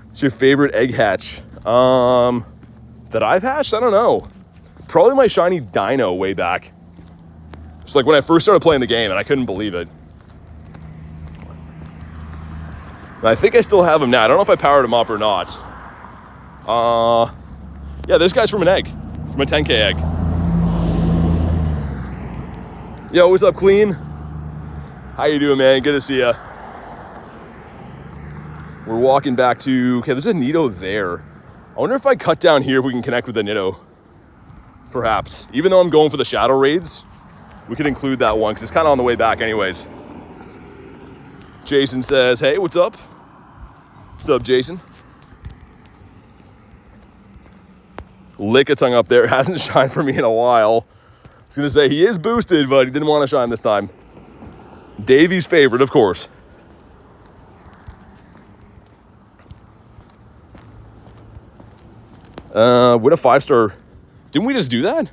What's your favorite egg hatch? That I've hatched? I don't know. Probably my shiny Dino way back. It's like when I first started playing the game and I couldn't believe it. And I think I still have him now. I don't know if I powered him up or not. Yeah, this guy's from an egg. From a 10K egg. Yo, what's up, Clean? How you doing, man? Good to see ya. We're walking back to... Okay, there's a Nido there. I wonder if I cut down here if we can connect with the Nido. Perhaps. Even though I'm going for the Shadow Raids, we could include that one because it's kind of on the way back anyways. Jason says, hey, what's up? What's up, Jason? Lickitung up there hasn't shined for me in a while. I was going to say he is boosted, but he didn't want to shine this time. Davey's favorite, of course. Win a 5-star. Didn't we just do that?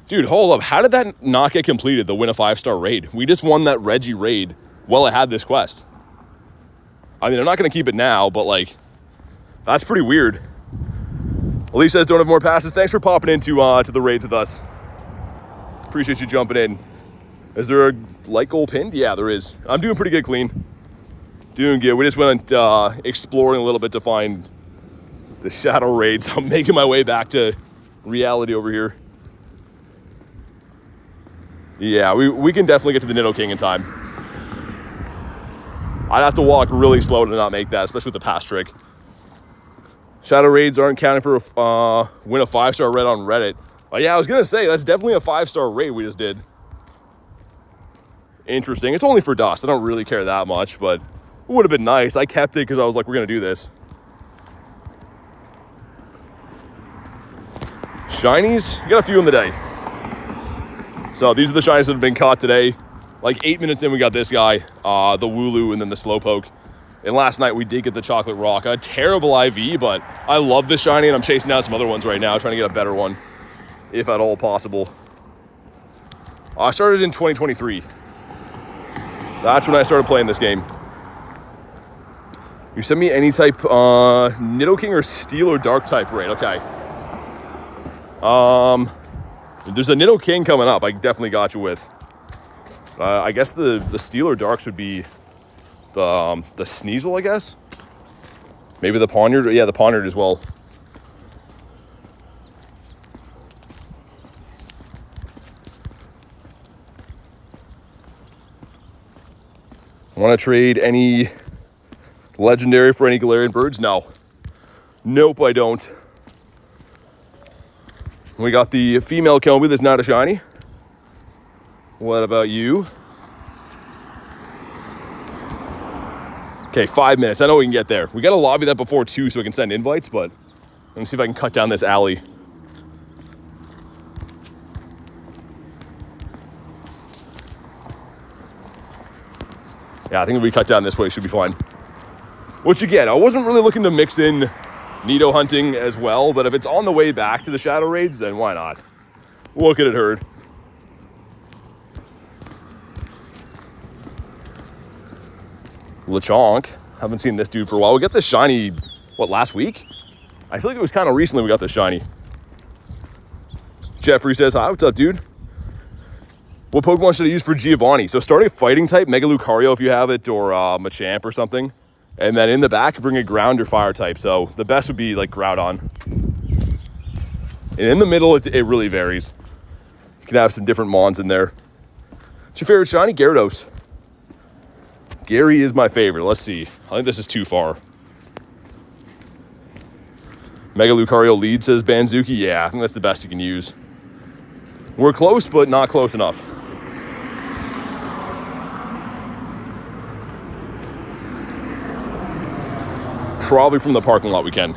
Dude, hold up. How did that not get completed, the win a 5-star raid? We just won that Reggie raid while I had this quest. I mean, I'm not going to keep it now, but like, that's pretty weird. Elise says, don't have more passes. Thanks for popping into to the raids with us. Appreciate you jumping in. Is there a light goal pinned? Yeah, there is. I'm doing pretty good, Clean. Doing good. We just went exploring a little bit to find the Shadow Raids. I'm making my way back to reality over here. Yeah, we can definitely get to the Nidoking in time. I'd have to walk really slow to not make that, especially with the pass trick. Shadow Raids aren't counting for win a 5-star raid on Reddit. Yeah, I was going to say, that's definitely a 5-star raid we just did. Interesting. It's only for dust. I don't really care that much, but it would have been nice. I kept it because I was like, we're going to do this. Shinies, you got a few in the day. So these are the shinies that have been caught today. Like 8 minutes in, we got this guy, the Wooloo, and then the Slowpoke. And last night we did get the Chocolate Rock. A terrible IV, but I love this shiny, and I'm chasing down some other ones right now, trying to get a better one, if at all possible. I started in 2023. That's when I started playing this game. You send me any type, Nidoking or Steel or Dark type raid. Okay. There's a Nidoking coming up. I definitely got you with. I guess the Steel or Darks would be the Sneasel, I guess. Maybe the Poniard. Yeah, the Poniard as well. Want to trade any legendary for any Galarian birds? No. Nope, I don't. We got the female Kelby that's not a shiny. What about you? Okay, 5 minutes. I know we can get there. We got to lobby that before 2 so we can send invites, but let me see if I can cut down this alley. Yeah, I think if we cut down this way, it should be fine. What you get? I wasn't really looking to mix in Nido hunting as well, but if it's on the way back to the Shadow Raids, then why not? What could it hurt? Lechonk. Haven't seen this dude for a while. We got this shiny, what, last week? I feel like it was kind of recently we got this shiny. Jeffrey says, hi, what's up, dude? What Pokemon should I use for Giovanni? So starting a fighting type, Mega Lucario if you have it, or Machamp or something. And then in the back, bring a ground or fire type. So the best would be like Groudon. And in the middle, it really varies. You can have some different Mons in there. What's your favorite shiny? Gyarados. Gary is my favorite. Let's see. I think this is too far. Mega Lucario lead, says Banzuki. Yeah, I think that's the best you can use. We're close, but not close enough. Probably from the parking lot we can.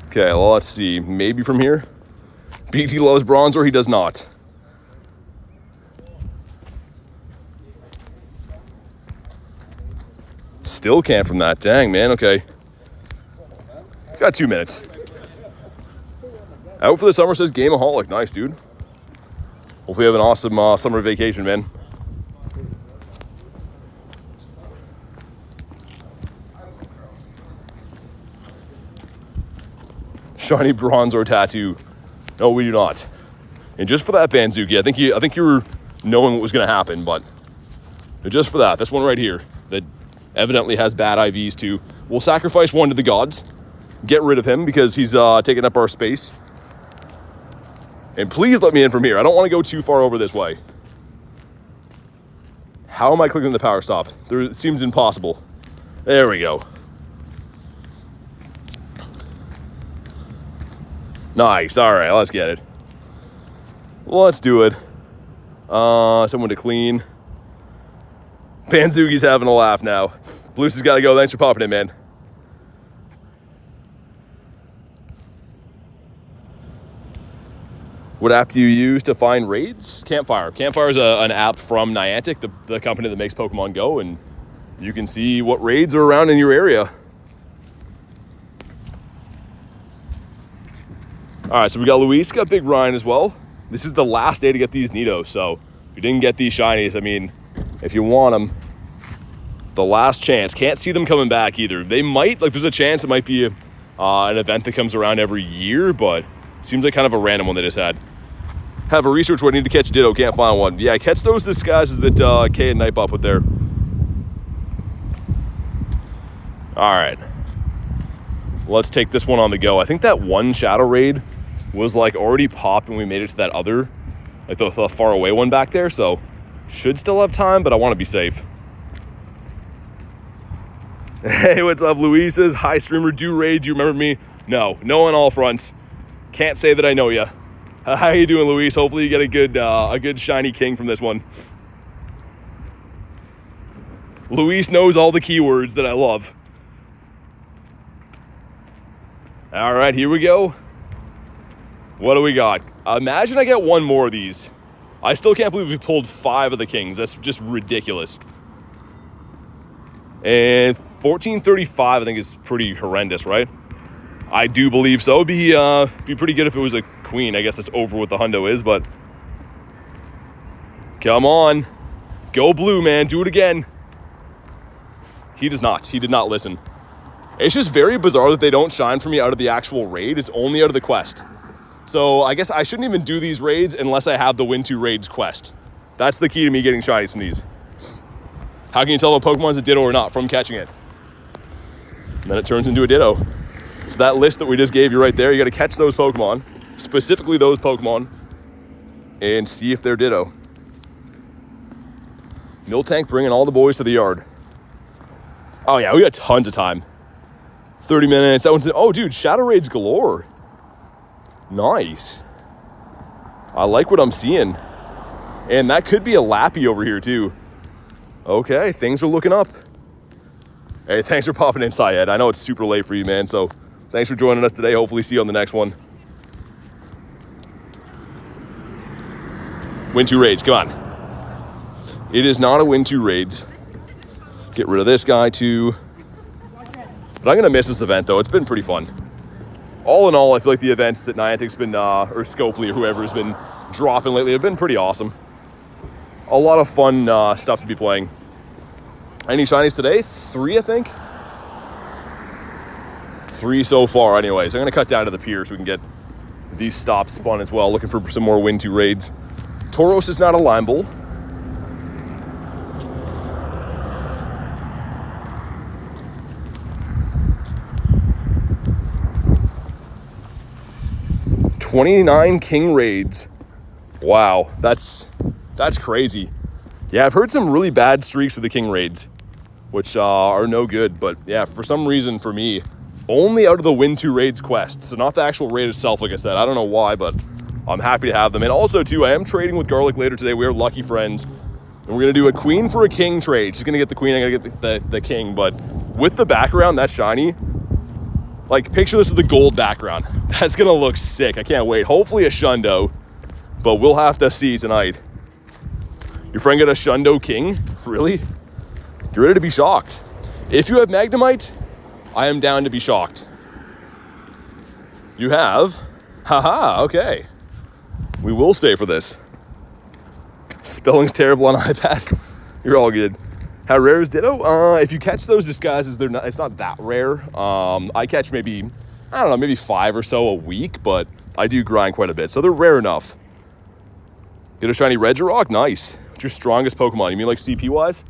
Okay, well, let's see. Maybe from here. BT loves Bronzor, he does not. Still can't from that. Dang, man, okay. Got 2 minutes. Out for the summer says Gameaholic. Nice, dude. Hopefully you have an awesome summer vacation, man. Shiny Bronzor tattoo. No, we do not. And just for that, Banzuki, I think you were knowing what was going to happen, but just for that, this one right here that evidently has bad IVs too. We'll sacrifice one to the gods. Get rid of him because he's taking up our space. And please let me in from here. I don't want to go too far over this way. How am I clicking the power stop? It seems impossible. There we go. Nice. All right, let's get it. Let's do it. Someone to clean. Banzuki's having a laugh now. Blues has got to go. Thanks for popping in, man. What app do you use to find raids? Campfire. Campfire is an app from Niantic, the company that makes Pokemon Go, and you can see what raids are around in your area. All right, so we got Luis, got Big Ryan as well. This is the last day to get these Nidos, so if you didn't get these shinies, I mean, if you want them, the last chance. Can't see them coming back either. They might, like there's a chance it might be an event that comes around every year, but seems like kind of a random one they just had. Have a research what I need to catch a Ditto, can't find one. Yeah, catch those disguises that Kay and Nightbot put there. All right. Let's take this one on the go. I think that one Shadow Raid was like already popped when we made it to that other, like the far away one back there, so should still have time, but I want to be safe. Hey, what's up, Luis says, hi streamer, do raid, do you remember me? No on all fronts. Can't say that I know ya. How you doing, Luis? Hopefully you get a good shiny king from this one. Luis knows all the keywords that I love. All right, here we go. What do we got? Imagine I get one more of these. I still can't believe we pulled 5 of the kings. That's just ridiculous. And 1435, I think, is pretty horrendous, right? I do believe so. It'd be pretty good if it was a queen. I guess that's over what the hundo is, but come on. Go blue, man. Do it again. He does not. He did not listen. It's just very bizarre that they don't shine for me out of the actual raid. It's only out of the quest. So I guess I shouldn't even do these raids unless I have the Win 2 Raids quest. That's the key to me getting shinies from these. How can you tell if a Pokemon's a Ditto or not? From catching it. And then it turns into a Ditto. So that list that we just gave you right there, you got to catch those Pokemon, specifically those Pokemon, and see if they're Ditto. Miltank bringing all the boys to the yard. Oh yeah, we got tons of time. 30 minutes. That one's, oh dude, Shadow Raids galore. Nice. I like what I'm seeing. And that could be a Lappy over here too. Okay, things are looking up. Hey, thanks for popping in, Syed. I know it's super late for you, man, so thanks for joining us today. Hopefully see you on the next one. Win 2 raids, come on. It is not a Win 2 raids. Get rid of this guy too. But I'm gonna miss this event though. It's been pretty fun. All in all, I feel like the events that Niantic's been, or Scopely or whoever has been dropping lately have been pretty awesome. A lot of fun stuff to be playing. Any shinies today? 3, I think. 3 so far anyways. I'm gonna cut down to the pier so we can get these stops spun as well. Looking for some more Win 2 raids. Tauros is not a Lime Bull. $29 King raids. Wow, that's crazy. Yeah, I've heard some really bad streaks of the King raids, which are no good. But yeah, for some reason for me, only out of the Win 2 raids quest. So not the actual raid itself, like I said. I don't know why, but I'm happy to have them. And also, too, I am trading with Garlic later today. We are lucky friends. And we're going to do a queen for a king trade. She's going to get the queen, I'm going to get the king. But with the background, that's shiny. Like, picture this with the gold background. That's going to look sick. I can't wait. Hopefully a Shundo. But we'll have to see tonight. Your friend got a Shundo king? Really? You're ready to be shocked. If you have Magnemite, I am down to be shocked. You have? Haha, okay. We will stay for this. Spelling's terrible on iPad. You're all good. How rare is Ditto? If you catch those disguises, it's not that rare. I catch maybe 5 or so a week, but I do grind quite a bit, so they're rare enough. Get a shiny Regirock? Nice. What's your strongest Pokemon? You mean like CP-wise?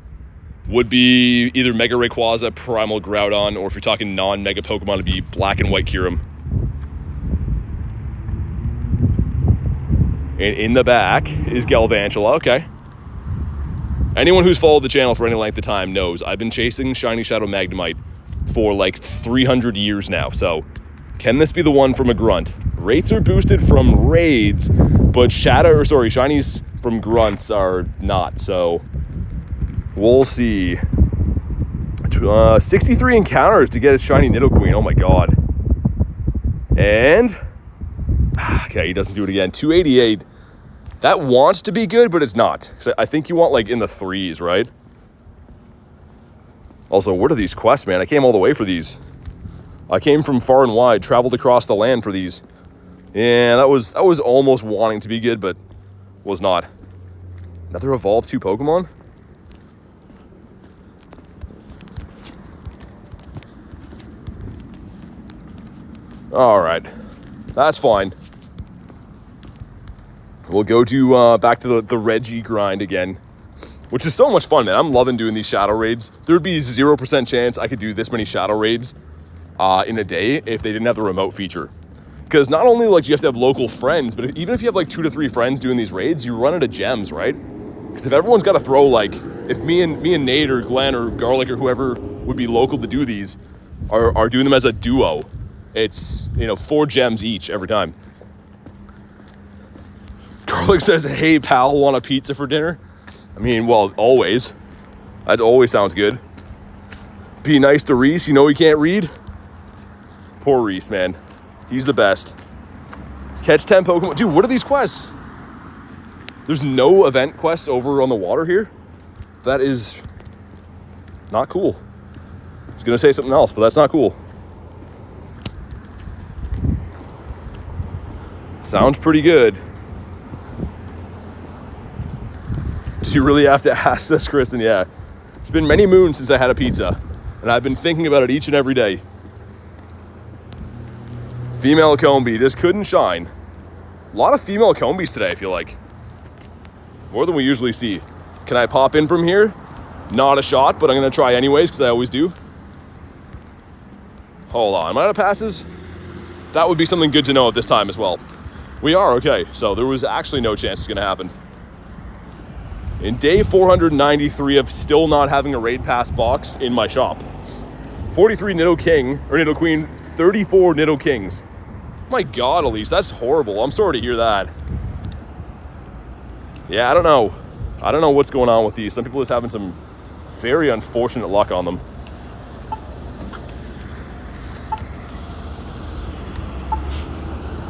Would be either Mega Rayquaza, Primal Groudon, or if you're talking non-Mega Pokemon, it'd be Black and White Kyurem. And in the back is Galvantula. Okay. Anyone who's followed the channel for any length of time knows I've been chasing Shiny Shadow Magnemite for like 300 years now. So can this be the one from a grunt? Rates are boosted from raids, but shinies from grunts are not. So we'll see. 63 encounters to get a shiny Nidoqueen. Oh my god. And okay, he doesn't do it again. 288. That wants to be good, but it's not. So I think you want like in the 3s, right? Also, what are these quests, man? I came all the way for these. I came from far and wide, traveled across the land for these. Yeah, that was almost wanting to be good, but was not. Another Evolve 2 Pokemon? All right, that's fine. We'll go to back to the Reggie grind again, which is so much fun, man. I'm loving doing these shadow raids. There would be 0% chance I could do this many shadow raids in a day if they didn't have the remote feature. Because not only like do you have to have local friends, but even if you have like 2 to 3 friends doing these raids, you run out of gems, right? Because if everyone's got to throw like, if me and Nate or Glenn or Garlic or whoever would be local to do these are doing them as a duo, it's 4 gems each every time. Garlic says, "Hey pal, want a pizza for dinner?" I mean, well, always. That always sounds good. Be nice to Reese. You know he can't read. Poor Reese, man. He's the best. Catch 10 Pokemon. Dude, what are these quests? There's no event quests over on the water here? That is not cool. I was going to say something else, but that's not cool. Sounds pretty good. Did you really have to ask this, Kristen? Yeah. It's been many moons since I had a pizza, and I've been thinking about it each and every day. Female Combi just couldn't shine. A lot of female Combis today, I feel like. More than we usually see. Can I pop in from here? Not a shot, but I'm going to try anyways, because I always do. Hold on. Am I out of passes? That would be something good to know at this time as well. We are, okay. So there was actually no chance it's going to happen. In day 493 of still not having a raid pass box in my shop. 43 Nidoking, or Nidoqueen, 34 Nidokings. My god, Elise, that's horrible. I'm sorry to hear that. Yeah, I don't know. I don't know what's going on with these. Some people are just having some very unfortunate luck on them.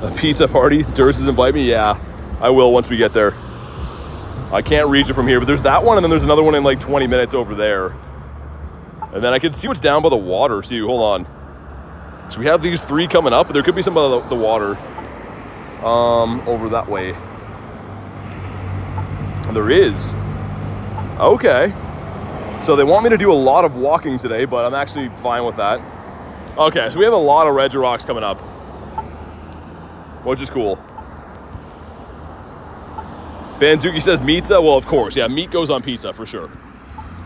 A pizza party? Durses invite me? Yeah, I will once we get there. I can't reach it from here, but there's that one, and then there's another one in like 20 minutes over there. And then I can see what's down by the water, too. Hold on. So we have these 3 coming up, but there could be some by the water over that way. There is. Okay. So they want me to do a lot of walking today, but I'm actually fine with that. Okay, so we have a lot of Regirocks coming up, which is cool. Banzuki says pizza. Well, of course. Yeah, meat goes on pizza for sure.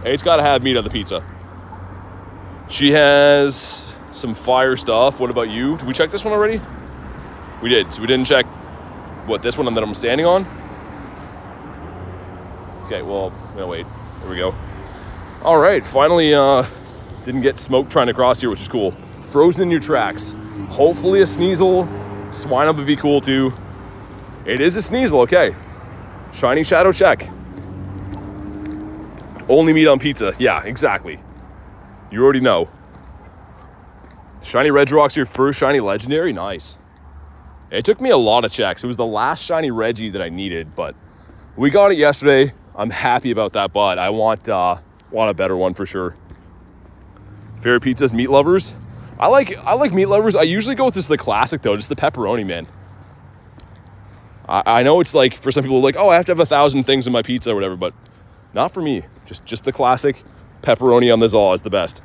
It's got to have meat on the pizza. She has some fire stuff. What about you? Did we check this one already? We did. So we didn't check, what, this one that I'm standing on? Okay, well, wait. There we go. All right, finally didn't get smoked trying to cross here, which is cool. Frozen in your tracks. Hopefully a Sneasel. Swinub would be cool too. It is a Sneasel, okay. Shiny Shadow check. Only meat on pizza. Yeah, exactly. You already know. Shiny Regirock's your first shiny legendary? Nice. It took me a lot of checks. It was the last shiny Reggie that I needed, but we got it yesterday. I'm happy about that, but I want a better one for sure. Favorite pizzas, meat lovers? I like meat lovers. I usually go with just the classic though, just the pepperoni, man. I know it's like, for some people, like, oh, I have to have 1,000 things in my pizza or whatever, but not for me. Just the classic pepperoni on the Zaw is the best.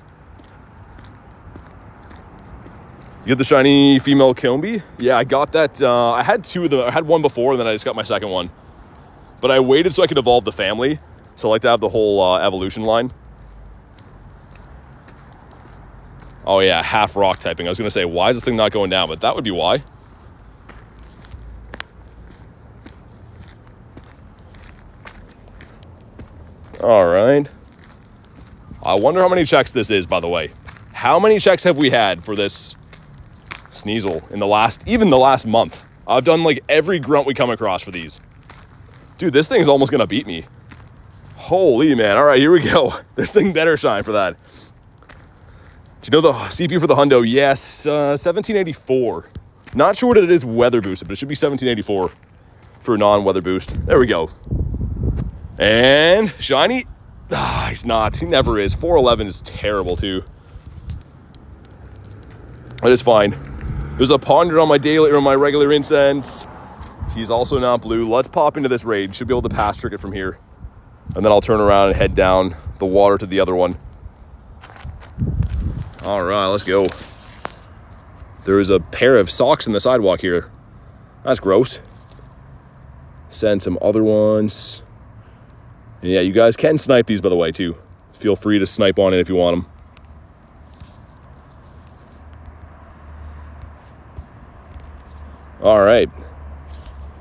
You get the shiny female Kilby? Yeah, I got that. I had 2 of them. I had one before, and then I just got my second one. But I waited so I could evolve the family. So I like to have the whole evolution line. Oh yeah, half rock typing. I was going to say, why is this thing not going down? But that would be why. All right. I wonder how many checks this is, by the way. How many checks have we had for this Sneasel in the last month? I've done like every grunt we come across for these. Dude, this thing is almost gonna beat me. Holy man. All right, here we go. This thing better shine for that. Do you know the CP for the hundo? Yes, 1784. Not sure what it is weather boosted, but it should be 1784 for a non-weather boost. There we go. And shiny. He's not. He never is. 411 is terrible too. It is fine. There's a ponder on my daily or my regular incense. He's also not blue. Let's pop into this raid. Should be able to pass trick it from here. And then I'll turn around and head down the water to the other one. All right, let's go. There is a pair of socks in the sidewalk here. That's gross. Send some other ones. And yeah, you guys can snipe these, by the way, too. Feel free to snipe on it if you want them. All right.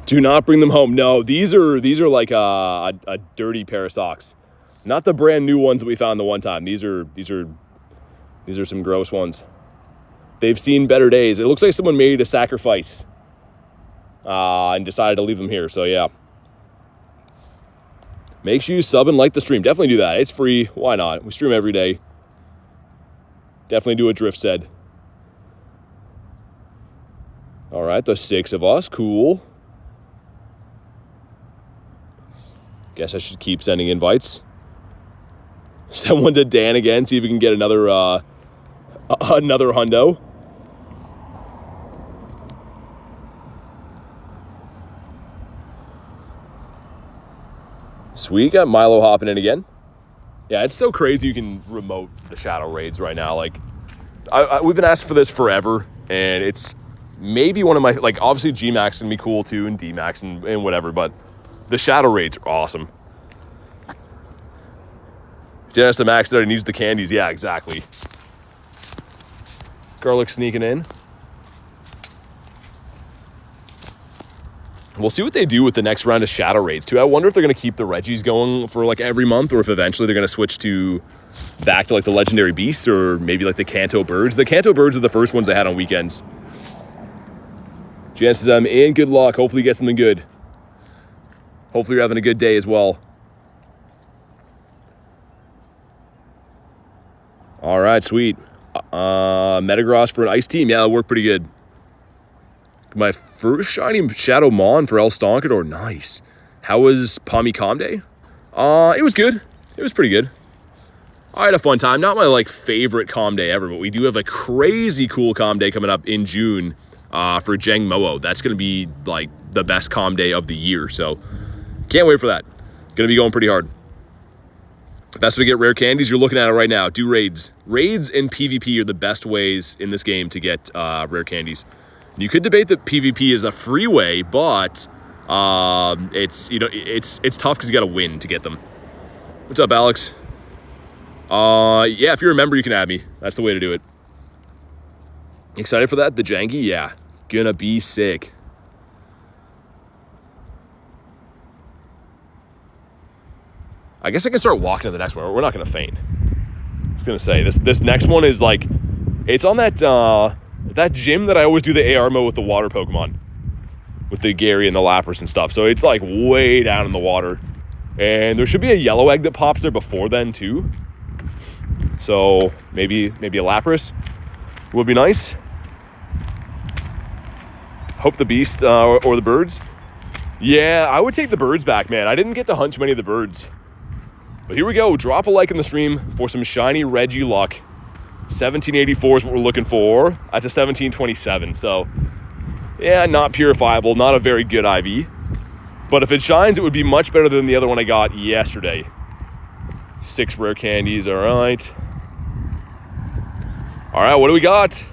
Do not bring them home. No, these are like a dirty pair of socks. Not the brand new ones that we found the one time. These are some gross ones. They've seen better days. It looks like someone made a sacrifice and decided to leave them here. So yeah. Make sure you sub and like the stream. Definitely do that. It's free. Why not? We stream every day. Definitely do what Drift said. All right, the 6 of us. Cool. Guess I should keep sending invites. Send one to Dan again. See if we can get another hundo. Sweet, got Milo hopping in again. Yeah, it's so crazy you can remote the shadow raids right now. Like, we've been asking for this forever, and it's maybe one of my, like, obviously G-Max is going to be cool too, and D-Max and whatever, but the shadow raids are awesome. Janice the Max there needs the candies. Yeah, exactly. Garlic sneaking in. We'll see what they do with the next round of shadow raids too. I wonder if they're going to keep the Reggies going for like every month, or if eventually they're going to switch back to like the legendary beasts, or maybe like the Kanto birds. The Kanto birds are the first ones they had on weekends. Jan says, I'm in. Good luck. Hopefully you get something good. Hopefully you're having a good day as well. All right, sweet. Metagross for an ice team. Yeah, that'll work pretty good. My first shiny Shadow Mon for El Stonkador. Nice. How was Pommy Calm Day? It was good. It was pretty good. I had a fun time. Not my like favorite Calm Day ever, but we do have a crazy cool Calm Day coming up in June for Jeng Moo. That's going to be like the best Calm Day of the year. So can't wait for that. Going to be going pretty hard. Best way to get rare candies, you're looking at it right now. Do raids. Raids and PvP are the best ways in this game to get rare candies. You could debate that PvP is a free way, but it's tough because you got to win to get them. What's up, Alex? Yeah, if you're a member, you can add me. That's the way to do it. Excited for that? The Janky? Yeah. Gonna be sick. I guess I can start walking to the next one. We're not going to faint. I was going to say, this next one is like, it's on that gym that I always do the AR mode with the water Pokemon. with the Gary and the Lapras and stuff. So it's like way down in the water. And there should be a yellow egg that pops there before then too. So maybe a Lapras would be nice. Hope the beast or the birds. Yeah, I would take the birds back, man. I didn't get to hunt many of the birds. But here we go. Drop a like in the stream for some shiny Regirock. 1784 is what we're looking for. That's a 1727. So, yeah, not purifiable. Not a very good IV. But if it shines, it would be much better than the other one I got yesterday. 6 rare candies. All right. All right, what do we got?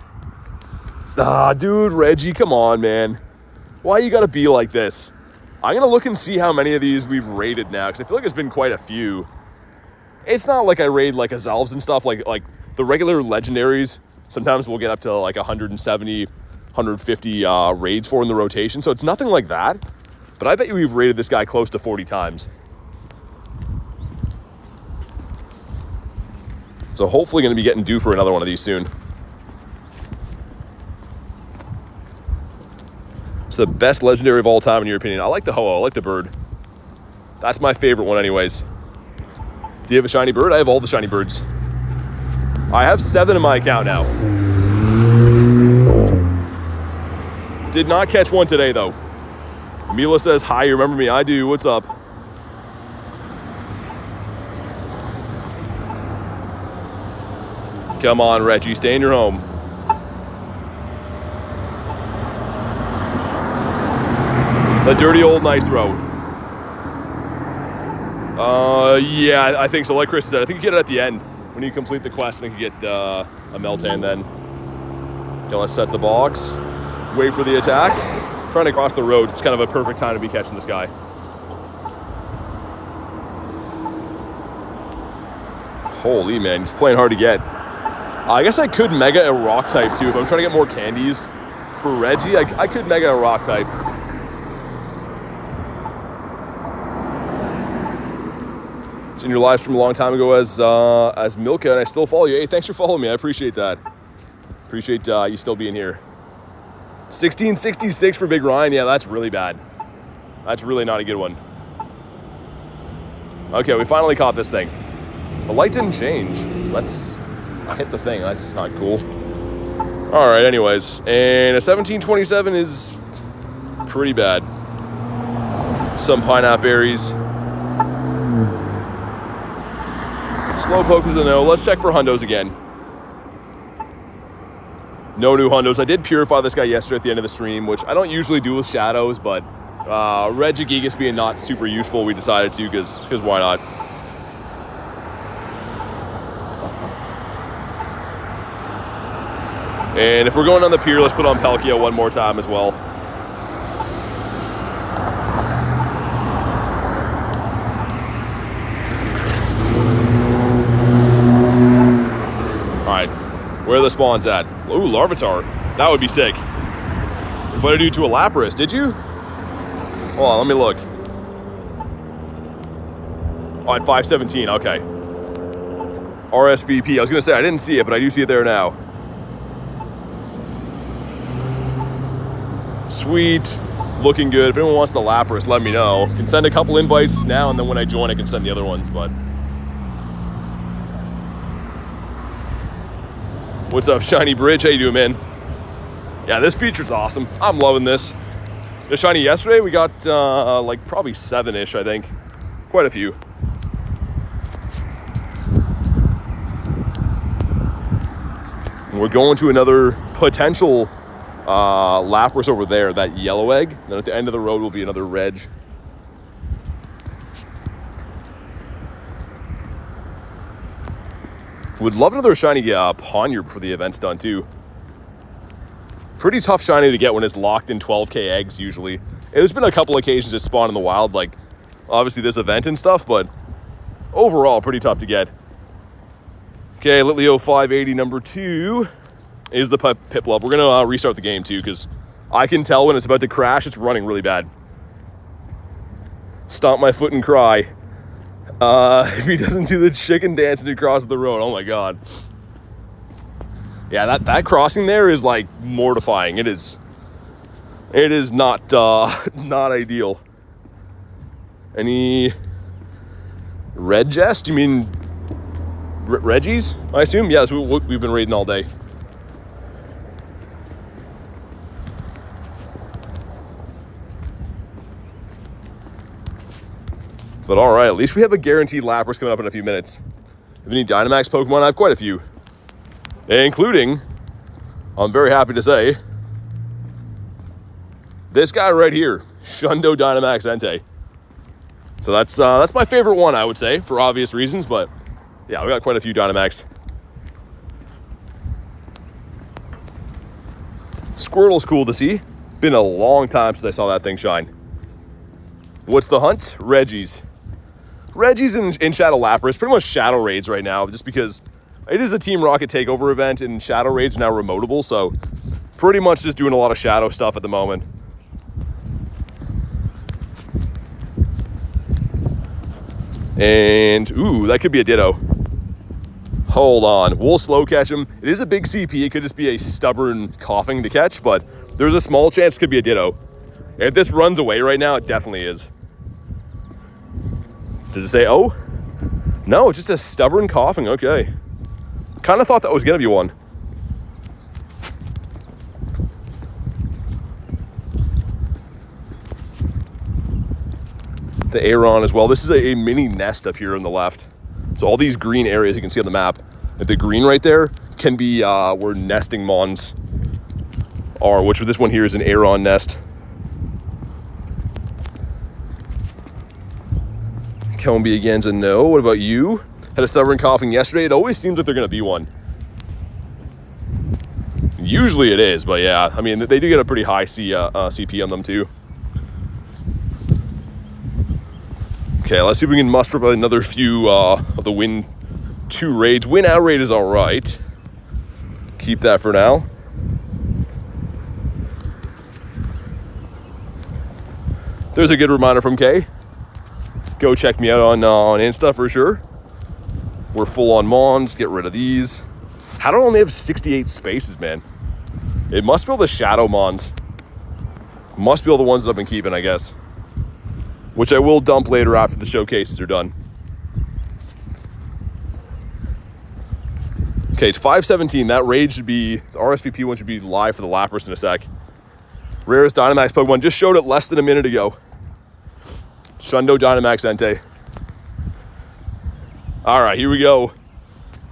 Ah, dude, Reggie, come on, man. Why you gotta be like this? I'm gonna look and see how many of these we've raided now, because I feel like it's been quite a few. It's not like I raid like Azalves and stuff, like the regular legendaries. Sometimes we'll get up to like 170, 150 raids for in the rotation, so it's nothing like that. But I bet you we've raided this guy close to 40 times. So hopefully gonna be getting due for another one of these soon. It's the best legendary of all time in your opinion. I like the Ho-Oh, I like the bird. That's my favorite one anyways. Do you have a shiny bird? I have all the shiny birds. I have 7 in my account now. Did not catch one today though. Mila says, hi, you remember me? I do, what's up? Come on, Reggie, stay in your home. A dirty old nice throw. Yeah, I think so. Like Chris said, I think you get it at the end. When you complete the quest, I think you get a Meltan then. Okay, let's set the box. Wait for the attack. Trying to cross the road. It's kind of a perfect time to be catching this guy. Holy man, he's playing hard to get. I guess I could Mega a Rock type too. If I'm trying to get more candies for Reggie, I could Mega a Rock type. Seen your live stream a long time ago as Milka, and I still follow you. Hey, thanks for following me. I appreciate that. Appreciate you still being here. 1666 for Big Ryan. Yeah, that's really bad. That's really not a good one. Okay, we finally caught this thing. The light didn't change. I hit the thing. That's not cool. All right, anyways. And a 1727 is pretty bad. Some pineapple berries. Slowpoke is a no. Let's check for hundos again. No new hundos. I did purify this guy yesterday at the end of the stream, which I don't usually do with shadows, but Regigigas being not super useful, we decided to because why not? And if we're going on the pier, let's put on Palkia one more time as well. Where are the spawns at? Ooh, Larvitar. That would be sick. Invited you to a Lapras, did you? Hold on, let me look. Oh, at 517, okay. RSVP. I was gonna say, I didn't see it, but I do see it there now. Sweet. Looking good. If anyone wants the Lapras, let me know. I can send a couple invites now, and then when I join, I can send the other ones, but... What's up, Shiny Bridge? How you doing, man? Yeah, this feature's awesome. I'm loving this. The Shiny yesterday, we got like probably 7-ish, I think. Quite a few. And we're going to another potential Lapras over there, that yellow egg. Then at the end of the road will be another Reg. Would love another shiny Ponyard for the event's done too. Pretty tough shiny to get when it's locked in 12k eggs usually. There's been a couple occasions it spawned in the wild, like obviously this event and stuff, but overall pretty tough to get. Okay, Litleo 580 number 2 is the Piplup. We're gonna restart the game too, because I can tell when it's about to crash, it's running really bad. Stomp my foot and cry. If he doesn't do the chicken dance and he crosses the road, oh my god. Yeah, that crossing there is like mortifying. It is It is not not ideal. Any Regest? You mean Reggies, I assume? Yeah, that's what we've been raiding all day. But all right, at least we have a guaranteed Lapras coming up in a few minutes. If you need Dynamax Pokemon, I have quite a few. Including, I'm very happy to say, this guy right here, Shundo Dynamax Entei. So that's my favorite one, I would say, for obvious reasons, but yeah, we got quite a few Dynamax. Squirtle's cool to see. Been a long time since I saw that thing shine. What's the hunt? Reggies. Reggies in Shadow Lapras, pretty much Shadow Raids right now, just because it is a Team Rocket Takeover event, and Shadow Raids are now remotable, so pretty much just doing a lot of Shadow stuff at the moment. And, ooh, that could be a Ditto. Hold on. We'll slow catch him. It is a big CP. It could just be a stubborn coughing to catch, but there's a small chance it could be a Ditto. If this runs away right now, it definitely is. Does it say, oh? No, it's just a stubborn coughing. Okay. Kind of thought that was going to be one. The Aeron as well. This is a mini nest up here on the left. So all these green areas you can see on the map, the green right there can be where nesting mons are, which this one here is an Aeron nest. Combi again's a no. What about you? Had a stubborn coughing yesterday. It always seems like they're going to be one. Usually it is, but yeah, I mean, they do get a pretty high CP on them too. Okay, let's see if we can muster up another few of the win 2 raids. Win out raid is all right. Keep that for now. There's a good reminder from Kay. Go check me out on Insta for sure. We're full on Mons. Get rid of these. How do I only have 68 spaces, man? It must be all the Shadow Mons. Must be all the ones that I've been keeping, I guess. Which I will dump later after the showcases are done. Okay, it's 5:17. That raid should be, the RSVP one should be live for the Lapras in a sec. Rarest Dynamax Pokemon. Just showed it less than a minute ago. Shundo Dynamax Entei. All right, here we go.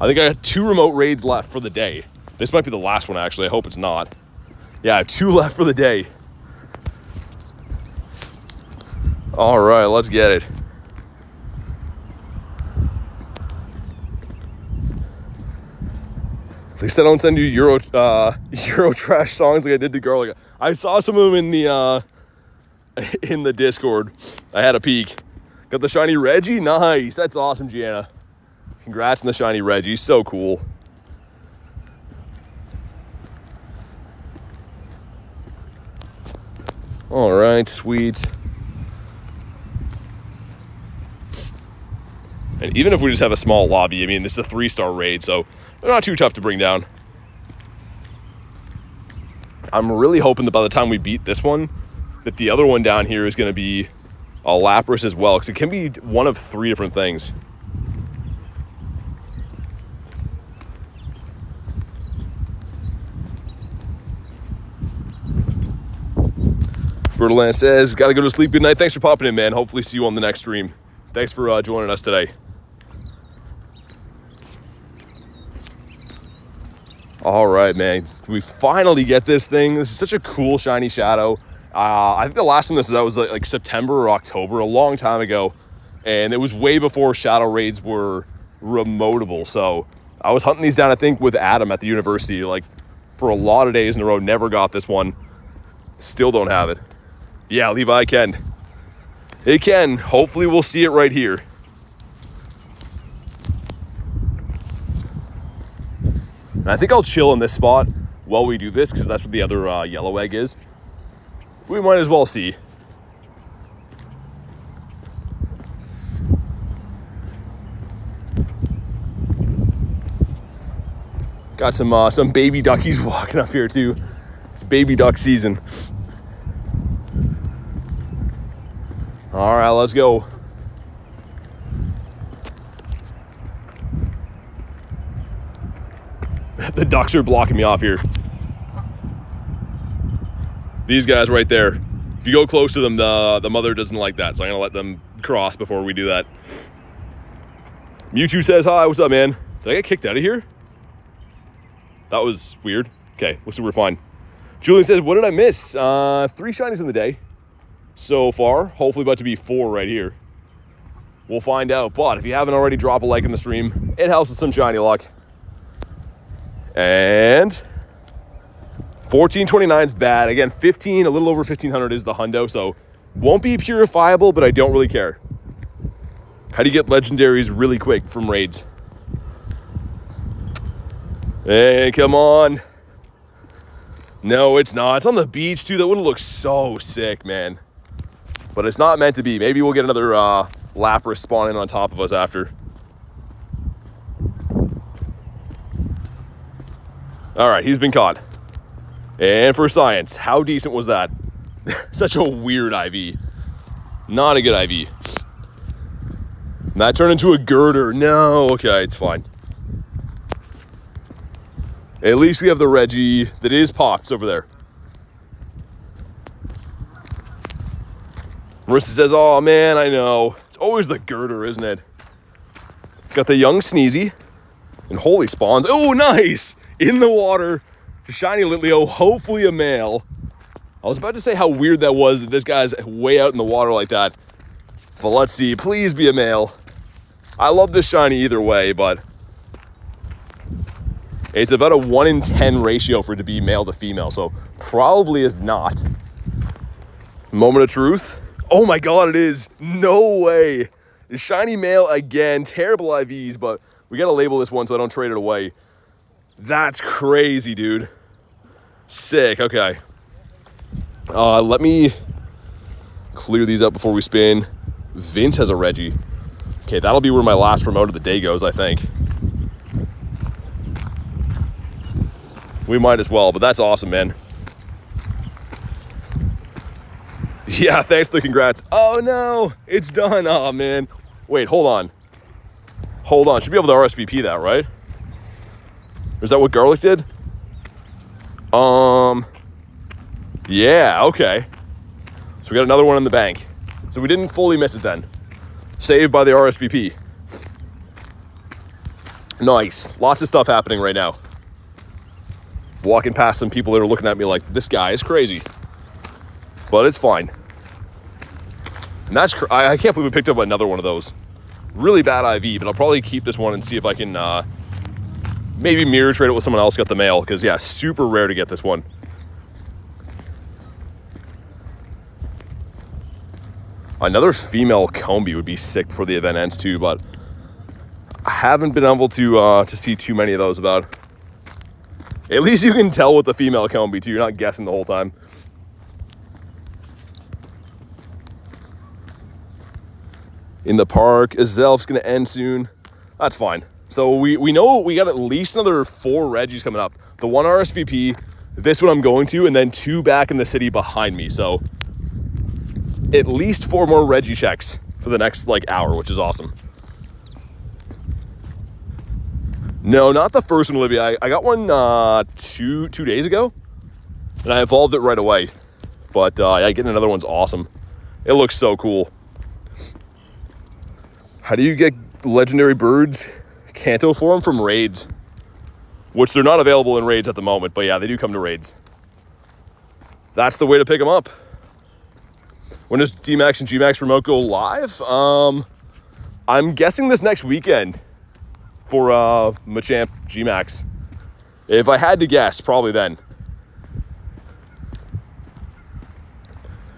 I think I got 2 remote raids left for the day. This might be the last one, actually. I hope it's not. Yeah, I have 2 left for the day. All right, let's get it. At least I don't send you Euro trash songs like I did to Girl. I saw some of them in the Discord. I had a peek. Got the shiny Reggie? Nice. That's awesome, Gianna. Congrats on the shiny Reggie. So cool. All right, sweet. And even if we just have a small lobby, I mean, this is a 3-star raid, so they're not too tough to bring down. I'm really hoping that by the time we beat this one, that the other one down here is going to be a Lapras as well, because it can be one of 3 different things. Bertalan says, gotta go to sleep. Good night. Thanks for popping in, man. Hopefully see you on the next stream. Thanks for joining us today. All right, man. We finally get this thing. This is such a cool shiny shadow. I think the last time this was out was like September or October, a long time ago. And it was way before shadow raids were remotable. So I was hunting these down, I think, with Adam at the university, like for a lot of days in a row. Never got this one. Still don't have it. Yeah, Levi can. It can. Hopefully we'll see it right here. And I think I'll chill in this spot while we do this, because that's what the other yellow egg is. We might as well see. Got some baby duckies walking up here too. It's baby duck season. All right, let's go. The ducks are blocking me off here. These guys right there. If you go close to them, the mother doesn't like that, so I'm gonna let them cross before we do that. Mewtwo says hi. What's up, man? Did I get kicked out of here? That was weird. Okay, looks like we're fine. Julian says, what did I miss? 3 shinies in the day so far. Hopefully about to be 4 right here. We'll find out. But if you haven't already, drop a like in the stream. It helps with some shiny luck. And 1429 is bad. Again, 15, a little over 1500 is the hundo, so won't be purifiable, but I don't really care. How do you get legendaries really quick from raids? Hey, come on. No, it's not. It's on the beach, too. That would have looked so sick, man. But it's not meant to be. Maybe we'll get another Lapras spawning on top of us after. All right, he's been caught. And for science, how decent was that? Such a weird IV. Not a good IV. And that turned into a girder. No, okay, it's fine. At least we have the Reggie that is pops over there. Marissa says, oh man, I know. It's always the girder, isn't it? Got the young Sneezy. And holy spawns. Oh, nice! In the water. Shiny Litleo, hopefully a male. I was about to say how weird that was that this guy's way out in the water like that. But let's see. Please be a male. I love this shiny either way, but it's about a 1 in 10 ratio for it to be male to female, so probably is not. Moment of truth. Oh my god, it is. No way. Shiny male again. Terrible IVs, but we gotta label this one so I don't trade it away. That's crazy, dude. Sick, okay. Let me clear these up before we spin. Vince has a Reggie. Okay, that'll be where my last remote of the day goes, I think. We might as well, but that's awesome, man. Yeah, thanks for the congrats. Oh no, it's done. Oh man. Wait, hold on. Hold on, should be able to RSVP that, right? Is that what Garlic did? Yeah, okay. So we got another one in the bank. So we didn't fully miss it then. Saved by the RSVP. Nice. Lots of stuff happening right now. Walking past some people that are looking at me like, this guy is crazy. But it's fine. And that's I can't believe we picked up another one of those. Really bad IV, but I'll probably keep this one and see if I can maybe mirror trade it with someone else, got the male, because yeah, super rare to get this one. Another female Combi would be sick before the event ends too, but I haven't been able to see too many of those about. At least you can tell with the female Combi too, you're not guessing the whole time. In the park, Azelf's gonna end soon. That's fine. So we know we got at least another 4 Reggies coming up. The 1 RSVP, this one I'm going to, and then 2 back in the city behind me. So at least 4 more Reggie checks for the next hour, which is awesome. No, not the first one, Olivia. I got one 2 days ago, and I evolved it right away. But yeah, getting another one's awesome. It looks so cool. How do you get legendary birds? Kanto form from raids, which they're not available in raids at the moment, but yeah, they do come to raids. That's the way to pick them up. When does D-Max and G-Max remote go live? I'm guessing this next weekend for Machamp G-Max. If I had to guess, probably then.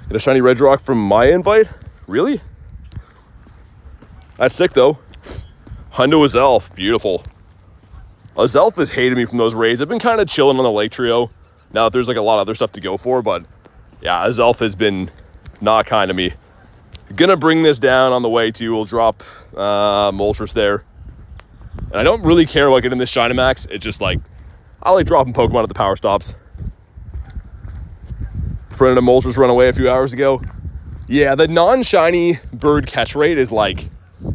Get a shiny Regirock from my invite? Really? That's sick though. Hundo Azelf, beautiful. Azelf has hated me from those raids. I've been kind of chilling on the Lake Trio. Now that there's a lot of other stuff to go for, but yeah, Azelf has been not kind to me. Gonna bring this down on the way too. We'll drop Moltres there. And I don't really care about getting this Shynamax. It's just I like dropping Pokemon at the power stops. Friend of Moltres run away a few hours ago. Yeah, the non-shiny bird catch rate is like,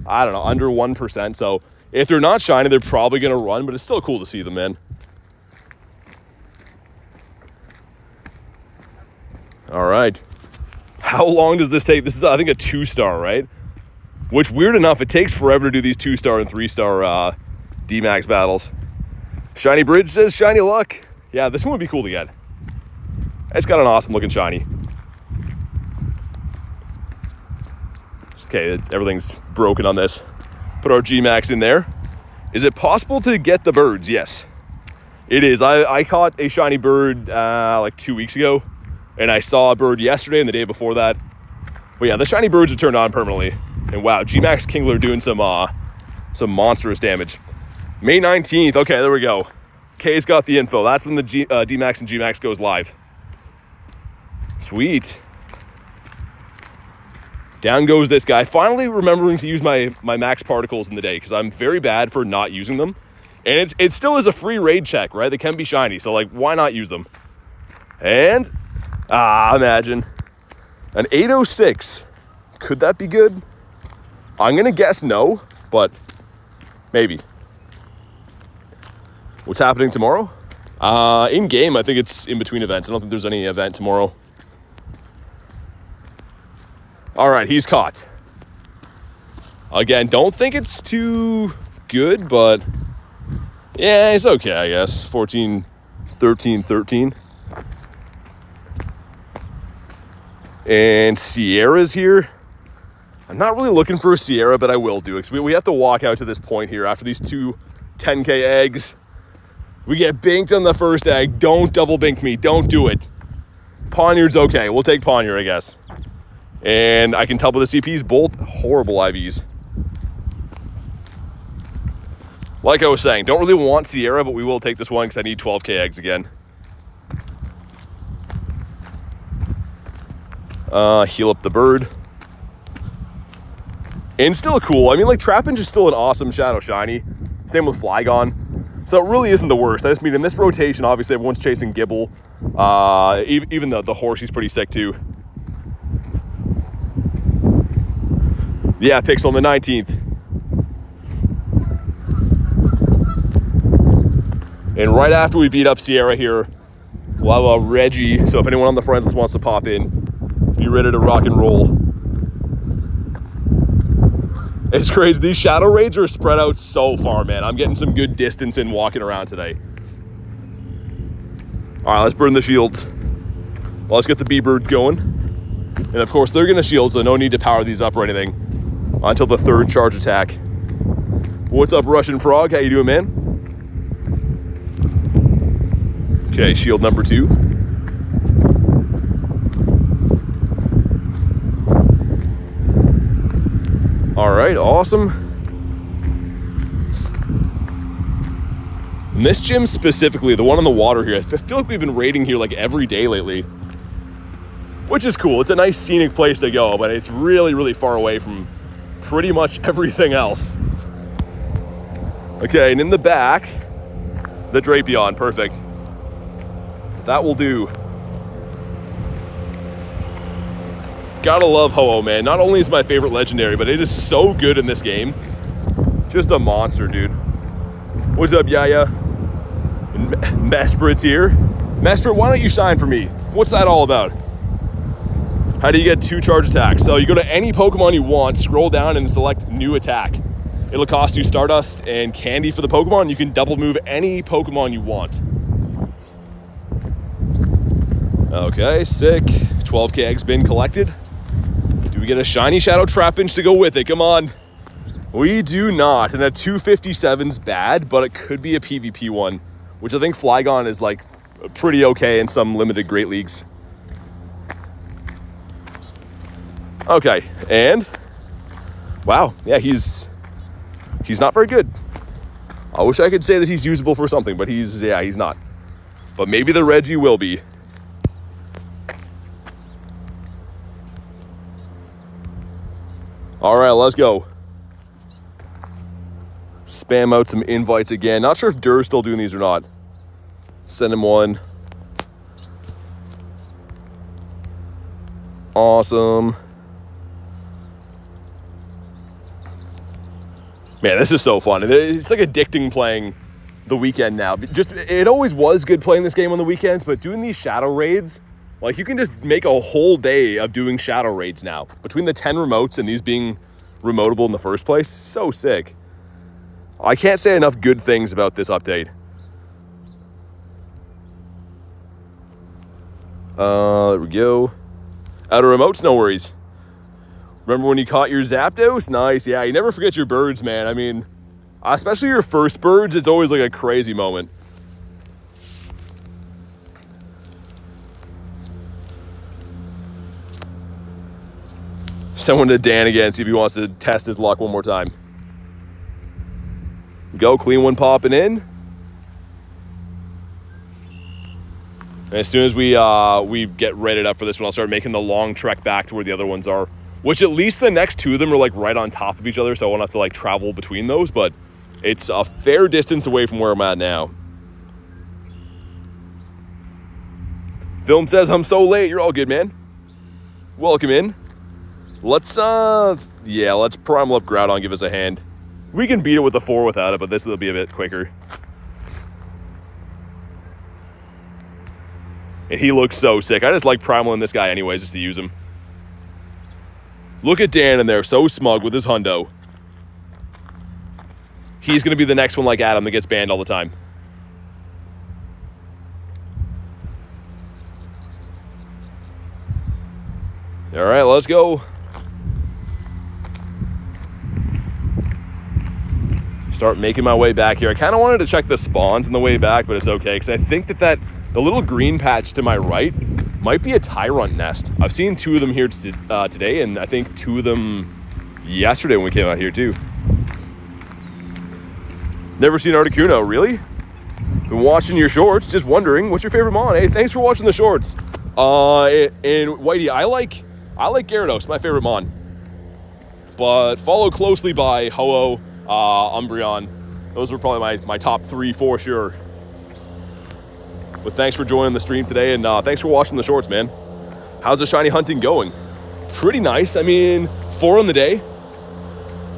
I don't know, under 1%. So if they're not shiny, they're probably going to run, but it's still cool to see them, man. All right. How long does this take? This is, I think, a 2-star, right? Which, weird enough, it takes forever to do these 2-star and 3-star D-Max battles. Shiny Bridge says shiny luck. Yeah, this one would be cool to get. It's got an awesome looking shiny. Okay, everything's broken on this. Put our G-Max in there. Is it possible to get the birds? Yes, it is. I caught a shiny bird like 2 weeks ago, and I saw a bird yesterday and the day before that. But yeah, the shiny birds are turned on permanently. And wow, G-Max Kingler doing some monstrous damage. May 19th. Okay, there we go. K's got the info. That's when the D-Max and G-Max goes live. Sweet. Down goes this guy. Finally remembering to use my max particles in the day, because I'm very bad for not using them. And it still is a free raid check, right? They can be shiny, so like, why not use them? And, imagine. An 806. Could that be good? I'm going to guess no, but maybe. What's happening tomorrow? In game, I think it's in between events. I don't think there's any event tomorrow. All right, he's caught. Again, don't think it's too good, but yeah, it's okay, I guess. 14, 13, 13. And Sierra's here. I'm not really looking for a Sierra, but I will do it. We have to walk out to this point here after these two 10K eggs. We get binked on the first egg. Don't double bink me. Don't do it. Poniard's okay. We'll take Poniard, I guess. And I can tell by the CPs, both horrible IVs. Like I was saying, don't really want Sierra, but we will take this one because I need 12K eggs again. Heal up the bird. And still cool. I mean, like, Trapinch is still an awesome Shadow Shiny. Same with Flygon. So it really isn't the worst. I just mean in this rotation, obviously everyone's chasing Gibble. Even the horse, he's pretty sick too. Yeah, Pixel on the 19th. And right after we beat up Sierra here, we'll have a Reggie. So if anyone on the friends list wants to pop in, be ready to rock and roll. It's crazy. These shadow raids are spread out so far, man. I'm getting some good distance in walking around today. All right, let's burn the shields. Well, let's get the B-birds going. And of course, they're going to shield, so no need to power these up or anything until the third charge attack. What's up, Russian Frog? How you doing, man? Okay, shield number 2. All right, awesome. And this gym specifically, the one on the water here, I feel like we've been raiding here like every day lately, which is cool. It's a nice scenic place to go, but it's really, really far away from pretty much everything else. Okay, and in the back, the Drapion, perfect. That will do. Gotta love Ho-Oh, man. Not only is my favorite legendary, but it is so good in this game. Just a monster, dude. What's up, Yaya? And Mesprit's here. Mesprit, why don't you shine for me? What's that all about? How do you get 2 charge attacks? So you go to any Pokemon you want, scroll down and select new attack. It'll cost you Stardust and Candy for the Pokemon. You can double move any Pokemon you want. Okay, sick. 12K eggs been collected. Do we get a Shiny Shadow Trapinch to go with it? Come on. We do not. And a 257's bad, but it could be a PvP one, which I think Flygon is like pretty okay in some limited Great Leagues. Okay, and wow, yeah, he's not very good. I wish I could say that he's usable for something, but he's not. But maybe the Reggie will be. All right, let's go. Spam out some invites again. Not sure if Durr's still doing these or not. Send him one. Awesome. Man, this is so fun. It's like addicting playing the weekend now. It always was good playing this game on the weekends, but doing these shadow raids, like you can just make a whole day of doing shadow raids now. Between the 10 remotes and these being remotable in the first place, so sick. I can't say enough good things about this update. There we go. Out of remotes, no worries. Remember when you caught your Zapdos? Nice, yeah, you never forget your birds, man. I mean, especially your first birds, it's always like a crazy moment. Someone to Dan again, see if he wants to test his luck one more time. Go, clean one popping in. And as soon as we get rated up for this one, I'll start making the long trek back to where the other ones are. Which at least the next two of them are like right on top of each other, so I won't have to like travel between those, but it's a fair distance away from where I'm at now. Film says I'm so late. You're all good, man. Welcome in. Let's primal up Groudon, give us a hand. We can beat it with a 4 without it, but this will be a bit quicker. And he looks so sick. I just like primaling this guy anyways, just to use him. Look at Dan in there, so smug with his hundo. He's going to be the next one like Adam that gets banned all the time. All right, let's go. Start making my way back here. I kind of wanted to check the spawns on the way back, but it's okay, because I think that the little green patch to my right might be a Tyrant nest. I've seen 2 of them here today, and I think 2 of them yesterday when we came out here too. Never seen Articuno, really? Been watching your shorts, just wondering, what's your favorite mon? Hey, thanks for watching the shorts. And Whitey, I like Gyarados, my favorite mon. But followed closely by Ho-Oh, Umbreon. Those were probably my top 3 for sure. But thanks for joining the stream today, and thanks for watching the shorts, man. How's the shiny hunting going? Pretty nice. I mean, 4 on the day,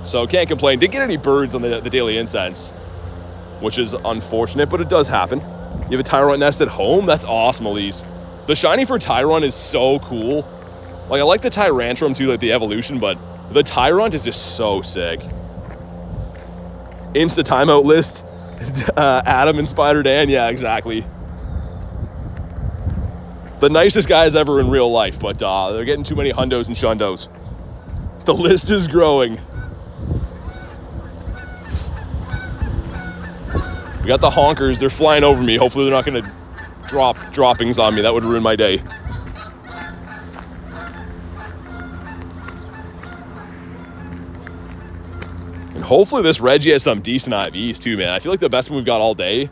so can't complain. Didn't get any birds on the daily incense, which is unfortunate, but it does happen. You have a Tyrant nest at home? That's awesome, Elise. The shiny for Tyrant is so cool. Like, I like the Tyrantrum too, like the evolution, but the Tyrant is just so sick. Insta timeout list. Adam and Spider Dan, yeah, exactly. The nicest guys ever in real life, but they're getting too many hundos and shundos. The list is growing. We got the honkers. They're flying over me. Hopefully they're not going to drop droppings on me. That would ruin my day. And hopefully this Reggie has some decent IVs too, man. I feel like the best one we've got all day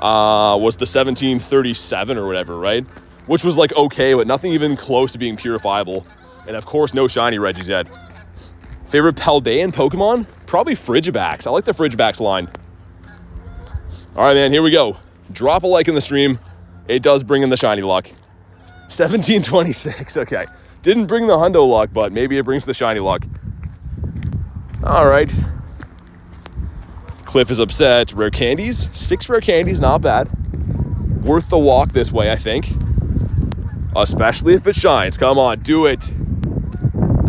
was the 1737 or whatever, right? Which was like okay, but nothing even close to being purifiable. And of course, no shiny Reggies yet. Favorite Paldean Pokemon? Probably Frigibax. I like the Frigibax line. All right, man, here we go. Drop a like in the stream. It does bring in the shiny luck. 1726, okay. Didn't bring the hundo luck, but maybe it brings the shiny luck. All right. Cliff is upset. Rare candies. 6 rare candies, not bad. Worth the walk this way, I think. Especially if it shines. Come on, do it.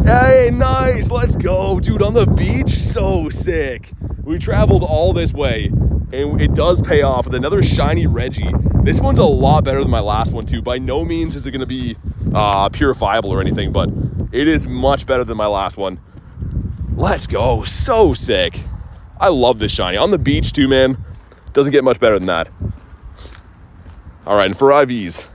Hey, nice. Let's go. Dude, on the beach, so sick. We traveled all this way, and it does pay off with another shiny Reggie. This one's a lot better than my last one, too. By no means is it going to be purifiable or anything, but it is much better than my last one. Let's go. So sick. I love this shiny. On the beach, too, man. Doesn't get much better than that. All right, and for IVs.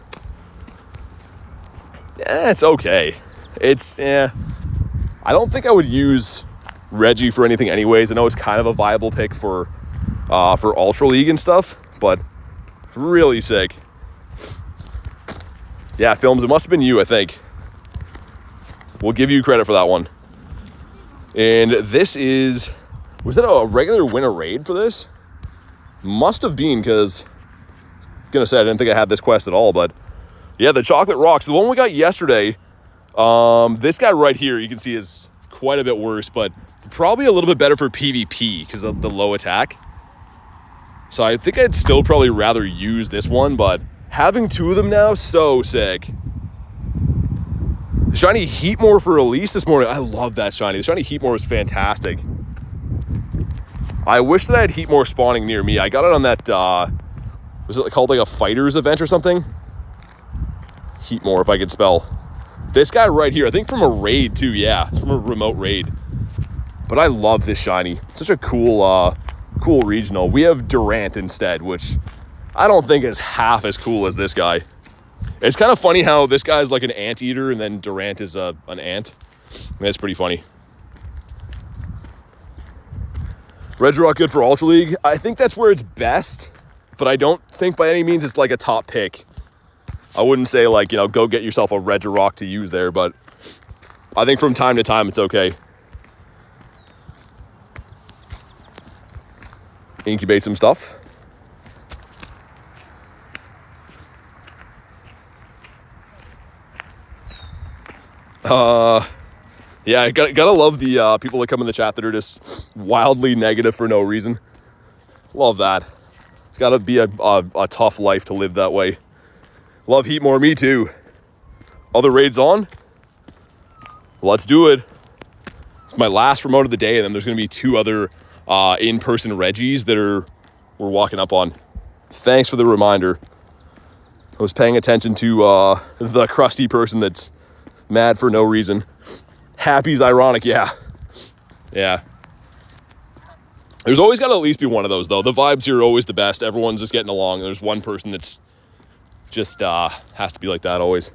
It's okay. I don't think I would use Reggie for anything anyways. I know it's kind of a viable pick for Ultra League and stuff, but really sick. Yeah, Films, it must have been you, I think. We'll give you credit for that one. And this is... Was that a regular winner raid for this? Must have been, because... I was going to say, I didn't think I had this quest at all, but... Yeah, the Chocolate Rocks. The one we got yesterday, this guy right here, you can see is quite a bit worse, but Probably a little bit better for PvP because of the low attack. So I think I'd still probably rather use this one, but having 2 of them now, so sick. The shiny Heatmore for release this morning. I love that shiny. The shiny Heatmore is fantastic. I wish that I had Heatmore spawning near me. I got it on that, was it called like a fighters event or something? Heatmore, if I could spell. This guy right here, I think from a raid too, yeah. It's from a remote raid. But I love this shiny. Such a cool, cool regional. We have Durant instead, which I don't think is half as cool as this guy. It's kind of funny how this guy's like an anteater and then Durant is an ant. That's pretty funny. Regirock good for Ultra League. I think that's where it's best, but I don't think by any means it's like a top pick. I wouldn't say like, you know, go get yourself a Regirock to use there, but I think from time to time it's okay. Incubate some stuff. Yeah, I gotta love the people that come in the chat that are just wildly negative for no reason. Love that. It's gotta be a tough life to live that way. Love Heatmore, me too. Other raids on? Let's do it. It's my last remote of the day, and then there's gonna be 2 other in-person Reggies that we're walking up on. Thanks for the reminder. I was paying attention to the crusty person that's mad for no reason. Happy's ironic, yeah. Yeah. There's always got to at least be one of those, though. The vibes here are always the best. Everyone's just getting along. There's one person that's just has to be like that always.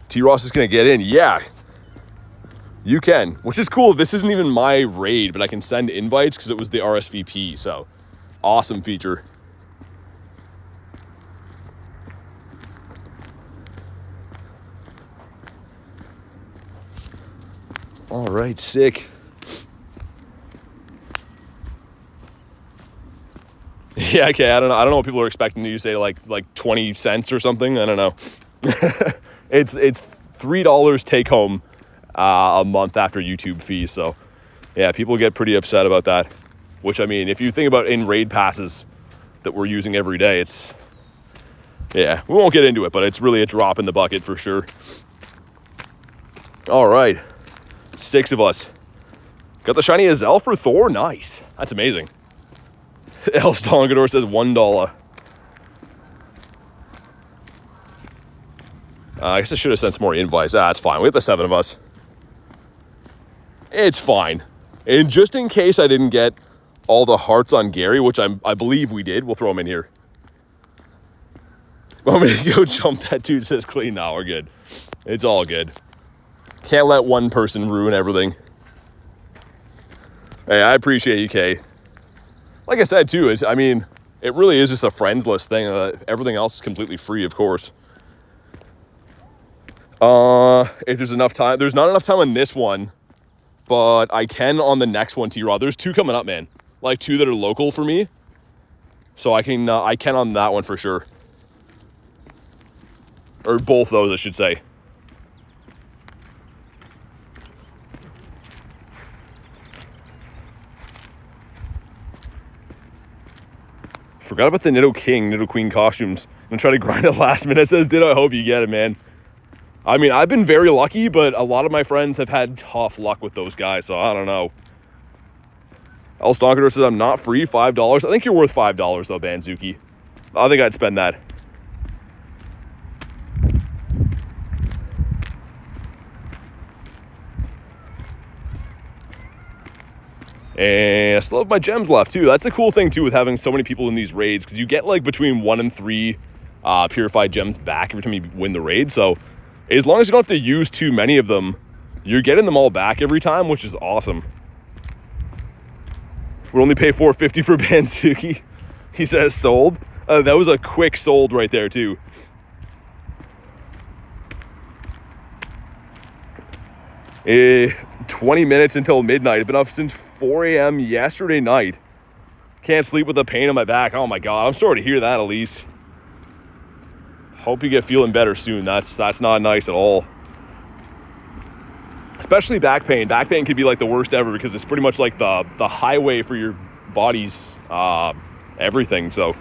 T-Ross is going to get in. Yeah. You can, which is cool. This isn't even my raid, but I can send invites because it was the RSVP, so awesome feature. All right, sick. Yeah, okay, I don't know what people are expecting you to say, like 20 cents or something. I don't know. It's $3 take home a month after YouTube fees, so yeah, people get pretty upset about that. Which, I mean, if you think about in raid passes that we're using every day, it's, yeah, we won't get into it, but it's really a drop in the bucket for sure. All right. 6 of us. Got the shiny Azel for Thor. Nice. That's amazing. El Stongador says $1. I guess I should have sent some more invites. It's fine. We have the 7 of us. It's fine. And just in case I didn't get all the hearts on Gary, which I believe we did, we'll throw him in here. Want me to go jump that dude? Says clean. No, we're good. It's all good. Can't let one person ruin everything. Hey, I appreciate you, Kay. Like I said, too, I mean, it really is just a friends list thing. Everything else is completely free, of course. If there's enough time. There's not enough time on this one, but I can on the next one, T-Rod. There's 2 coming up, man. Like 2 that are local for me. So I can on that one for sure. Or both those, I should say. Forgot about the Nidoqueen costumes. I'm gonna try to grind it last minute. It says, I hope you get it, man. I mean, I've been very lucky, but a lot of my friends have had tough luck with those guys, so I don't know. El Stonker says, I'm not free, $5. I think you're worth $5, though, Banzuki. I think I'd spend that. And I still have my gems left, too. That's the cool thing, too, with having so many people in these raids, because you get, like, between 1 and 3 purified gems back every time you win the raid. So as long as you don't have to use too many of them, you're getting them all back every time, which is awesome. We'll only pay $4.50 for Banzuki. He says sold. That was a quick sold right there, too. Eh, 20 minutes until midnight. I've been up since 4 a.m. yesterday night. Can't sleep with a pain in my back. Oh my God, I'm sorry to hear that, Elise. Hope you get feeling better soon. That's not nice at all. Especially back pain. Back pain could be like the worst ever because it's pretty much like the highway for your body's everything. So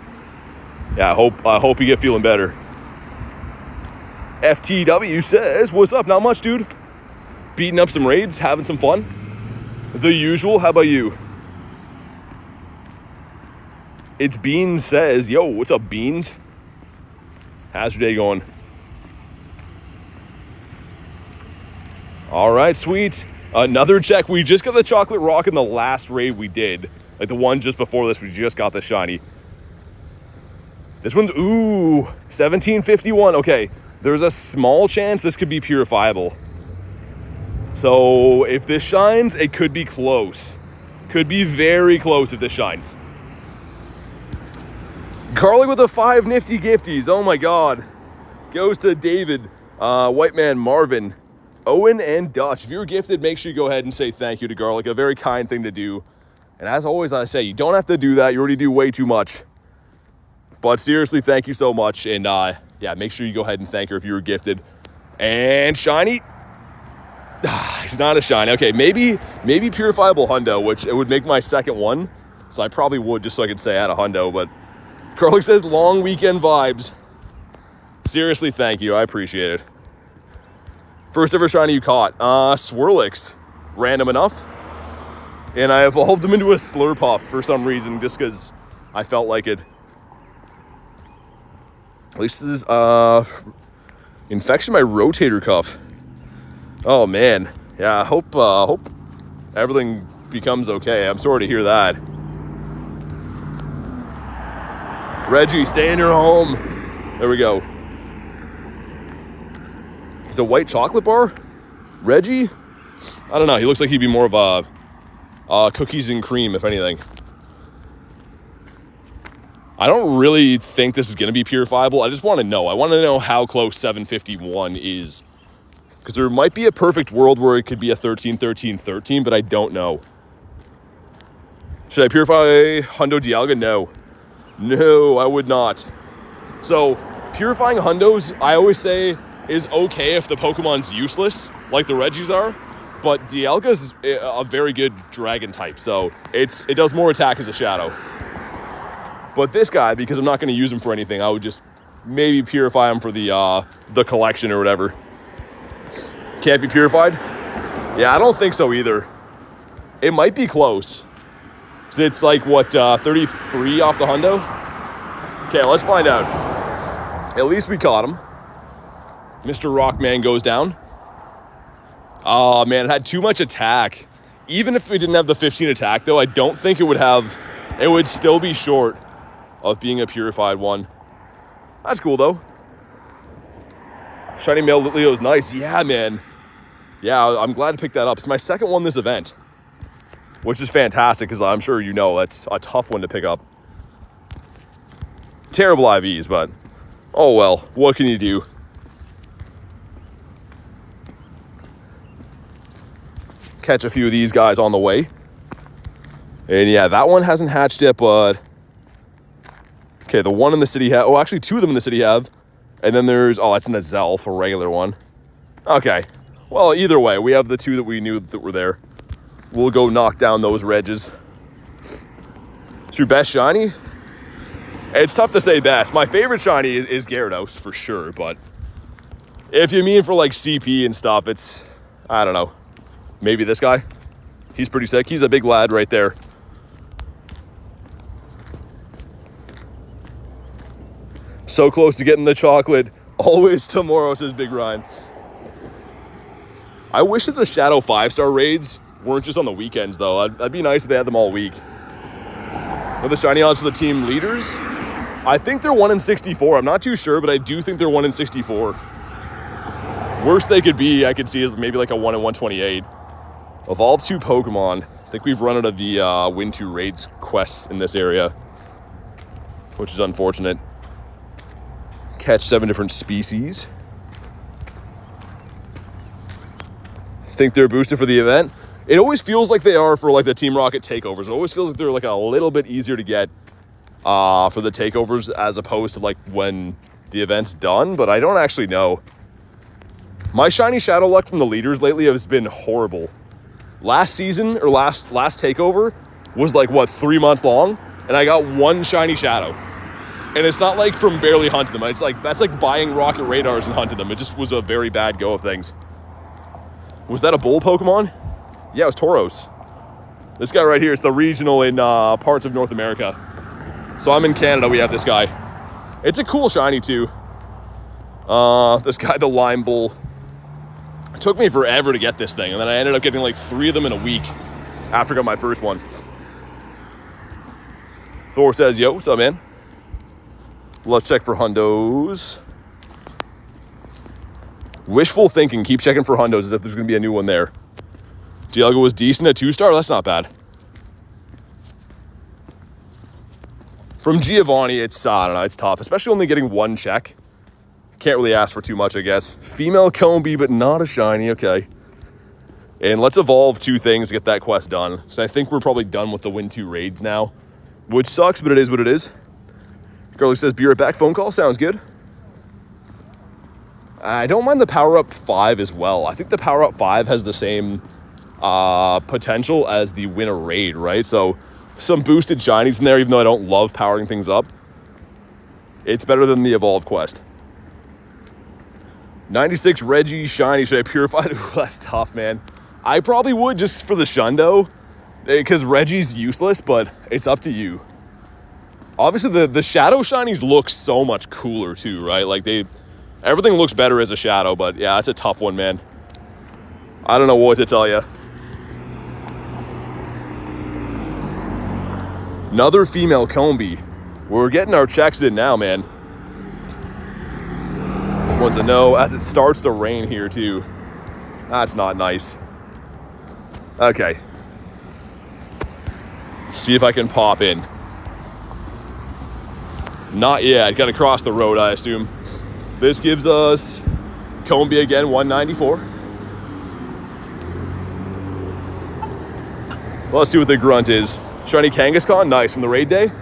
yeah, I hope you get feeling better. FTW says, what's up? Not much, dude. Beating up some raids, having some fun. The usual. How about you? It's Beans says, yo, what's up, Beans? How's your day going? All right, sweet. Another check. We just got the chocolate rock in the last raid we did. Like the one just before this, we just got the shiny. This one's, ooh, 1751. Okay, there's a small chance this could be purifiable. So if this shines, it could be close. Could be very close if this shines. Carly with the 5 nifty gifties. Oh my God. Goes to David, White Man Marvin, Owen, and Dutch. If you're gifted, make sure you go ahead and say thank you to Garlic. A very kind thing to do. And as always, I say, you don't have to do that. You already do way too much. But seriously, thank you so much. And yeah, make sure you go ahead and thank her if you were gifted. And shiny. He's not a shiny. Okay, maybe purifiable hundo, which it would make my second one. So I probably would just so I could say I had a hundo. But Garlic says long weekend vibes. Seriously, thank you. I appreciate it. First ever shiny you caught. Swirlix. Random enough. And I evolved him into a Slurpuff for some reason, just because I felt like it. At least this is infection my rotator cuff. Oh man. Yeah, I hope everything becomes okay. I'm sorry to hear that. Reggie, stay in your home. There we go. Is a white chocolate bar? Reggie? I don't know. He looks like he'd be more of a cookies and cream, if anything. I don't really think this is going to be purifiable. I just want to know. I want to know how close 751 is. Because there might be a perfect world where it could be a 13, 13, 13, but I don't know. Should I purify Hundo Dialga? No. No, I would not. So, purifying Hundos, I always say, is okay if the Pokemon's useless, like the Regis are. But Dialga's a very good dragon type, so it does more attack as a shadow. But this guy, because I'm not going to use him for anything, I would just maybe purify him for the collection or whatever. Can't be purified? Yeah, I don't think so either. It might be close. It's like, what, 33 off the hundo? Okay, let's find out. At least we caught him. Mr. Rockman goes down. Oh, man, it had too much attack. Even if we didn't have the 15 attack, though, I don't think it would still be short of being a purified one. That's cool, though. Shiny Male Leo's nice. Yeah, man. Yeah, I'm glad to pick that up. It's my second one this event, which is fantastic because I'm sure you know that's a tough one to pick up. Terrible IVs, but oh well. What can you do? Catch a few of these guys on the way. And yeah, that one hasn't hatched yet, but okay, the one in the city oh, actually two of them in the city have. And then there's, oh, that's an Azelf, a regular one. Okay, well, either way, we have the two that we knew that were there. We'll go knock down those Regis. It's your best shiny? It's tough to say best. My favorite shiny is Gyarados for sure, but if you mean for like CP and stuff, it's, I don't know. Maybe this guy. He's pretty sick. He's a big lad right there. So close to getting the chocolate. Always tomorrow, says Big Ryan. I wish that the Shadow 5-star raids weren't just on the weekends, though. That'd be nice if they had them all week. But the shiny odds for the team leaders? I think they're 1 in 64. I'm not too sure, but I do think they're 1 in 64. Worst they could be, I could see, is maybe like a 1 in 128. Evolve 2 Pokemon. I think we've run out of the Win 2 raids quests in this area, which is unfortunate. Catch 7 different species. Think they're boosted for the event? It always feels like they are for like the Team Rocket Takeovers. It always feels like they're like a little bit easier to get for the takeovers as opposed to like when the event's done, but I don't actually know. My Shiny Shadow luck from the leaders lately has been horrible. Last season, or last takeover, was like, what, 3 months long? And I got one Shiny Shadow. And it's not like from barely hunting them. It's like, that's like buying rocket radars and hunting them. It just was a very bad go of things. Was that a bull Pokemon? Yeah, it was Tauros. This guy right here is the regional in parts of North America. So I'm in Canada, we have this guy. It's a cool shiny too. This guy, the Lime Bull. It took me forever to get this thing, and then I ended up getting like 3 of them in a week after I got my first one. Thor says, yo, what's up, man? Let's check for hundos. Wishful thinking, keep checking for hundos as if there's gonna be a new one there. Dialga was decent at 2-star, that's not bad. From Giovanni, it's, I don't know, it's tough, especially only getting 1 check. Can't really ask for too much, I guess. Female Combi, but not a shiny, okay. And let's evolve 2 things to get that quest done. So I think we're probably done with the win 2 raids now, which sucks, but it is what it is. Girl who says, be right back, phone call, sounds good. I don't mind the power-up 5 as well. I think the power-up 5 has the same potential as the win a raid, right? So some boosted shinies in there, even though I don't love powering things up. It's better than the evolve quest. 96 Reggie shiny, should I purify it? Ooh, that's tough, man. I probably would just for the shundo, because Reggie's useless, but it's up to you. Obviously, the shadow shinies look so much cooler too, right? Like everything looks better as a shadow, but yeah, it's a tough one, man. I don't know what to tell you. Another female Combi. We're getting our checks in now, man. This one's a no, as it starts to rain here too. That's not nice. Okay. See if I can pop in. Not yet, gotta cross the road, I assume. This gives us Combi again, 194. Well, let's see what the grunt is. Shiny Kangaskhan, nice, from the raid day.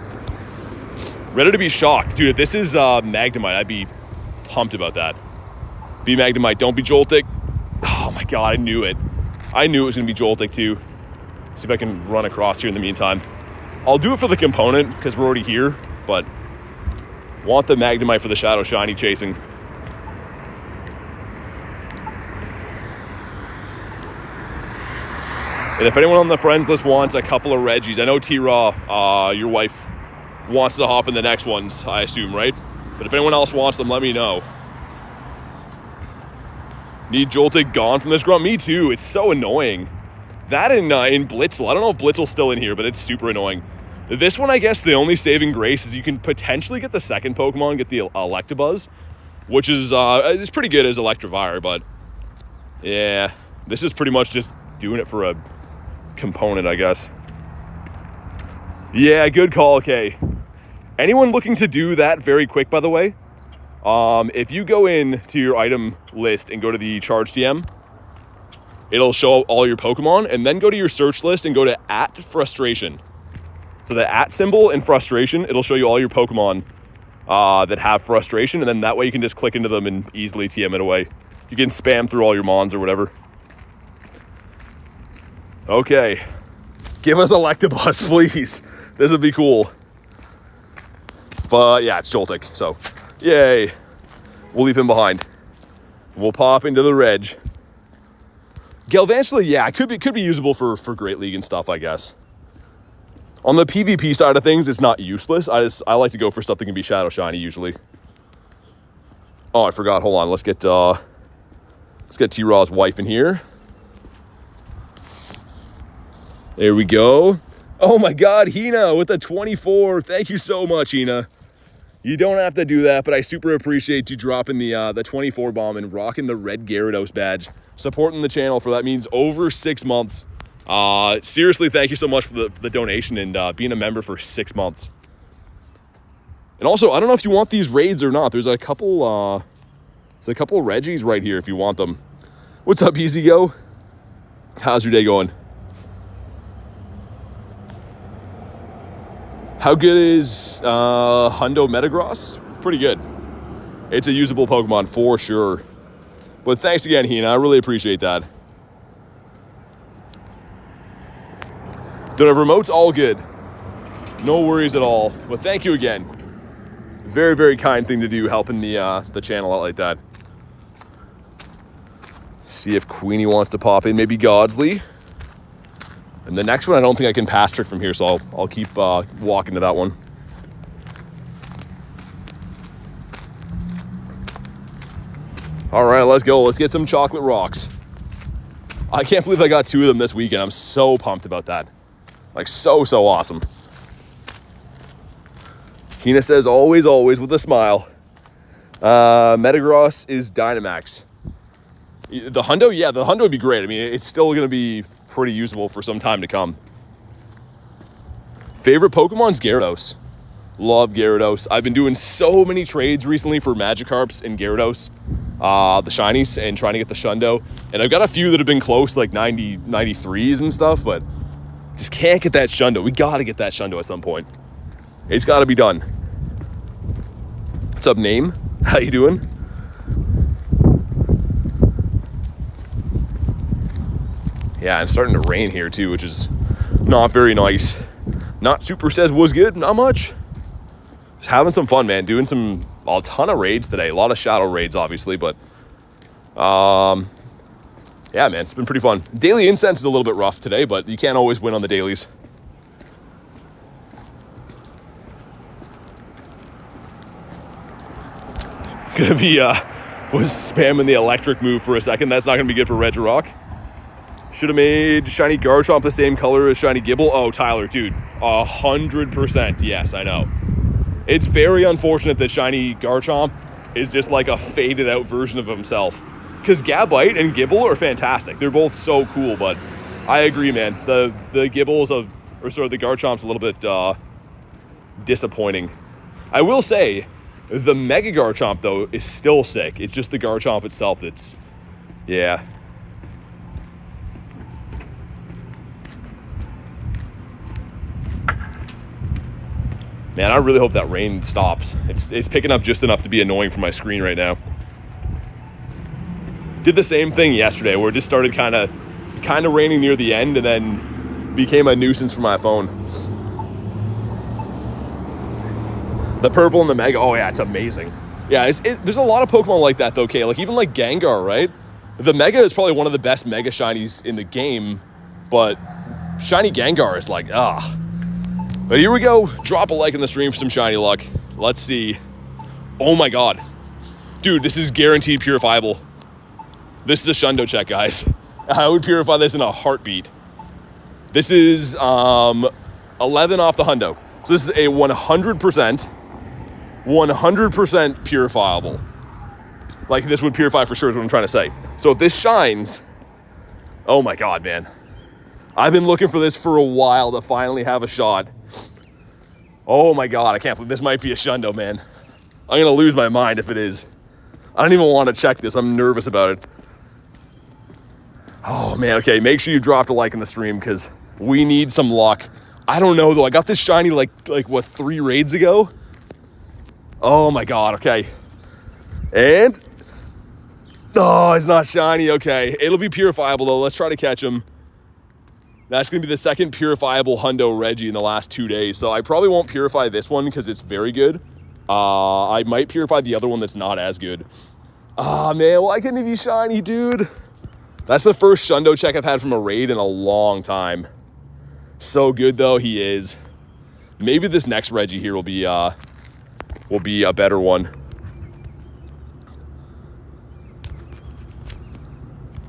Ready to be shocked. Dude, if this is Magnemite, I'd be pumped about that. Be Magnemite, don't be Joltik. Oh my god, I knew it. I knew it was gonna be Joltik too. See if I can run across here in the meantime. I'll do it for the component, because we're already here, but want the Magnemite for the Shadow Shiny chasing. And if anyone on the friends list wants a couple of Reggies, I know T-Raw, your wife, wants to hop in the next ones, I assume, right? But if anyone else wants them, let me know. Need Joltik gone from this grunt? Me too, it's so annoying. That in Blitzel, I don't know if Blitzel's still in here, but it's super annoying. This one, I guess, the only saving grace is you can potentially get the second Pokemon, get the Electabuzz, which is it's pretty good as Electivire, but yeah, this is pretty much just doing it for a component, I guess. Yeah, good call, okay. Anyone looking to do that very quick, by the way, if you go in to your item list and go to the Charge TM, it'll show all your Pokemon, and then go to your search list and go to @frustration. So the @ symbol and frustration, it'll show you all your Pokemon that have frustration, and then that way you can just click into them and easily TM it away. You can spam through all your Mons or whatever. Okay. Give us Electabuzz, please. This would be cool. But yeah, it's Joltik, so yay. We'll leave him behind. We'll pop into the Reg. Galvantula, yeah, could be usable for Great League and stuff, I guess. On the PvP side of things, it's not useless. I like to go for stuff that can be Shadow Shiny usually. Oh, I forgot. Hold on. Let's get T-Raw's wife in here. There we go. Oh my God, Hina with the 24. Thank you so much, Hina. You don't have to do that, but I super appreciate you dropping the 24 bomb and rocking the red Gyarados badge. Supporting the channel for that means over 6 months. Seriously, thank you so much for the donation and being a member for 6 months. And also, I don't know if you want these raids or not. There's a couple Reggies right here if you want them. What's up, Easy Go? How's your day going? How good is Hundo Metagross? Pretty good. It's a usable Pokemon for sure. But thanks again, Hina. I really appreciate that. The remote's all good. No worries at all. But thank you again. Very, very kind thing to do, helping the channel out like that. See if Queenie wants to pop in, maybe Godsley. And the next one, I don't think I can pass trick from here, so I'll keep walking to that one. All right, let's go. Let's get some chocolate rocks. I can't believe I got 2 of them this weekend. I'm so pumped about that. Like, so awesome. Hina says, always, always with a smile. Metagross is Dynamax. The Hundo, yeah, the Hundo would be great. I mean, it's still going to be pretty usable for some time to come. Favorite Pokemon's Gyarados. Love Gyarados. I've been doing so many trades recently for Magikarps and Gyarados, the shinies, and trying to get the Shundo. And I've got a few that have been close, like 90, 93s and stuff, but just can't get that Shundo. We got to get that Shundo at some point. It's got to be done. What's up, Name? How you doing? Yeah, it's starting to rain here too, which is not very nice. Not Super says was good, not much. Just having some fun, man. Doing a ton of raids today. A lot of shadow raids, obviously, but yeah, man, it's been pretty fun. Daily Incense is a little bit rough today, but you can't always win on the dailies. Gonna be was spamming the electric move for a second. That's not gonna be good for Regirock. Should have made Shiny Garchomp the same color as Shiny Gible. Oh, Tyler, dude, 100%. Yes, I know. It's very unfortunate that Shiny Garchomp is just like a faded out version of himself. Because Gabite and Gible are fantastic. They're both so cool, but I agree, man. The Gibble's the Garchomp's a little bit disappointing. I will say, the Mega Garchomp, though, is still sick. It's just the Garchomp itself that's, yeah. Man, I really hope that rain stops. It's picking up just enough to be annoying for my screen right now. Did the same thing yesterday where it just started kind of raining near the end and then became a nuisance for my phone. The purple and the Mega, oh yeah, it's amazing. Yeah, there's a lot of Pokemon like that though, okay? Like even like Gengar, right? The Mega is probably one of the best Mega Shinies in the game, but Shiny Gengar is like, But here we go. Drop a like in the stream for some shiny luck. Let's see. Oh my god. Dude, this is guaranteed purifiable. This is a Shundo check, guys. I would purify this in a heartbeat. This is 11 off the Hundo. So this is a 100% purifiable. Like this would purify for sure is what I'm trying to say. So if this shines, oh my god, man. I've been looking for this for a while to finally have a shot. Oh my god, I can't believe this might be a Shundo, man. I'm gonna lose my mind if it is. I don't even want to check this. I'm nervous about it. Oh man, okay, make sure you dropped a like in the stream because we need some luck. I don't know though, I got this shiny like what, 3 raids ago? Oh my god, okay. And, oh, it's not shiny, okay. It'll be purifiable though, let's try to catch him. That's going to be the second purifiable Hundo Reggie in the last 2 days. So I probably won't purify this one because it's very good. I might purify the other one that's not as good. Ah, man, why couldn't he be shiny, dude? That's the first Shundo check I've had from a raid in a long time. So good, though, he is. Maybe this next Reggie here will be a better one.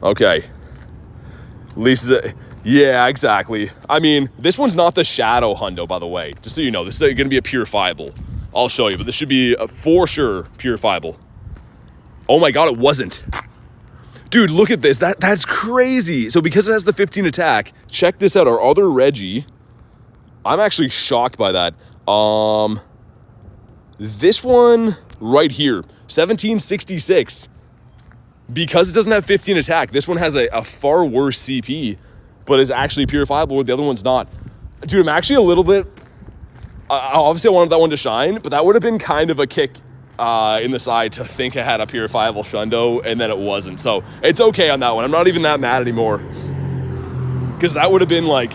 Okay. Lisa... Yeah, exactly. I mean, this one's not the Shadow Hundo, by the way. Just so you know, this is going to be a purifiable. I'll show you, but this should be for sure purifiable. Oh my god, it wasn't. Dude, look at this. That's crazy. So because it has the 15 attack, check this out. Our other Reggie, I'm actually shocked by that. This one right here, 1766. Because it doesn't have 15 attack, this one has a far worse CP, but is actually purifiable where the other one's not. Dude, I'm actually a little bit... obviously, I wanted that one to shine, but that would have been kind of a kick in the side to think I had a purifiable Shundo, and then it wasn't. So it's okay on that one. I'm not even that mad anymore. Because that would have been like,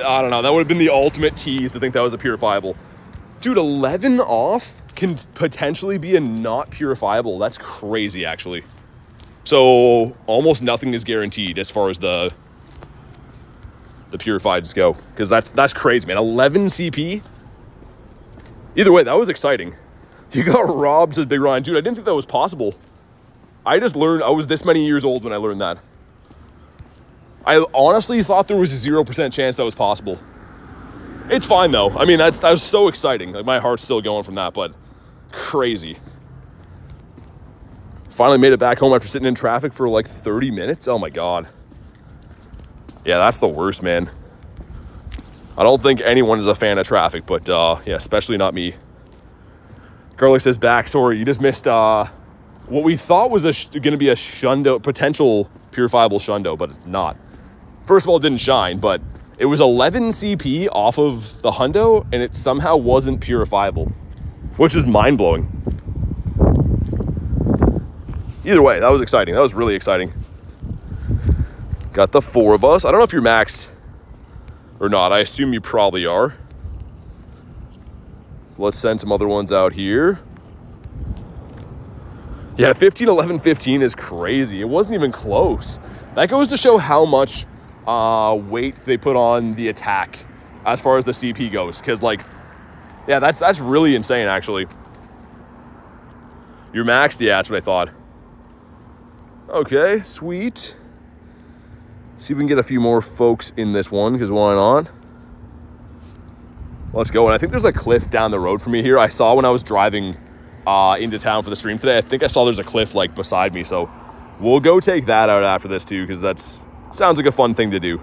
I don't know, that would have been the ultimate tease to think that was a purifiable. Dude, 11 off can potentially be a not purifiable. That's crazy, actually. So almost nothing is guaranteed as far as the purifieds go. Because that's crazy, man. 11 CP? Either way, that was exciting. You got robbed, says Big Ryan. Dude, I didn't think that was possible. I just learned, I was this many years old when I learned that. I honestly thought there was a 0% chance that was possible. It's fine, though. I mean, that was so exciting. Like, my heart's still going from that, but crazy. Finally made it back home after sitting in traffic for like 30 minutes. Oh, my God. Yeah, that's the worst, man. I don't think anyone is a fan of traffic, but yeah, especially not me. Garlic says, backstory, you just missed what we thought was going to be a Shundo, potential purifiable Shundo, but it's not. First of all, it didn't shine, but it was 11 CP off of the Hundo, and it somehow wasn't purifiable, which is mind-blowing. Either way, that was exciting. That was really exciting. Got the 4 of us. I don't know if you're maxed or not. I assume you probably are. Let's send some other ones out here. Yeah, 15, 11, 15 is crazy. It wasn't even close. That goes to show how much weight they put on the attack as far as the CP goes. Because, like, yeah, that's really insane, actually. You're maxed? Yeah, that's what I thought. Okay, sweet. See if we can get a few more folks in this one, because why not? Let's go. And I think there's a cliff down the road from me here. I saw when I was driving into town for the stream today. I think I saw there's a cliff like beside me. So we'll go take that out after this too, because that's sounds like a fun thing to do.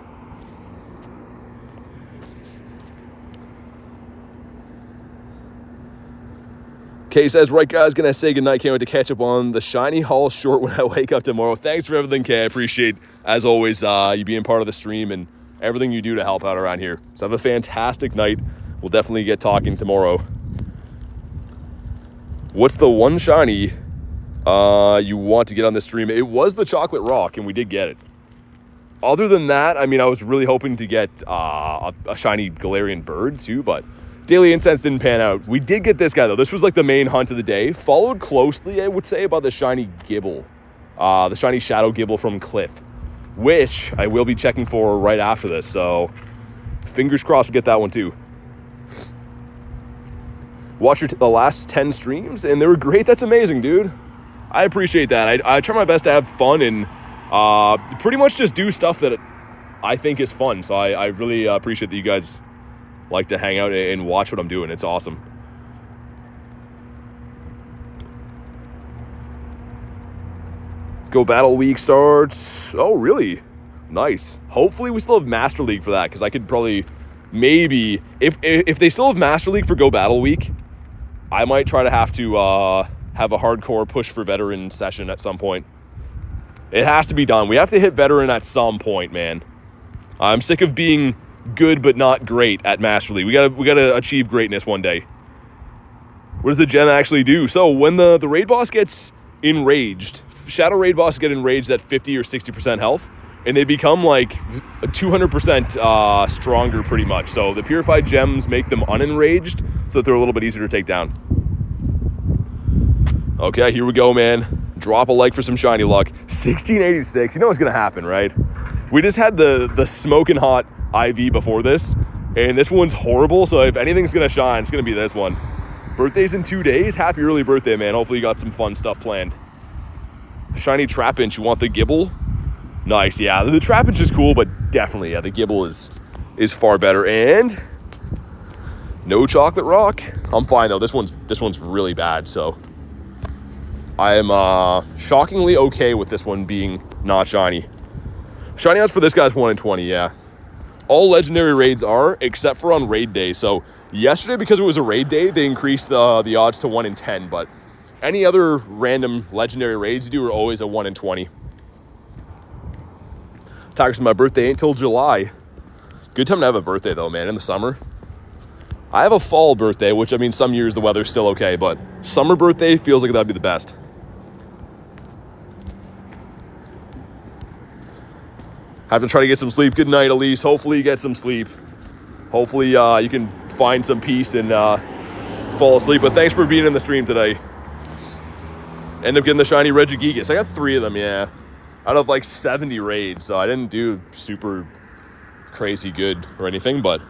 Kay says, right guys, gonna say goodnight. Can't wait to catch up on the Shiny Hall short when I wake up tomorrow. Thanks for everything, Kay. I appreciate, as always, you being part of the stream and everything you do to help out around here. So have a fantastic night. We'll definitely get talking tomorrow. What's the one shiny you want to get on this stream? It was the Chocolate Rock, and we did get it. Other than that, I mean, I was really hoping to get a shiny Galarian bird too, but Daily Incense didn't pan out. We did get this guy, though. This was like the main hunt of the day. Followed closely, I would say, about the shiny Gibble. The shiny Shadow Gibble from Cliff, which I will be checking for right after this. So fingers crossed we'll get that one too. Watched the last 10 streams, and they were great. That's amazing, dude. I appreciate that. I try my best to have fun and pretty much just do stuff that I think is fun. So I really appreciate that you guys like to hang out and watch what I'm doing. It's awesome. Go Battle Week starts. Oh, really? Nice. Hopefully we still have Master League for that, because I could probably maybe, if they still have Master League for Go Battle Week, I might try to have a hardcore push for veteran session at some point. It has to be done. We have to hit veteran at some point, man. I'm sick of being good but not great at Master League. We gotta achieve greatness one day. What does the gem actually do? So when the raid boss gets enraged, Shadow raid bosses get enraged at 50 or 60% health, and they become like 200% stronger pretty much. So the purified gems make them unenraged, so that they're a little bit easier to take down. Okay, here we go, man. Drop a like for some shiny luck. 1686. You know what's gonna happen, right? We just had the smoking hot IV before this, and this one's horrible. So if anything's gonna shine, it's gonna be this one. Birthday's in 2 days. Happy early birthday, man. Hopefully you got some fun stuff planned. Shiny Trapinch. You want the Gibble? Nice, yeah. The Trapinch is cool, but definitely, yeah, the Gibble is far better. And no Chocolate Rock. I'm fine though. This one's really bad, so I am shockingly okay with this one being not shiny. Shiny odds for this guy's 1 in 20, yeah. All legendary raids are, except for on raid day. So yesterday, because it was a raid day, they increased the odds to 1 in 10, but any other random legendary raids you do are always a 1 in 20. Tiger's my birthday ain't till July. Good time to have a birthday though, man, in the summer. I have a fall birthday, which, I mean, some years the weather's still okay, but summer birthday feels like that'd be the best. Have to try to get some sleep. Good night, Elise. Hopefully you get some sleep. Hopefully you can find some peace and fall asleep. But thanks for being in the stream today. End up getting the shiny Regirock. I got 3 of them, yeah. Out of like 70 raids, so I didn't do super crazy good or anything, but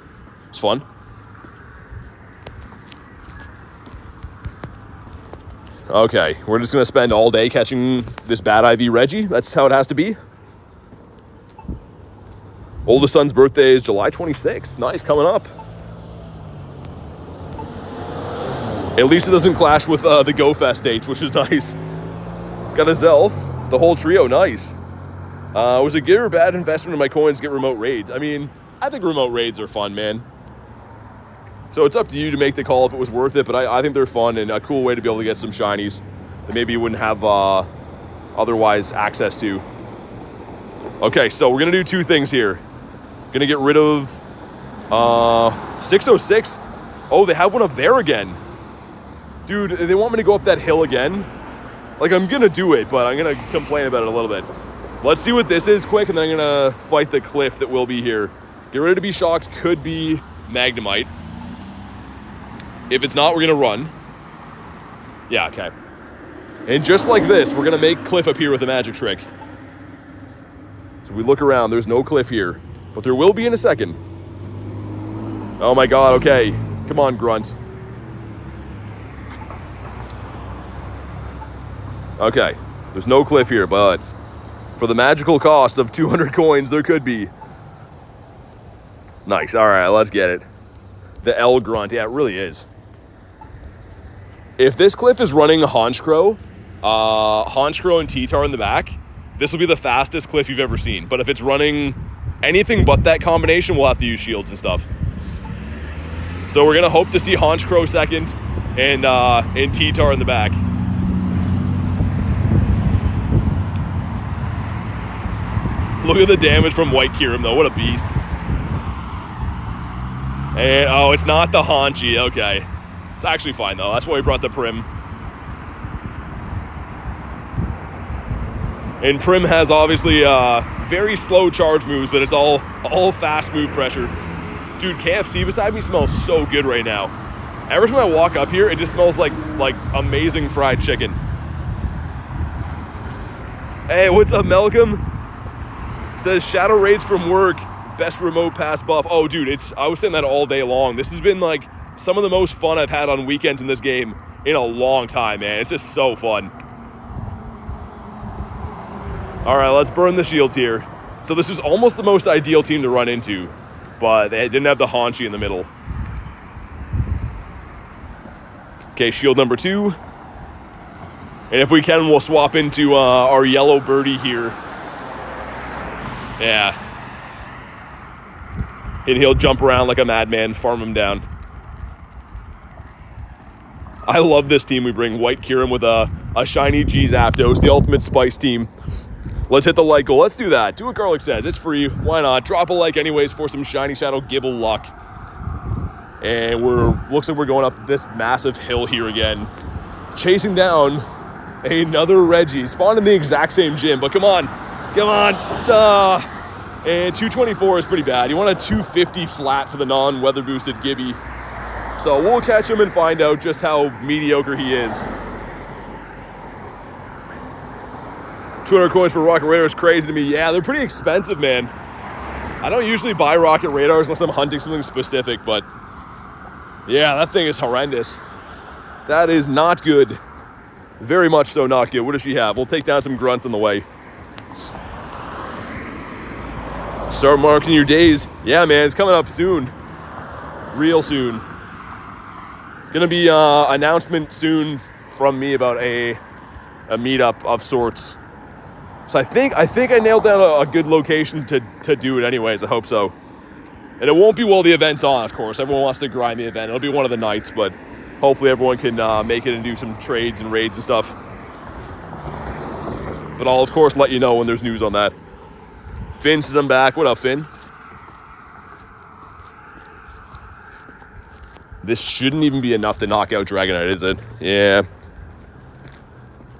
it's fun. Okay, we're just going to spend all day catching this bad IV Reggie. That's how it has to be. Oldest son's birthday is July 26th. Nice, coming up. At least it doesn't clash with the Go Fest dates, which is nice. Got a Zelf, the whole trio, nice. Was a good or bad investment in my coins to get remote raids? I mean, I think remote raids are fun, man. So it's up to you to make the call if it was worth it, but I think they're fun and a cool way to be able to get some shinies that maybe you wouldn't have otherwise access to. Okay, so we're going to do 2 things here. Going to get rid of 606. Oh, they have one up there again. Dude, they want me to go up that hill again. Like, I'm going to do it, but I'm going to complain about it a little bit. Let's see what this is quick, and then I'm going to fight the cliff that will be here. Get ready to be shocked. Could be Magnemite. If it's not, we're going to run. Yeah, okay. And just like this, we're going to make Cliff appear with a magic trick. So if we look around, there's no Cliff here. But there will be in a second. Oh my god, okay. Come on, Grunt. Okay. There's no Cliff here, but for the magical cost of 200 coins, there could be. Nice. Alright, let's get it. The L Grunt. Yeah, it really is. If this Cliff is running Honchkrow and T-Tar in the back, this will be the fastest Cliff you've ever seen. But if it's running anything but that combination, we'll have to use shields and stuff. So we're going to hope to see Honchkrow second and T-Tar in the back. Look at the damage from White Kyurem, though. What a beast. And, oh, it's not the Haunchi. Okay. It's actually fine, though. That's why we brought the Prim. And Prim has, obviously, very slow charge moves, but it's all fast move pressure. Dude, KFC beside me smells so good right now. Every time I walk up here, it just smells like amazing fried chicken. Hey, what's up, Malcolm? Says, Shadow Raids from work. Best remote pass buff. Oh, dude, I was saying that all day long. This has been, like, some of the most fun I've had on weekends in this game in a long time, man. It's just so fun. All right, let's burn the shields here. So this is almost the most ideal team to run into, but they didn't have the Haunchi in the middle. Okay, shield number 2. And if we can, we'll swap into our yellow birdie here. Yeah. And he'll jump around like a madman, farm him down. I love this team we bring. White Kyurem with a shiny G Zapdos, the ultimate spice team. Let's hit the like goal. Let's do that. Do what Garlic says. It's free. Why not? Drop a like anyways for some Shiny Shadow Gibble luck. And looks like we're going up this massive hill here again. Chasing down another Reggie. Spawned in the exact same gym, but come on. Come on. And 224 is pretty bad. You want a 250 flat for the non-weather boosted Gibby. So we'll catch him and find out just how mediocre he is. 200 coins for Rocket Radar is crazy to me. Yeah, they're pretty expensive, man. I don't usually buy Rocket Radars unless I'm hunting something specific, but yeah, that thing is horrendous. That is not good. Very much so not good. What does she have? We'll take down some grunts on the way. Start marking your days. Yeah, man, it's coming up soon. Real soon. Gonna be announcement soon from me about a meetup of sorts. So I think I nailed down a good location to do it anyways. I hope so. And it won't be while the event's on, of course. Everyone wants to grind the event. It'll be one of the nights, but hopefully everyone can make it and do some trades and raids and stuff. But I'll, of course, let you know when there's news on that. Finn says I'm back. What up, Finn? This shouldn't even be enough to knock out Dragonite, is it? Yeah.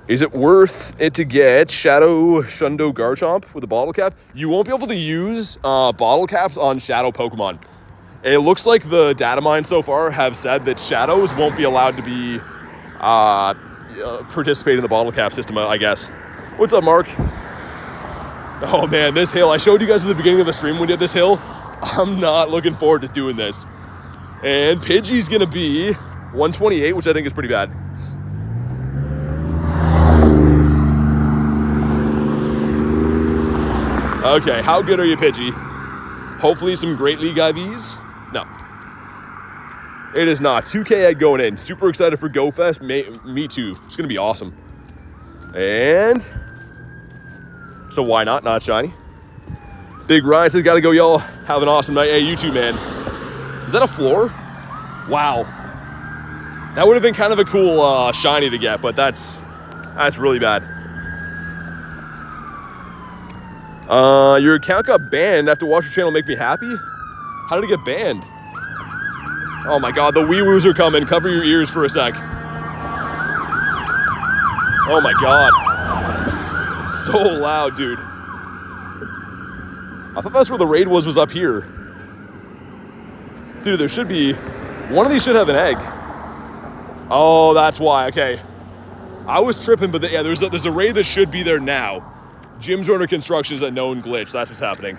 Is it worth it to get Shadow Shundo Garchomp with a bottle cap? You won't be able to use bottle caps on Shadow Pokemon. It looks like the data mines so far have said that Shadows won't be allowed to be participate in the bottle cap system, I guess. What's up, Mark? Oh man, this hill. I showed you guys at the beginning of the stream when we did this hill. I'm not looking forward to doing this. And Pidgey's gonna be 128, which I think is pretty bad. Okay, how good are you, Pidgey? Hopefully some Great League IVs? No. It is not. 2K egg going in. Super excited for GoFest. Me too. It's gonna be awesome. And so why not? Not shiny. Big Ryan says, gotta go, y'all. Have an awesome night. Hey, you too, man. Is that a floor? Wow. That would have been kind of a cool shiny to get, but that's really bad. Your account got banned after Watch Your Channel Make Me Happy? How did it get banned? Oh my god, the wee-woos are coming. Cover your ears for a sec. Oh my god. So loud, dude. I thought that's where the raid was up here. Dude, there should be... One of these should have an egg. Oh, that's why. Okay. I was tripping, but yeah, there's a raid that should be there now. Gym's under construction is a known glitch. That's what's happening.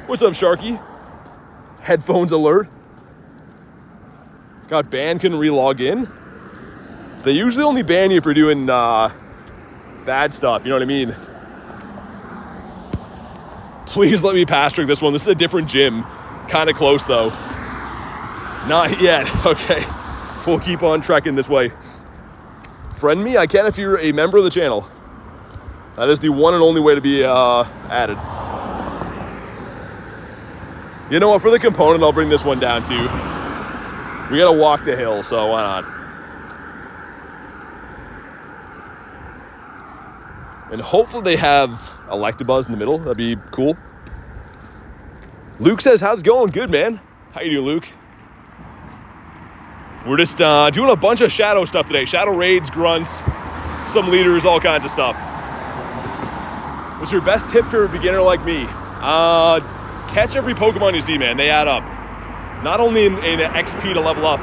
What's up, Sharky? Headphones alert. Got banned, couldn't re-log in. They usually only ban you for doing bad stuff, you know what I mean? Please let me pass trick this one. This is a different gym. Kind of close, though. Not yet. Okay. We'll keep on trekking this way. Friend me? I can if you're a member of the channel. That is the one and only way to be added. You know what? For the component, I'll bring this one down, too. We gotta walk the hill, so why not? And hopefully they have Electabuzz in the middle. That'd be cool. Luke says, how's it going? Good, man. How you doing, Luke? We're just doing a bunch of Shadow stuff today. Shadow raids, grunts, some leaders, all kinds of stuff. What's your best tip for a beginner like me? Catch every Pokemon you see, man. They add up. Not only in XP to level up,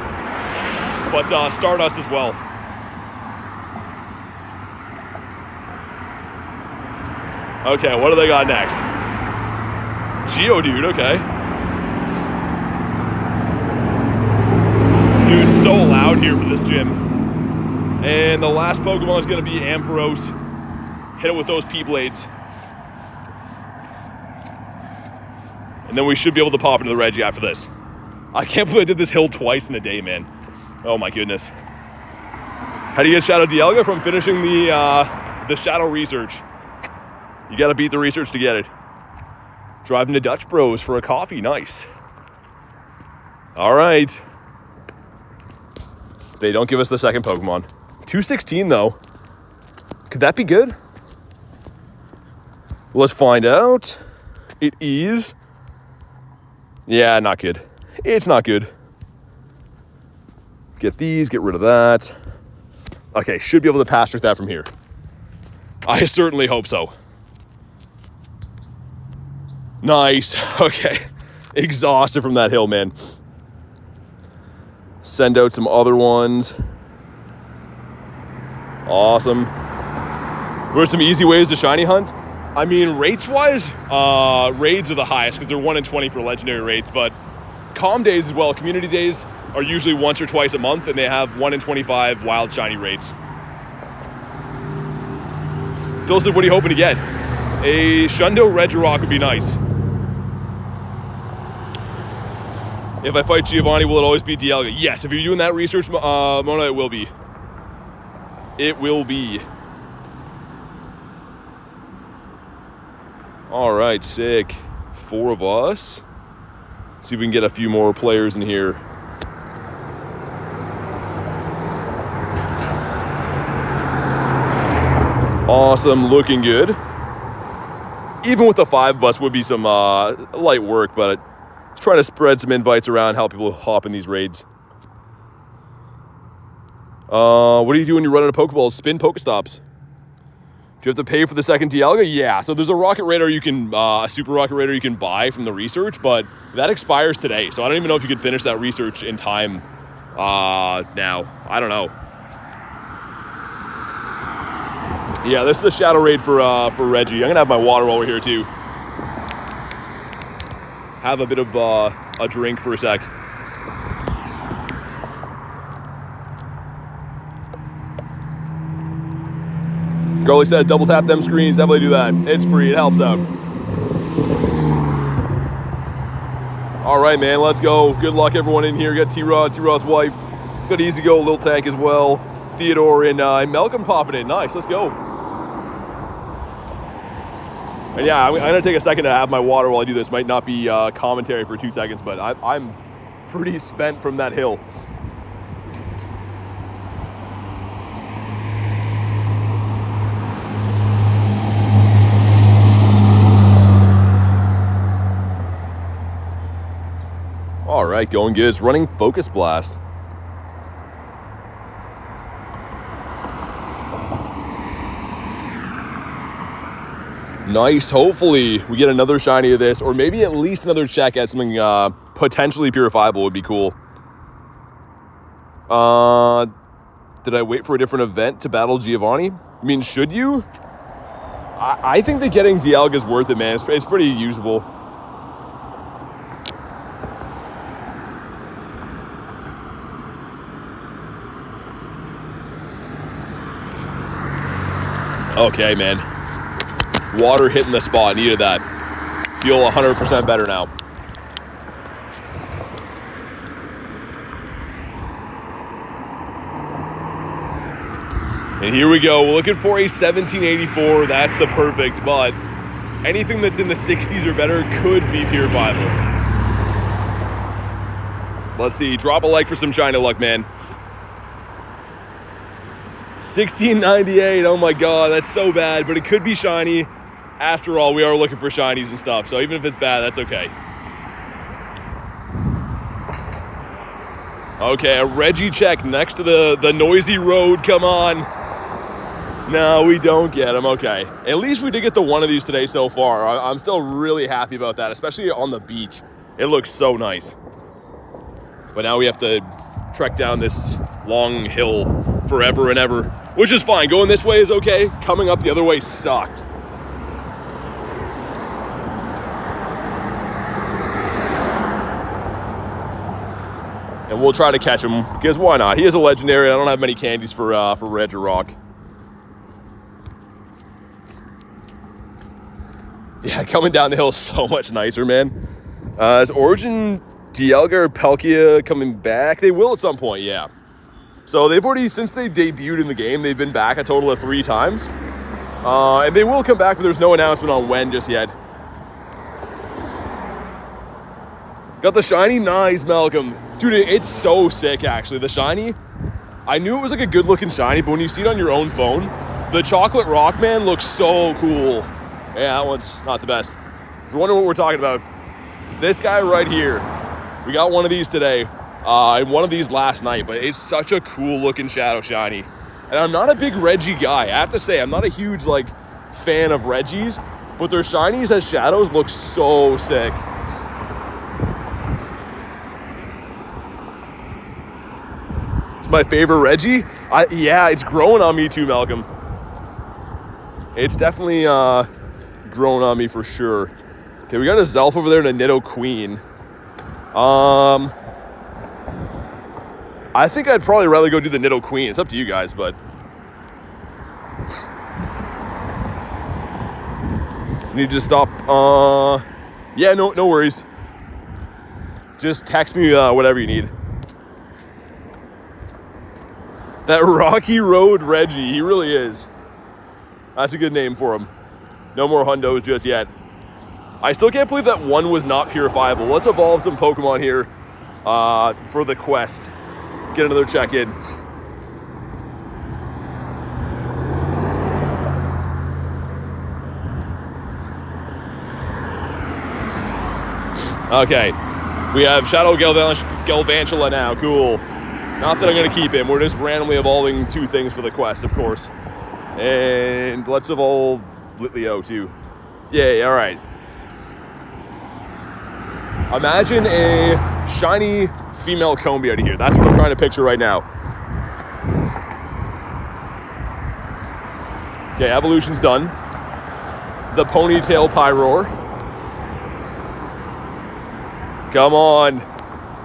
but Stardust as well. Okay, what do they got next? Geodude, okay. Dude, it's so loud here for this gym. And the last Pokemon is going to be Ampharos. Hit it with those P-Blades. And then we should be able to pop into the Regi after this. I can't believe I did this hill twice in a day, man. Oh my goodness. How do you get Shadow Dialga? From finishing the Shadow research. You gotta beat the research to get it. Driving to Dutch Bros for a coffee, nice. All right. They don't give us the second Pokemon. 216 though. Could that be good? Let's find out. It is. Yeah, not good. It's not good. Get these, get rid of that. Okay, should be able to pass trick that from here. I certainly hope so. Nice. Okay. Exhausted from that hill, man. Send out some other ones. Awesome. What are some easy ways to shiny hunt? I mean, rates-wise, raids are the highest because they're 1 in 20 for legendary raids, but calm days as well. Community days are usually once or twice a month, and they have 1 in 25 wild shiny raids. Phil said, what are you hoping to get? A Shundo Regirock would be nice. If I fight Giovanni, will it always be Dialga? Yes, if you're doing that research, Mona, it will be. It will be. All right, sick. 4 of us. Let's see if we can get a few more players in here. Awesome, looking good. Even with the 5 of us would be some light work, but let's try to spread some invites around, help people hop in these raids. What do you do when you run out of Pokeballs? Spin Pokestops. Do you have to pay for the second Dialga? Yeah, so there's a Rocket Radar you can, a Super Rocket Radar you can buy from the research, but that expires today, so I don't even know if you can finish that research in time now. I don't know. Yeah, this is a Shadow Raid for Reggie. I'm gonna have my water while we're here too. Have a bit of a drink for a sec. Girlie said double tap them screens, definitely do that. It's free, it helps out. All right, man, let's go. Good luck, everyone in here. Got T-Rod, T-Rod's wife. Got Easy Go, Lil Tank as well. Theodore and Malcolm popping in. Nice, let's go. And yeah, I'm gonna take a second to have my water while I do this. Might not be commentary for 2 seconds, but I'm pretty spent from that hill. All right, going good. It's running Focus Blast. Nice. Hopefully we get another shiny of this, or maybe at least another check at something potentially purifiable would be cool. Did I wait for a different event to battle Giovanni? I mean, should you? I think that getting Dialga is worth it, man. It's pretty usable. Okay, man. Water hitting the spot. Needed that. Feel 100% better now. And here we go. We're looking for a 1784. That's the perfect, but anything that's in the 60s or better could be purifiable. Let's see. Drop a like for some shiny luck, man. 1698, oh my god, that's so bad, but it could be shiny. After all, we are looking for shinies and stuff, so even if it's bad, that's okay. Okay, a Reggie check next to the noisy road, come on. No, we don't get him, okay. At least we did get the one of these today so far. I'm still really happy about that, especially on the beach. It looks so nice. But now we have to trek down this long hill forever and ever, which is fine. Going this way is okay. Coming up the other way sucked. And we'll try to catch him, because why not? He is a legendary. I don't have many candies for Regirock. Yeah, coming down the hill is so much nicer, man. Is Origin, Dialga, or Palkia coming back? They will at some point, yeah. So they've already, since they debuted in the game, they've been back a total of 3 times. And they will come back, but there's no announcement on when just yet. Got the shiny, nice, Malcolm. Dude, it's so sick, actually. The shiny, I knew it was like a good looking shiny, but when you see it on your own phone, the chocolate rock man looks so cool. Yeah, that one's not the best. If you're wondering what we're talking about, this guy right here, we got one of these today. And one of these last night, but it's such a cool looking Shadow Shiny. And I'm not a big Reggie guy. I have to say, I'm not a huge fan of Reggies, but their shinies as Shadows look so sick. It's my favorite Reggie. Yeah, it's growing on me too, Malcolm. It's definitely growing on me for sure. Okay, we got a Zelf over there and a Nidoqueen. I think I'd probably rather go do the Nidoqueen. It's up to you guys, but need to stop. Yeah, no worries. Just text me whatever you need. That Rocky Road Reggie, he really is. That's a good name for him. No more hundos just yet. I still can't believe that one was not purifiable. Let's evolve some Pokemon here for the quest. Get another check in. Okay, we have Shadow Galvantula now, cool. Not that I'm going to keep him. We're just randomly evolving 2 things for the quest, of course. And let's evolve Litleo too. Yay, all right. Imagine a shiny female Combi out of here. That's what I'm trying to picture right now. Okay, evolution's done. The ponytail Pyroar. Come on.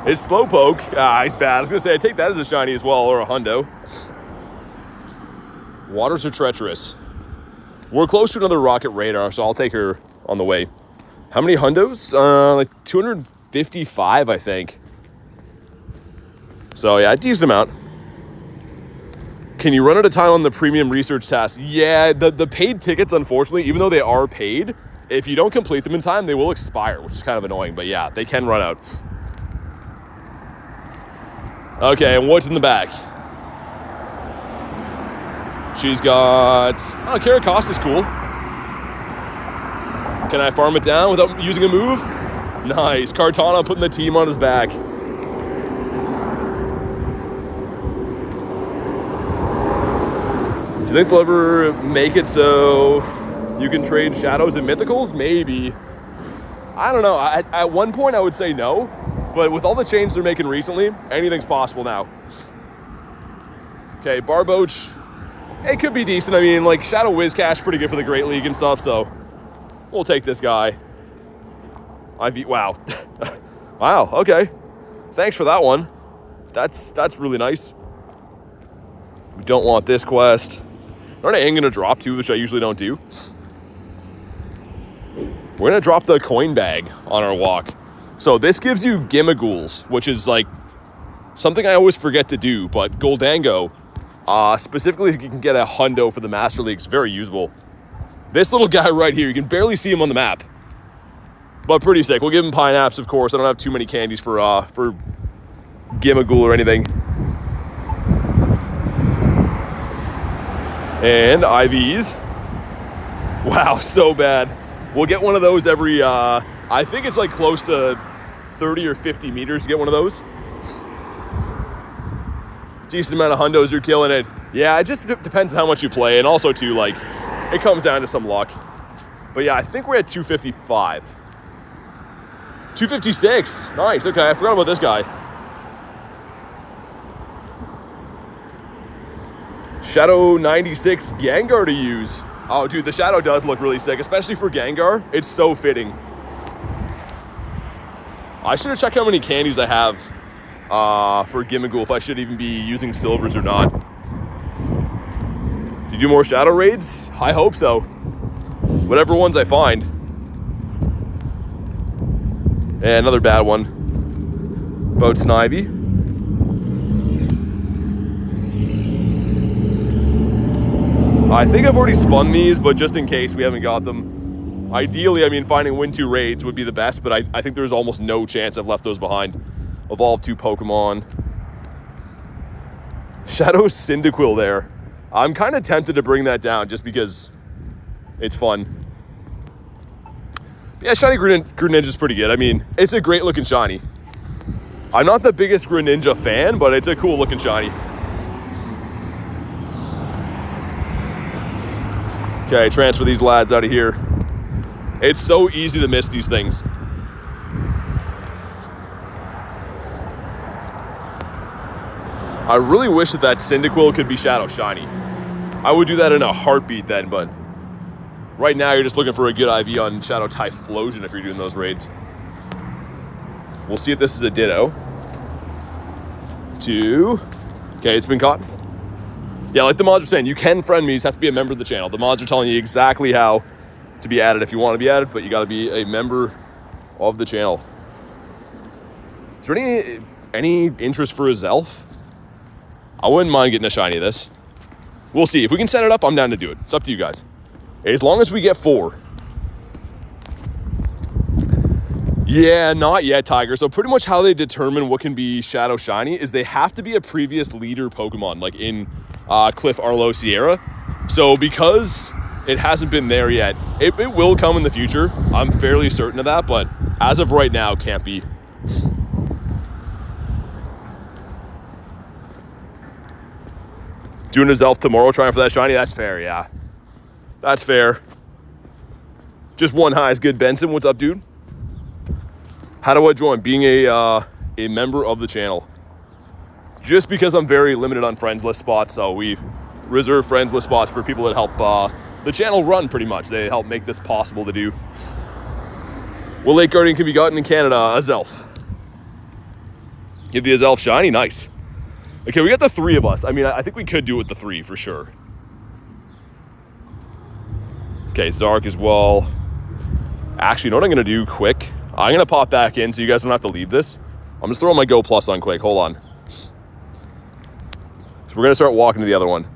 It's Slowpoke. Ah, he's bad. I was going to say, I'd take that as a shiny as well, or a hundo. Waters are treacherous. We're close to another Rocket Radar, so I'll take her on the way. How many hundos? Like 255, I think. So yeah, a decent amount. Can you run out of time on the premium research tasks? Yeah, the paid tickets, unfortunately, even though they are paid, if you don't complete them in time, they will expire, which is kind of annoying. But yeah, they can run out. Okay, and what's in the back? She's got... Oh, Caracost is cool. Can I farm it down without using a move? Nice. Kartana putting the team on his back. Do you think they'll ever make it so you can trade shadows and mythicals? Maybe. I don't know. At one point, I would say no. But with all the changes they're making recently, anything's possible now. Okay, Barboach. It could be decent. I mean, like, Shadow Wizcash pretty good for the Great League and stuff, so we'll take this guy. Wow. Wow, okay. Thanks for that one. That's really nice. We don't want this quest. Aren't I going to drop too, which I usually don't do? We're going to drop the coin bag on our walk. So this gives you Gimagools, which is like something I always forget to do, but Goldango, specifically if you can get a hundo for the Master League, is very usable. This little guy right here, you can barely see him on the map, but pretty sick. We'll give him Pineapps, of course. I don't have too many candies for Gimagool or anything. And IVs. Wow, so bad. We'll get one of those every, I think it's like close to 30 or 50 meters to get one of those. Decent amount of hundos, you're killing it. Yeah, it just depends on how much you play, and also too, like, it comes down to some luck. But yeah, I think we're at 255. 256. Nice, okay, I forgot about this guy. Shadow 96 Gengar to use. Oh, dude, the Shadow does look really sick, especially for Gengar. It's so fitting. I should have checked how many candies I have for Gimagool, if I should even be using silvers or not. Do you do more Shadow raids? I hope so. Whatever ones I find. And another bad one. About Snivy. I think I've already spun these, but just in case we haven't got them. Ideally, I mean, finding win 2 raids would be the best, but I think there's almost no chance I've left those behind. Evolve 2 Pokemon. Shadow Cyndaquil there. I'm kind of tempted to bring that down just because it's fun. Yeah, Shiny Greninja's pretty good. I mean, it's a great looking shiny. I'm not the biggest Greninja fan, but it's a cool looking shiny. Okay, transfer these lads out of here. It's so easy to miss these things. I really wish that Cyndaquil could be Shadow Shiny. I would do that in a heartbeat then, but right now you're just looking for a good IV on Shadow Typhlosion if you're doing those raids. We'll see if this is a Ditto. 2. Okay, it's been caught. Yeah, like the mods are saying, you can friend me, you just have to be a member of the channel. The mods are telling you exactly how to be added if you want to be added, but you got to be a member of the channel. Is there any interest for a Zelf? I wouldn't mind getting a shiny of this. We'll see. If we can set it up, I'm down to do it. It's up to you guys. As long as we get 4. Yeah, not yet, Tiger. So pretty much how they determine what can be Shadow Shiny is they have to be a previous leader Pokemon, like in Cliff, Arlo, Sierra. So because it hasn't been there yet, it will come in the future. I'm fairly certain of that, but as of right now, can't be. Doing his elf tomorrow, trying for that shiny. That's fair, yeah. That's fair. Just one high is good, Benson. What's up, dude? How do I join? Being a member of the channel. Just because I'm very limited on friends list spots, so we reserve friends list spots for people that help the channel run, pretty much. They help make this possible to do. What Lake Guardian can be gotten in Canada? Azelf. Give the Azelf shiny? Nice. Okay, we got the 3 of us. I mean, I think we could do it with the 3 for sure. Okay, Zark as well. Actually, you know what I'm going to do quick? I'm going to pop back in so you guys don't have to leave this. I'm just throwing my Go Plus on quick. Hold on. So we're going to start walking to the other one.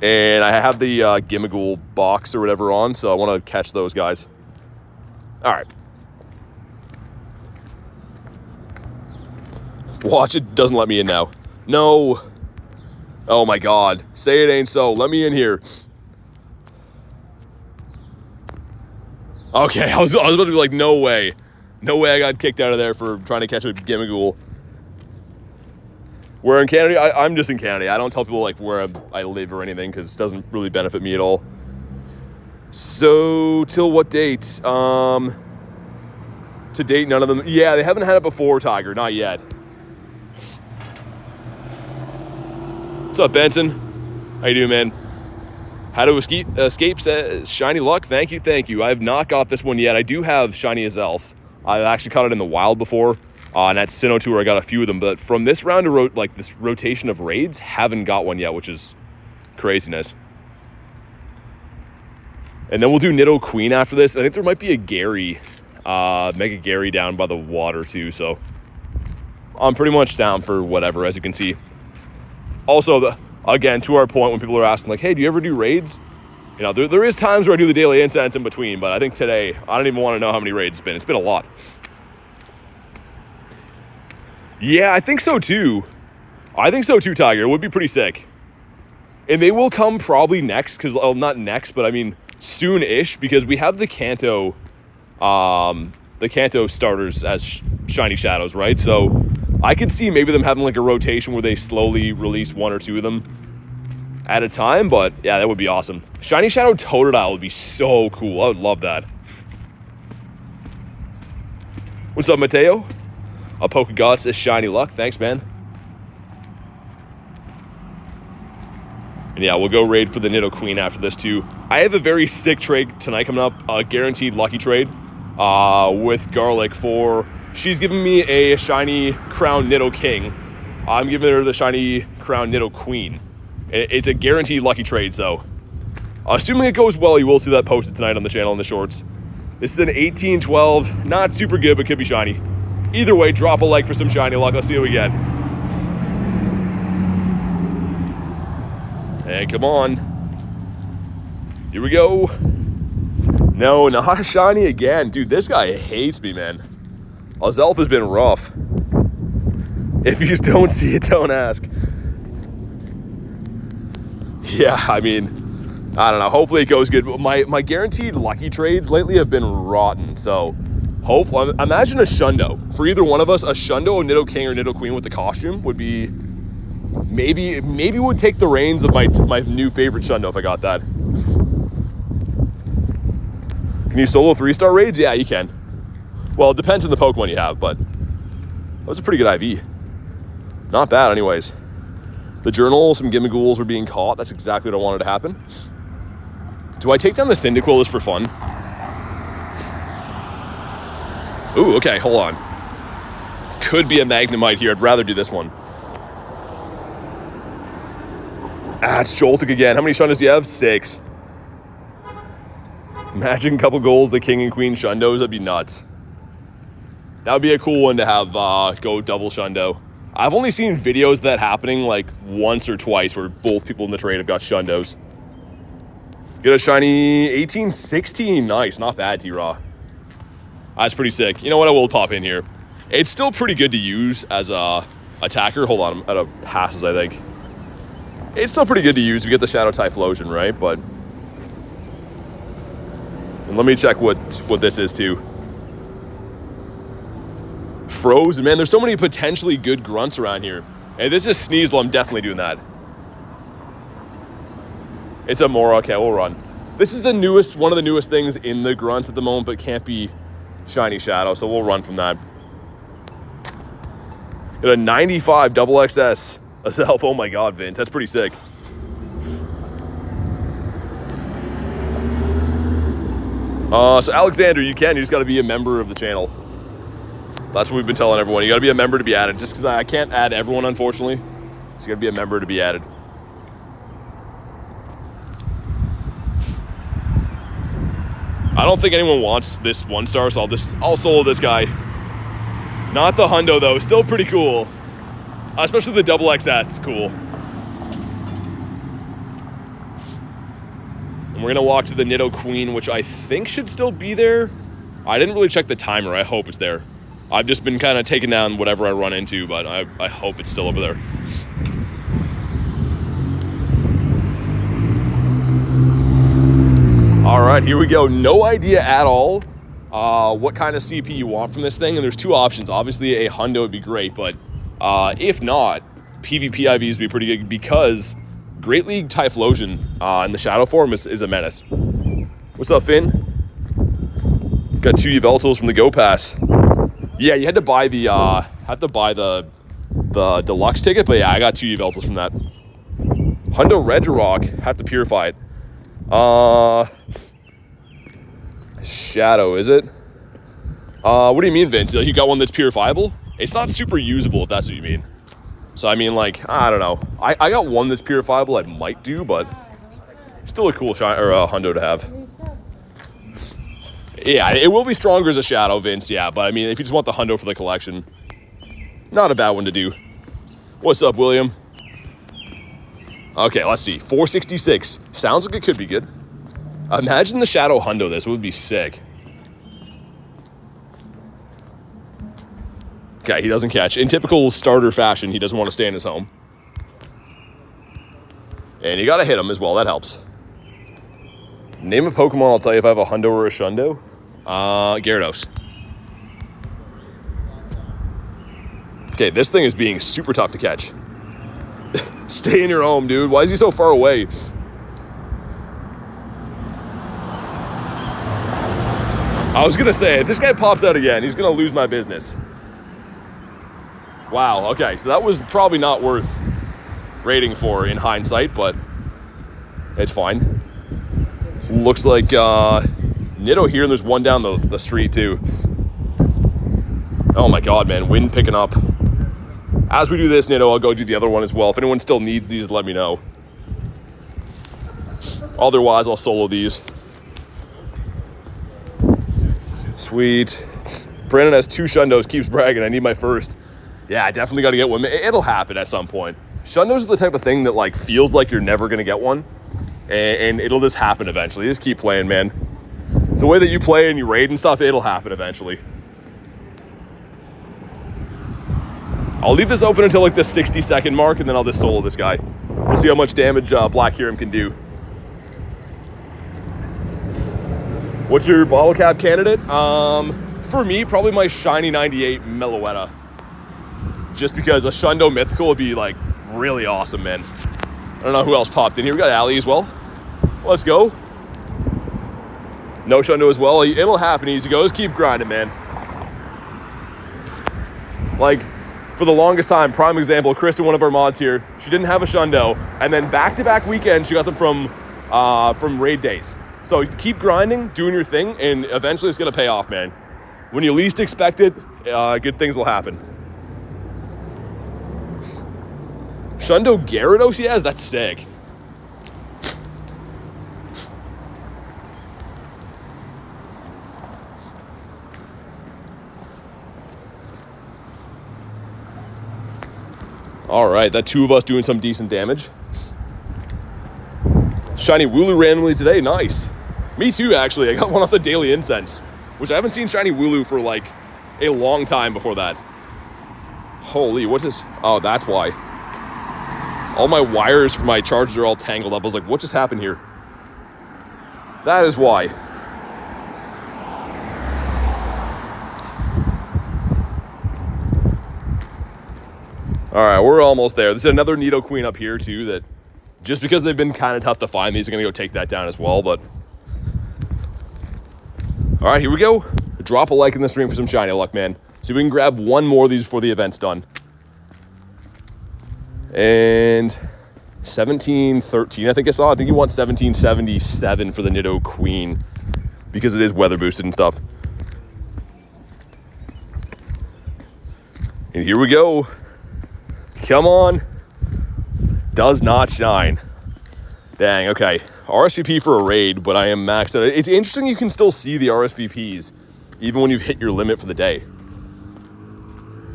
And I have the Gimmighoul box or whatever on, so I want to catch those guys. All right. Watch, it doesn't let me in now. No. Oh my God. Say it ain't so. Let me in here. Okay, I was about to be like, no way. No way I got kicked out of there for trying to catch a Gimmighoul. We're in Canada. I'm just in Canada. I don't tell people like where I live or anything because it doesn't really benefit me at all. So, till what date? To date, none of them. Yeah, they haven't had it before, Tiger. Not yet. What's up, Benson? How you doing, man? How to escape says Shiny Luck. Thank you. I have not got this one yet. I do have Shiny Azelf. I've actually caught it in the wild before. And at Sinnoh Tour, I got a few of them. But from this round of this rotation of raids, haven't got one yet, which is craziness. And then we'll do Nidoqueen after this. I think there might be a Gary, Mega Gary down by the water too. So I'm pretty much down for whatever, as you can see. Also, again, to our point, when people are asking, like, hey, do you ever do raids? You know, there is times where I do the daily incense in between, but I think today, I don't even want to know how many raids it's been. It's been a lot. Yeah, I think so too. Tiger. It would be pretty sick. And they will come probably next, because, well, not next, but I mean, soon-ish, because we have the Kanto starters as Shiny Shadows, right? So I could see maybe them having like a rotation where they slowly release 1 or 2 of them at a time, but yeah, that would be awesome. Shiny Shadow Totodile would be so cool. I would love that. What's up, Mateo? A Pokegot says Shiny Luck. Thanks, man. And yeah, we'll go raid for the Nidoqueen after this too. I have a very sick trade tonight coming up, a guaranteed lucky trade with Garlic for... She's giving me a shiny crown Nidoking. I'm giving her the shiny crown Nidoqueen. It's a guaranteed lucky trade, so assuming it goes well, you will see that posted tonight on the channel in the shorts. This is an 18-12, not super good, but could be shiny. Either way, drop a like for some shiny luck. Let's see what we get. And come on. Here we go. No, not a shiny again. Dude, this guy hates me, man. Azelf has been rough. If you don't see it, don't ask. Yeah, I mean, I don't know. Hopefully it goes good. My guaranteed lucky trades lately have been rotten. So, hopefully, imagine a Shundo. For either one of us, a Shundo, a Nidoking, or Nidoqueen with the costume would be... Maybe would take the reins of my new favorite Shundo if I got that. Can you solo 3-star raids? Yeah, you can. Well, it depends on the Pokemon you have, but that was a pretty good IV. Not bad, anyways. The journal, some Gimmighouls were being caught. That's exactly what I wanted to happen. Do I take down the Cyndaquil just for fun? Ooh, okay, hold on. Could be a Magnemite here. I'd rather do this one. Ah, it's Joltik again. How many Shundos do you have? 6. Imagine a couple goals, the King and Queen Shundos. That'd be nuts. That would be a cool one to have go double Shundo. I've only seen videos of that happening like once or twice where both people in the trade have got Shundos. Get a shiny 18-16. Nice, not bad, T-Raw. That's pretty sick. You know what? I will pop in here. It's still pretty good to use as a attacker. Hold on, I'm out of passes, I think. It's still pretty good to use. You get the Shadow Typhlosion, right? But... And let me check what this is, too. Froze. Man, there's so many potentially good grunts around here. Hey, this is Sneasel. I'm definitely doing that. It's a more, okay, we'll run. This is the newest, one of the newest things in the grunts at the moment, but can't be Shiny Shadow, so we'll run from that. Got a 95 double XS a self. Oh my God, Vince, that's pretty sick. So Alexander, you just got to be a member of the channel. That's what we've been telling everyone. You got to be a member to be added. Just because I can't add everyone, unfortunately. So you got to be a member to be added. I don't think anyone wants this 1-star, so I'll solo this guy. Not the hundo though, still pretty cool. Especially the double XS, cool. And we're gonna walk to the Nidoqueen, which I think should still be there. I didn't really check the timer, I hope it's there. I've just been kind of taking down whatever I run into, but I hope it's still over there. All right, here we go. No idea at all what kind of CP you want from this thing, and there's two options. Obviously, a hundo would be great, but if not, PvP IVs would be pretty good because Great League Typhlosion in the Shadow form is a menace. What's up, Finn? Got 2 Yveltals from the Go Pass. Yeah, you had to buy the the deluxe ticket, but yeah, I got 2 Yveltals from that. Hundo Regirock, have to purify it. Shadow, is it? What do you mean, Vince? You got one that's purifiable? It's not super usable, if that's what you mean. So, I mean, like, I don't know. I got one that's purifiable I might do, but still a cool hundo to have. Yeah, it will be stronger as a Shadow, Vince, yeah. But, I mean, if you just want the hundo for the collection, not a bad one to do. What's up, William? Okay, let's see. 466. Sounds like it could be good. Imagine the Shadow hundo this. It would be sick. Okay, he doesn't catch. In typical starter fashion, he doesn't want to stay in his home. And you gotta hit him as well. That helps. Name a Pokemon, I'll tell you if I have a hundo or a shundo. Gyarados. Okay, this thing is being super tough to catch. Stay in your home, dude. Why is he so far away? I was gonna say, if this guy pops out again, he's gonna lose my business. Wow, okay, so that was probably not worth rating for in hindsight, but it's fine. Looks like Nido here, and there's one down the street too. Oh my God, man, wind picking up. As we do this, Nido, I'll go do the other one as well. If anyone still needs these, let me know. Otherwise, I'll solo these. Sweet. Brandon has 2 shundos, keeps bragging. I need my first. Yeah, I definitely got to get one. It'll happen at some point. Shundos are the type of thing that like feels like you're never going to get one. And it'll just happen eventually. Just keep playing, man. The way that you play and you raid and stuff, it'll happen eventually. I'll leave this open until like the 60-second mark, and then I'll just solo this guy. We'll see how much damage Black Hiram can do. What's your bottle cap candidate? For me, probably my Shiny 98 Meloetta. Just because a Shundo Mythical would be like really awesome, man. I don't know who else popped in here. We got Ali as well. Let's go. No Shundo as well. It'll happen, easy goes. Keep grinding, man. Like, for the longest time, prime example, Kristen, one of our mods here, she didn't have a Shundo, and then back-to-back weekends, she got them from raid days. So keep grinding, doing your thing, and eventually it's gonna pay off, man. When you least expect it, good things will happen. Shundo Gyarados he has? That's sick. All right, that 2 of us doing some decent damage. Shiny Wooloo randomly today, nice. Me too, actually. I got one off the Daily Incense, which I haven't seen Shiny Wooloo for like a long time before that. Holy, what's this? Oh, that's why. All my wires for my chargers are all tangled up. I was like, what just happened here? That is why. All right, we're almost there. There's another Nidoqueen up here too that Just because they've been kind of tough to find, these are going to go take that down as well, but... All right, here we go. Drop a like in the stream for some shiny luck, man. See if we can grab one more of these before the event's done. And 1713, I think I saw. I think you want 1777 for the Nidoqueen because it is weather boosted and stuff. And here we go. Come on. Does not shine. Dang, okay. RSVP for a raid, but I am maxed out. It's interesting you can still see the RSVPs even when you've hit your limit for the day.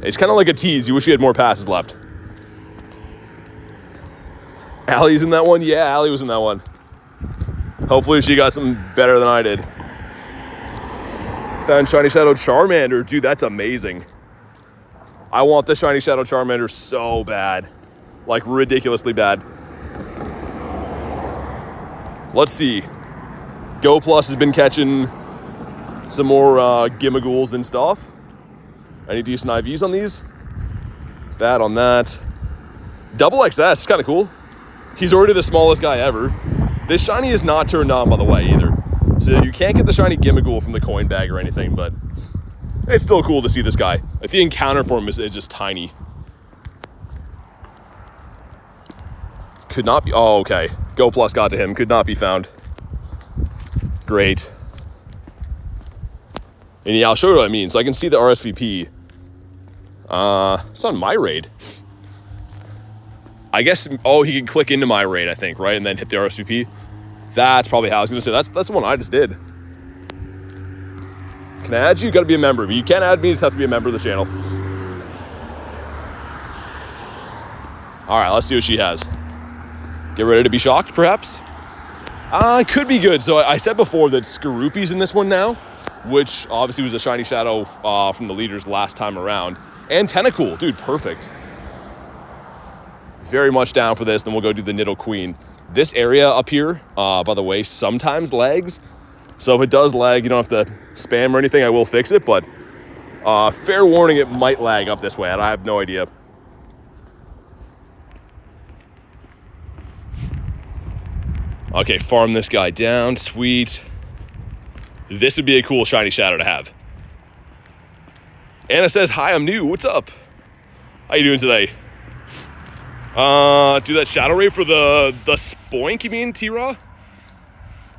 It's kind of like a tease. You wish you had more passes left. Allie's in that one? Yeah, Allie was in that one. Hopefully she got something better than I did. Found Shiny Shadow Charmander. Dude, that's amazing. I want the Shiny Shadow Charmander so bad. Like, ridiculously bad. Let's see. Go Plus has been catching some more Gimagools and stuff. Any decent IVs on these? Bad on that. Double XS, it's kind of cool. He's already the smallest guy ever. This shiny is not turned on, by the way, either. So you can't get the shiny Gimagool from the coin bag or anything, but it's still cool to see this guy. Like, the encounter for him is just tiny. Could not be... Oh, okay. Go Plus got to him. Could not be found. Great. And yeah, I'll show you what I mean. So I can see the RSVP. It's on my raid. I guess... Oh, he can click into my raid, I think, right? And then hit the RSVP. That's probably how I was going to say. That's the one I just did. Can I add you? You got to be a member. But you can't add me. You just have to be a member of the channel. All right, let's see what she has. Get ready to be shocked, perhaps? Could be good. So I said before that Skorupi's in this one now, which obviously was a Shiny Shadow from the leaders last time around. And Tentacool. Dude, perfect. Very much down for this. Then we'll go do the Nidoqueen. This area up here, by the way, sometimes lags. So if it does lag, you don't have to spam or anything. I will fix it, but fair warning, it might lag up this way. I have no idea. Okay, farm this guy down. Sweet. This would be a cool Shiny Shadow to have. Anna says, hi, I'm new. What's up? How you doing today? Do that Shadow Ray for the Spoink, you mean, T-Raw?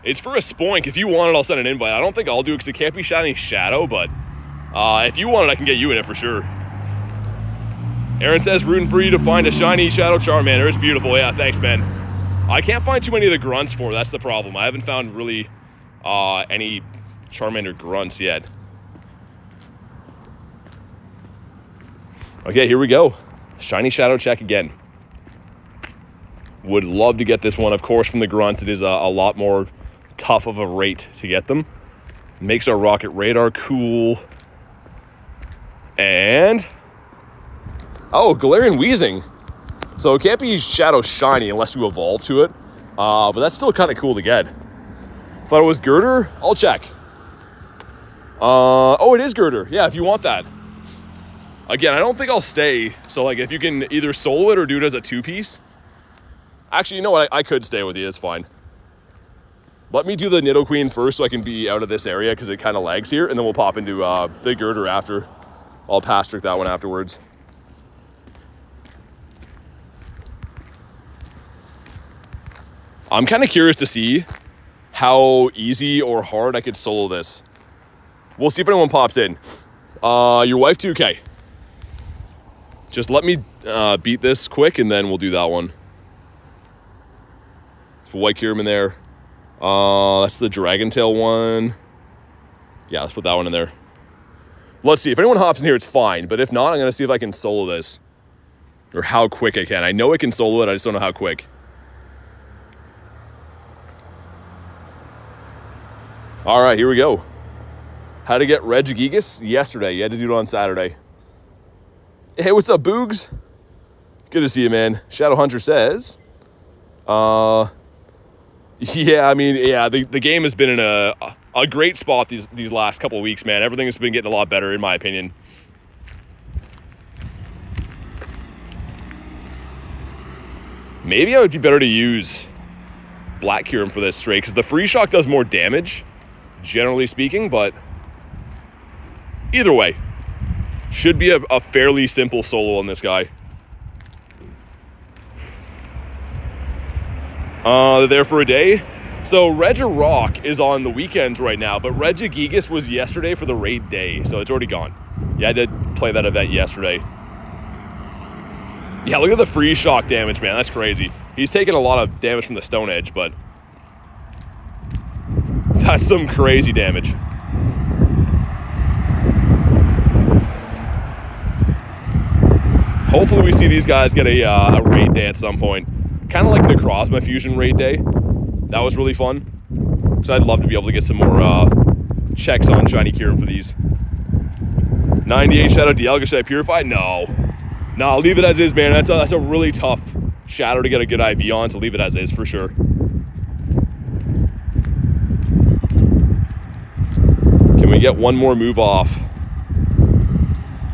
It's for a Spoink. If you want it, I'll send an invite. I don't think I'll do it because it can't be Shiny Shadow, but if you want it, I can get you in it for sure. Aaron says, rooting for you to find a Shiny Shadow Charmander. It's beautiful. Yeah, thanks, man. I can't find too many of the grunts for. That's the problem. I haven't found really any Charmander grunts yet. Okay, here we go. Shiny Shadow check again. Would love to get this one. Of course, from the grunts, it is a lot more tough of a rate to get them. Makes our rocket radar cool. And... oh, Galarian Weezing. So it can't be Shadow Shiny unless you evolve to it. But that's still kind of cool to get. Thought it was Girder? I'll check. Oh, it is Girder. Yeah, if you want that. Again, I don't think I'll stay. So, like, if you can either solo it or do it as a two-piece. Actually, you know what? I could stay with you. It's fine. Let me do the Nidoqueen first so I can be out of this area because it kind of lags here. And then we'll pop into the Girder after. I'll pass trick that one afterwards. I'm kind of curious to see how easy or hard I could solo this. We'll see if anyone pops in. Your wife 2K. Just let me beat this quick and then we'll do that one. Let's put White Kyurem in there. That's the Dragon Tail one. Yeah, let's put that one in there. Let's see. If anyone hops in here, it's fine. But if not, I'm going to see if I can solo this. Or how quick I can. I know I can solo it. I just don't know how quick. All right, here we go. How to get Regirock yesterday. You had to do it on Saturday. Hey, what's up, Boogs? Good to see you, man. Shadow Hunter says, yeah, I mean, yeah, the game has been in a great spot these last couple of weeks, man. Everything has been getting a lot better, in my opinion. Maybe it would be better to use Black Kyurem for this straight, because the Free Shock does more damage, generally speaking, but either way, should be a fairly simple solo on this guy. They're there for a day. So Regirock is on the weekends right now, but Regigigas was yesterday for the raid day, so it's already gone. Yeah, I did play that event yesterday. Yeah, look at the Free Shock damage, man. That's crazy. He's taking a lot of damage from the Stone Edge, but that's some crazy damage. Hopefully we see these guys get a raid day at some point. Kind of like Necrozma Fusion raid day. That was really fun. So I'd love to be able to get some more checks on Shiny Kyurem for these. 98 Shadow Dialga, should I Purify? No, leave it as is, man. That's a really tough Shadow to get a good IV on, so leave it as is for sure. Can we get one more move off?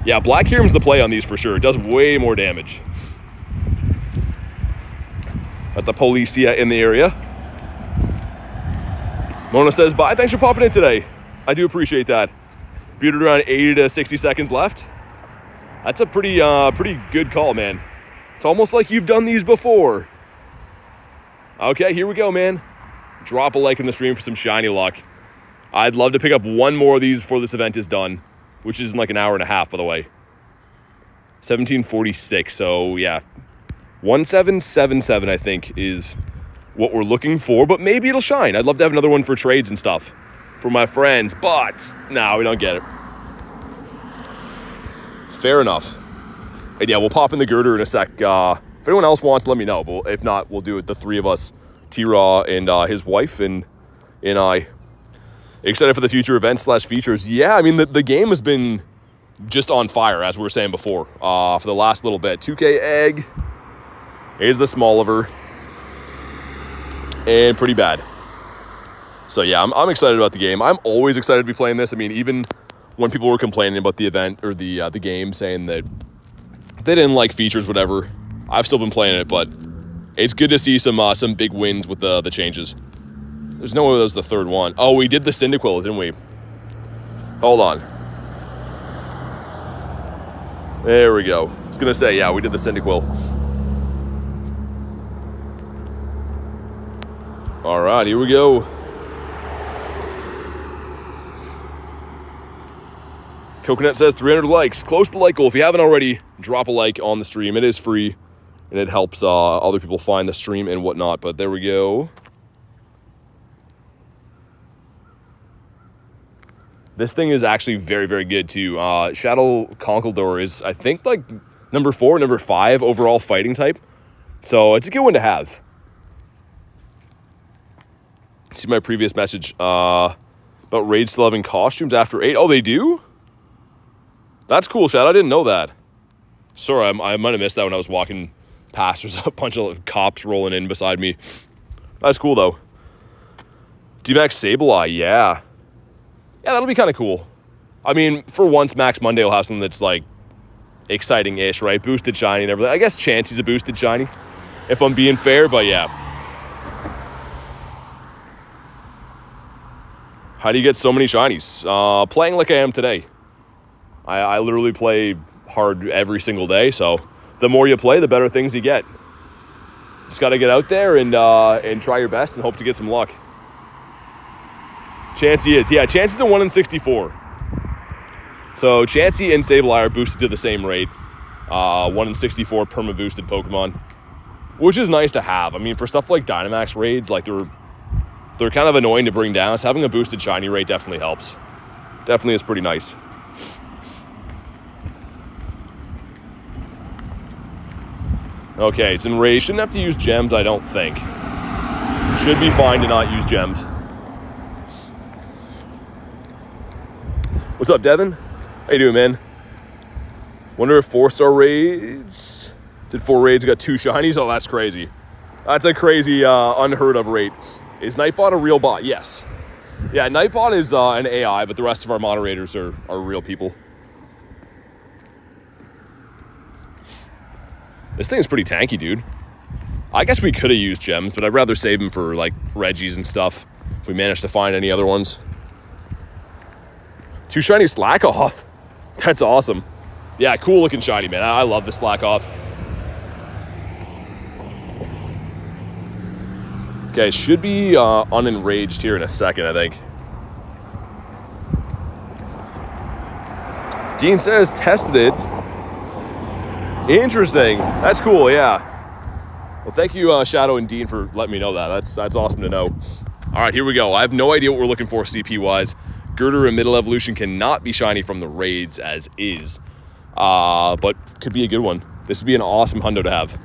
Yeah, Black Kyurem's the play on these for sure. It does way more damage. Got the Policia in the area. Mona says, bye, thanks for popping in today. I do appreciate that. Bearded around 80 to 60 seconds left. That's a pretty good call, man. It's almost like you've done these before. Okay, here we go, man. Drop a like in the stream for some shiny luck. I'd love to pick up one more of these before this event is done, which is in like an hour and a half, by the way. 1746, so yeah. 1777, I think, is what we're looking for, but maybe it'll shine. I'd love to have another one for trades and stuff for my friends, but no, we don't get it. Fair enough. And yeah, we'll pop in the girder in a sec. If anyone else wants, let me know, but if not, we'll do it, the three of us, T-Raw and his wife and I. Excited for the future events / features. Yeah, I mean, the game has been just on fire, as we were saying before, for the last little bit. 2K Egg is the Smalliver. And pretty bad. So yeah, I'm excited about the game. I'm always excited to be playing this. I mean, even when people were complaining about the event or the game, saying that they didn't like features, whatever, I've still been playing it, but it's good to see some big wins with the changes. There's no way that was the third one. Oh, we did the Cyndaquil, didn't we? Hold on. There we go. I was gonna say, yeah, we did the Cyndaquil. All right, here we go. Coconut says 300 likes. Close to like goal. If you haven't already, drop a like on the stream. It is free, and it helps other people find the stream and whatnot. But there we go. This thing is actually very, very good too. Shadow Conkeldurr is, I think, like number 4, number 5 overall fighting type. So it's a good one to have. See my previous message about raids still having costumes after 8. Oh, they do? That's cool, Shadow. I didn't know that. Sorry, I might have missed that when I was walking past. There's a bunch of cops rolling in beside me. That's cool, though. D-Max Sableye, yeah. Yeah, that'll be kind of cool. I mean, for once, Max Monday will have something that's, like, exciting-ish, right? Boosted shiny and everything. I guess Chansey's a boosted shiny, if I'm being fair, but yeah. How do you get so many shinies? Playing like I am today. I literally play hard every single day, so the more you play, the better things you get. Just got to get out there and try your best and hope to get some luck. Chansey is. Yeah, Chansey's a 1 in 64. So Chansey and Sableye are boosted to the same rate. 1 in 64 perma-boosted Pokemon, which is nice to have. I mean, for stuff like Dynamax raids, like they're kind of annoying to bring down, so having a boosted shiny rate definitely helps. Definitely is pretty nice. Okay, it's in raid. Shouldn't have to use gems, I don't think. Should be fine to not use gems. What's up, Devin? How you doing, man? Wonder if 4-star raids... Did 4 raids got 2 shinies? Oh, that's crazy. That's a crazy, unheard of rate. Is Nightbot a real bot? Yes. Yeah, Nightbot is an AI, but the rest of our moderators are real people. This thing is pretty tanky, dude. I guess we could have used gems, but I'd rather save them for, like, Reggies and stuff if we manage to find any other ones. 2 shiny Slackoth. That's awesome. Yeah, cool looking shiny, man. I love the Slackoth. Okay, should be unenraged here in a second, I think. Dean says tested it. Interesting. That's cool, yeah. Well, thank you, Shadow and Dean, for letting me know that. That's awesome to know. All right, here we go. I have no idea what we're looking for CP-wise. Girder and Middle Evolution cannot be shiny from the raids as is. But could be a good one. This would be an awesome hundo to have.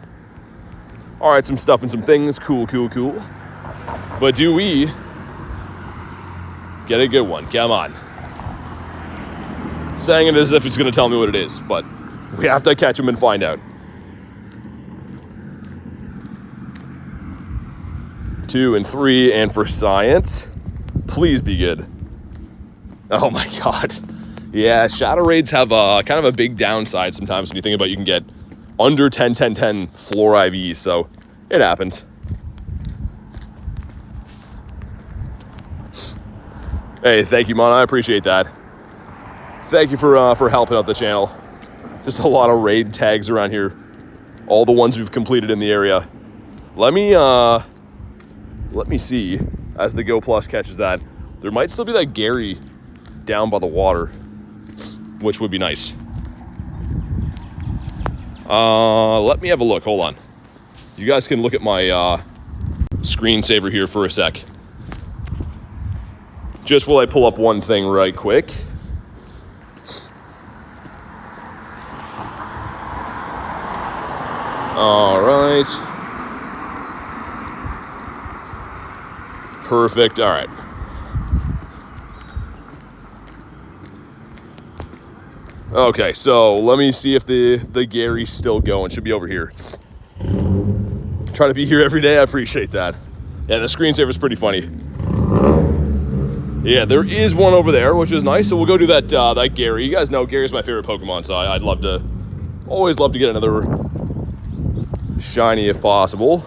All right, some stuff and some things. Cool. But do we get a good one? Come on. Saying it as if it's going to tell me what it is, but we have to catch him and find out. 2 and 3, and for science, please be good. Oh my god. Yeah, Shadow Raids have kind of a big downside sometimes when you think about you can get under 10 floor IVs, so it happens. Hey, thank you, Mon. I appreciate that. Thank you for helping out the channel. Just a lot of raid tags around here. All the ones we've completed in the area. Let me see as the Go Plus catches that. There might still be that Gary down by the water, which would be nice. Let me have a look. Hold on. You guys can look at my screensaver here for a sec. Just while I pull up one thing right quick. All right. Perfect. All right. Okay, so let me see if the Gary's still going. Should be over here. Try to be here every day. I appreciate that. Yeah, the screensaver's pretty funny. Yeah, there is one over there, which is nice. So we'll go do that that Gary. You guys know Gary's my favorite Pokemon, so I'd always love to get another shiny if possible.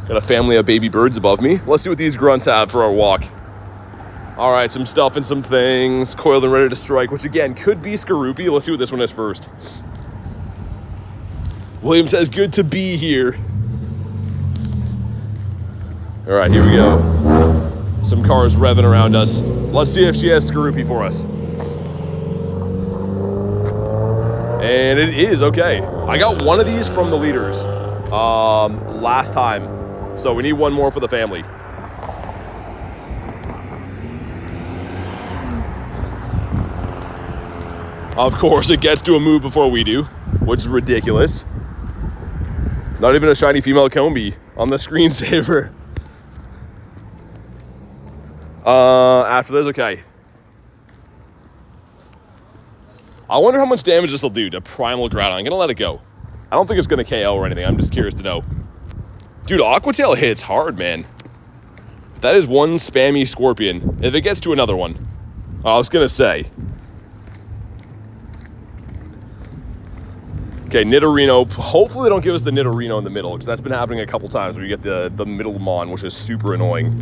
Got a family of baby birds above me. Let's see what these grunts have for our walk. All right, some stuff and some things. Coiled and ready to strike, which again could be Skorupi. Let's see what this one is first. William says, good to be here. All right, here we go. Some cars revving around us. Let's see if she has Skorupi for us. And it is, okay. I got one of these from the leaders last time. So we need one more for the family. Of course, it gets to a move before we do, which is ridiculous. Not even a shiny female Combi on the screensaver. After this, okay. I wonder how much damage this will do to Primal Groudon. I'm gonna let it go. I don't think it's gonna KO or anything. I'm just curious to know. Dude, Aqua Tail hits hard, man. That is one spammy Scorpion. If it gets to another one. I was gonna say. Okay, Nidorino. Hopefully they don't give us the Nidorino in the middle, because that's been happening a couple times where you get the middle Mon, which is super annoying.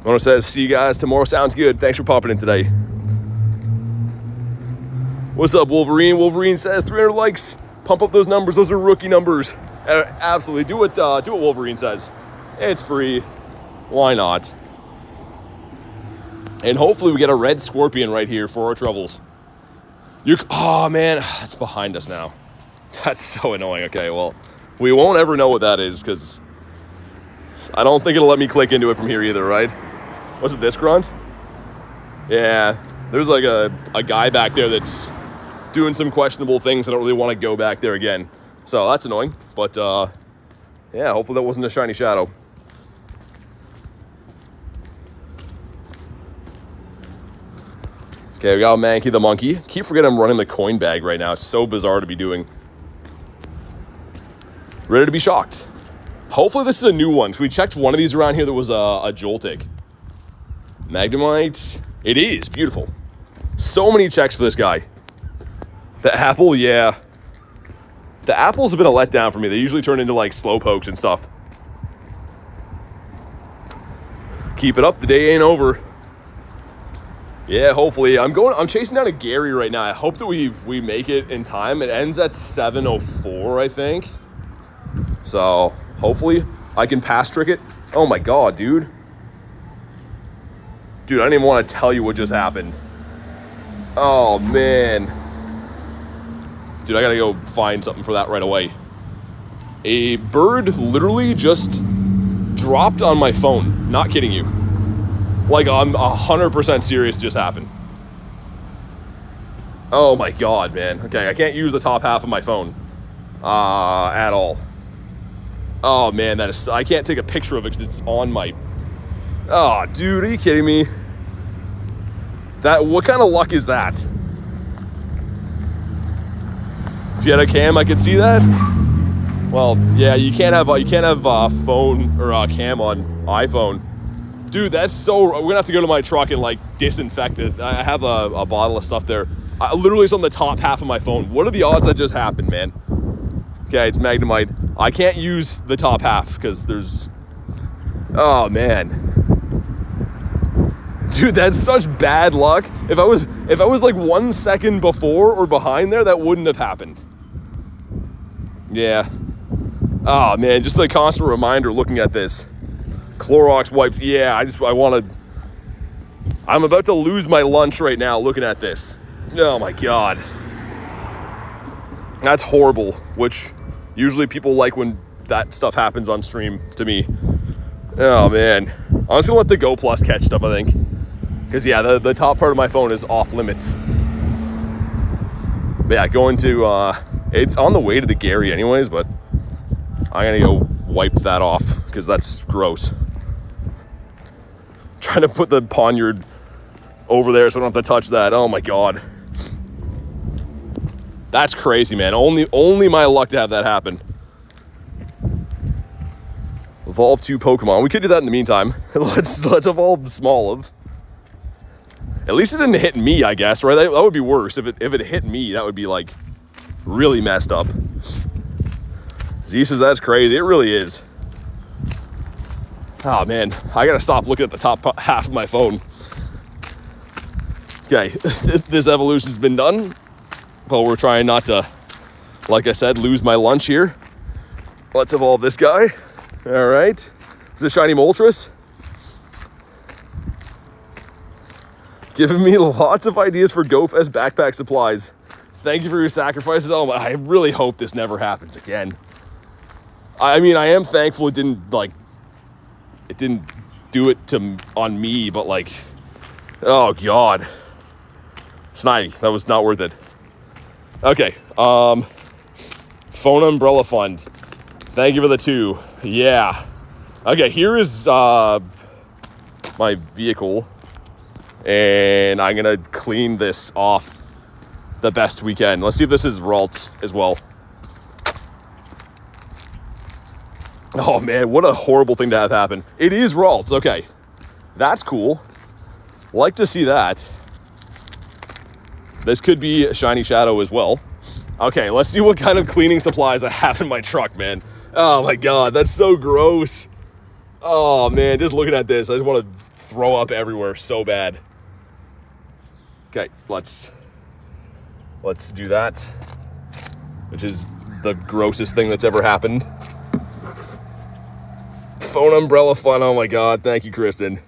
Mono says, see you guys tomorrow. Sounds good. Thanks for popping in today. What's up, Wolverine? Wolverine says 300 likes. Pump up those numbers. Those are rookie numbers. Absolutely. Do what Wolverine says. It's free. Why not? And hopefully we get a red Scorpion right here for our troubles. Oh, man. It's behind us now. That's so annoying. Okay, well, we won't ever know what that is because I don't think it'll let me click into it from here either, right? Was it this grunt? Yeah. There's like a guy back there that's doing some questionable things. I don't really want to go back there again. So that's annoying. But, yeah, hopefully that wasn't a Shiny Shadow. Okay, we got Mankey the Monkey. Keep forgetting I'm running the coin bag right now. It's so bizarre to be doing. Ready to be shocked. Hopefully this is a new one. So we checked one of these around here that was a Joltik. Magnemite. It is. Beautiful. So many checks for this guy. The apple, yeah. The apples have been a letdown for me. They usually turn into like slow pokes and stuff. Keep it up. The day ain't over. Yeah, hopefully. I'm chasing down a Gary right now. I hope that we make it in time. It ends at 7:04, I think. So hopefully I can pass trick it. Oh my god, dude. Dude, I don't even want to tell you what just happened. Oh man. Dude, I gotta go find something for that right away. A bird literally just dropped on my phone. Not kidding you. Like, I'm 100% serious just happened. Oh my god, man. Okay, I can't use the top half of my phone. At all. Oh man, that is... I can't take a picture of it because it's on my... Oh, dude, are you kidding me? What kind of luck is that? If you had a cam, I could see that. Well, yeah, you can't have phone or cam on iPhone. Dude, that's so... We're gonna have to go to my truck and like disinfect it. I have a bottle of stuff there. Literally, it's on the top half of my phone. What are the odds that just happened, man? Okay, it's Magnemite. I can't use the top half because there's... Oh man, dude, that's such bad luck. If I was like 1 second before or behind there, that wouldn't have happened. Yeah. Oh man, just a constant reminder looking at this. Clorox wipes. Yeah, I'm about to lose my lunch right now looking at this. Oh my god. That's horrible, which usually people like when that stuff happens on stream to me. Oh man. I'm just gonna let the Go Plus catch stuff, I think. Because yeah, the top part of my phone is off limits. But yeah, going to, it's on the way to the Gary anyways, but I'm gonna go wipe that off because that's gross. Trying to put the poniard over there so I don't have to touch that. Oh my god. That's crazy, man. Only my luck to have that happen. Evolve 2 Pokemon. We could do that in the meantime. Let's evolve the Smoliv. At least it didn't hit me, I guess, right? That would be worse. If it hit me, that would be like really messed up. Z says that's crazy. It really is. Oh man, I gotta stop looking at the top half of my phone. Okay, this evolution's been done. But we're trying not to, like I said, lose my lunch here. Let's evolve this guy. All right. Is it Shiny Moltres? Giving me lots of ideas for GoFest backpack supplies. Thank you for your sacrifices. Oh my, I really hope this never happens again. I mean, I am thankful it didn't do it on me, but like, oh God. Snivy, that was not worth it. Okay, Phone Umbrella Fund. Thank you for the 2. Yeah. Okay, here is my vehicle. And I'm gonna clean this off the best we can. Let's see if this is Ralts as well. Oh man, what a horrible thing to have happen. It is Ralts, okay. That's cool. Like to see that. This could be a Shiny Shadow as well. Okay, let's see what kind of cleaning supplies I have in my truck, man. Oh my god, that's so gross. Oh man, just looking at this, I just want to throw up everywhere so bad. Okay, let's do that, which is the grossest thing that's ever happened. Phone Umbrella Fun, oh my god, thank you, Kristen.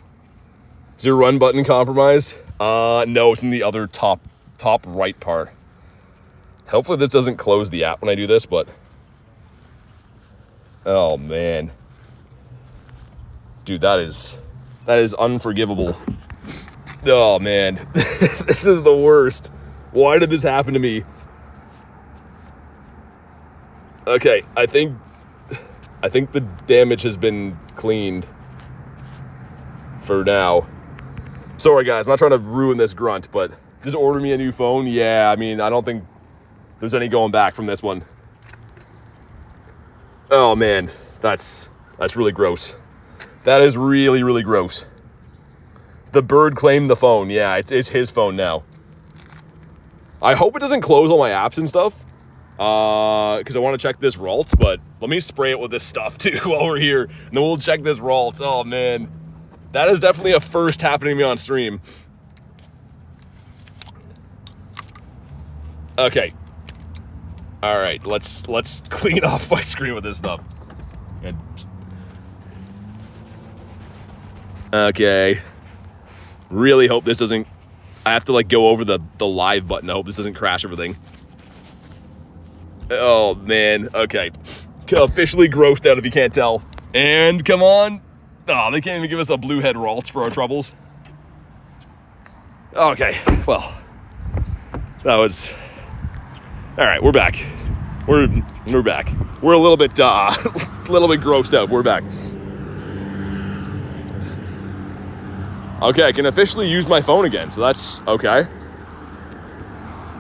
Is your run button compromised? No, it's in the other top right part. Hopefully this doesn't close the app when I do this, but... Oh, man. Dude, that is unforgivable. Oh, man. This is the worst. Why did this happen to me? Okay, I think the damage has been cleaned for now. Sorry, guys. I'm not trying to ruin this grunt, but just order me a new phone. Yeah, I mean, I don't think there's any going back from this one. Oh, man. That's really gross. That is really, really gross. The bird claimed the phone. Yeah, it's his phone now. I hope it doesn't close all my apps and stuff. Because I want to check this Ralt, but let me spray it with this stuff too while we're here. And then we'll check this Ralt. Oh, man. That is definitely a first happening to me on stream. Okay. All right, let's clean off my screen with this stuff. And okay. Really hope this doesn't... I have to, like, go over the live button. I hope this doesn't crash everything. Oh, man. Okay. Officially grossed out if you can't tell. And come on. Oh, they can't even give us a blue head Ralt for our troubles. Okay. Well, that was... All right, we're back. We're back. We're a little bit grossed out. We're back. Okay, I can officially use my phone again, so that's okay.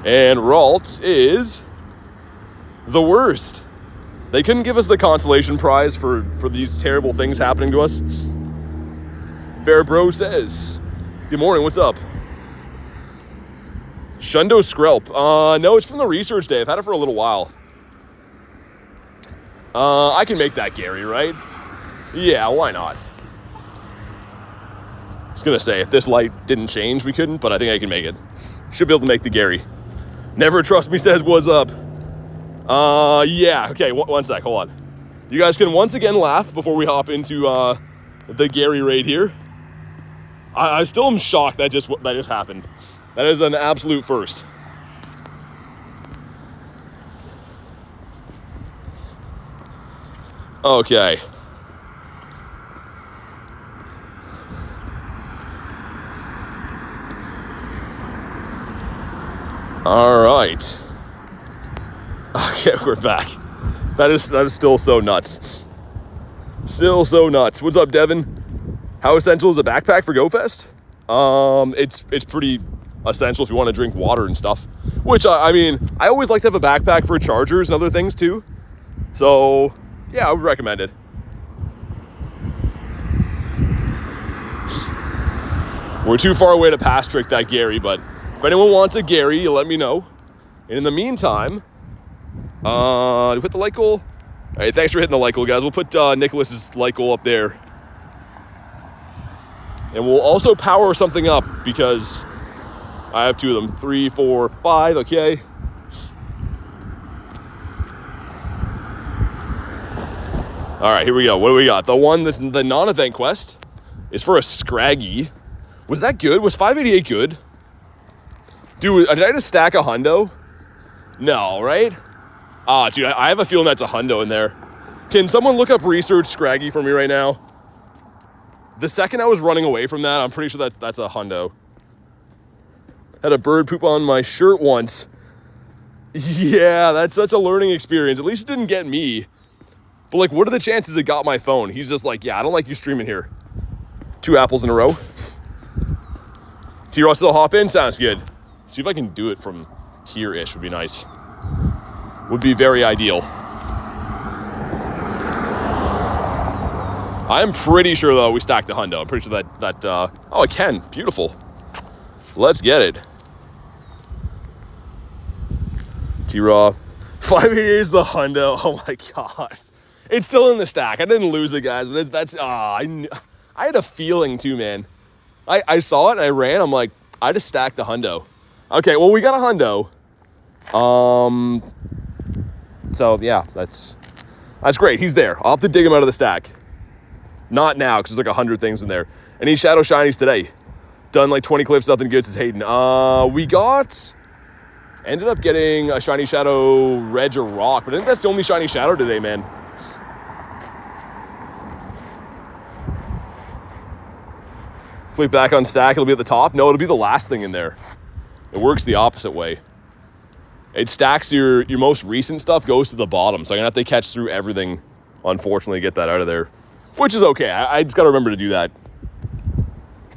And Ralt is the worst. They couldn't give us the consolation prize for these terrible things happening to us. Fair Bro says, good morning, what's up? Shundo Skrelp. No, it's from the research day. I've had it for a little while. I can make that Gary, right? Yeah, why not? I was gonna say, if this light didn't change, we couldn't, but I think I can make it. Should be able to make the Gary. Never Trust Me says, what's up? Yeah, okay, one sec, hold on. You guys can once again laugh before we hop into, the Gary raid here. I still am shocked that just happened. That is an absolute first. Okay. All right. Okay, we're back. That is still so nuts. Still so nuts. What's up, Devin? How essential is a backpack for GoFest? It's pretty essential if you want to drink water and stuff. Which, I mean, I always like to have a backpack for chargers and other things too. So, yeah, I would recommend it. We're too far away to pass trick that Gary, but if anyone wants a Gary, you let me know. And in the meantime, we put the light goal. All right, thanks for hitting the light goal, guys. We'll put Nicholas's light goal up there. And we'll also power something up because I have two of them. 3, 4, 5, okay. All right, here we go. What do we got? The non-event quest is for a Scraggy. Was that good? Was 588 good? Dude, did I just stack a hundo? No, right? Dude, I have a feeling that's a hundo in there. Can someone look up research Scraggy for me right now? The second I was running away from that, I'm pretty sure that's a hundo. Had a bird poop on my shirt once. Yeah, that's a learning experience. At least it didn't get me. But, like, what are the chances it got my phone? He's just like, yeah, I don't like you streaming here. 2 apples in a row. T-Ross still hop in? Sounds good. See if I can do it from here-ish would be nice. Would be very ideal. I'm pretty sure, though, we stacked a hundo. I'm pretty sure that oh, I can. Beautiful. Let's get it. T-Raw. 588 is the hundo. Oh, my God. It's still in the stack. I didn't lose it, guys. But I had a feeling, too, man. I saw it, and I ran. I'm like, I just stacked the hundo. Okay, well, we got a hundo. So, yeah, that's great. He's there. I'll have to dig him out of the stack. Not now, because there's like 100 things in there. Any Shadow Shinies today? Done like 20 clips, nothing good, says Hayden. Ended up getting a Shiny Shadow Regirock, but I think that's the only Shiny Shadow today, man. Flip back on stack, it'll be at the top. No, it'll be the last thing in there. It works the opposite way. It stacks your most recent stuff, goes to the bottom. So I'm gonna have to catch through everything, unfortunately, to get that out of there. Which is okay, I just gotta remember to do that.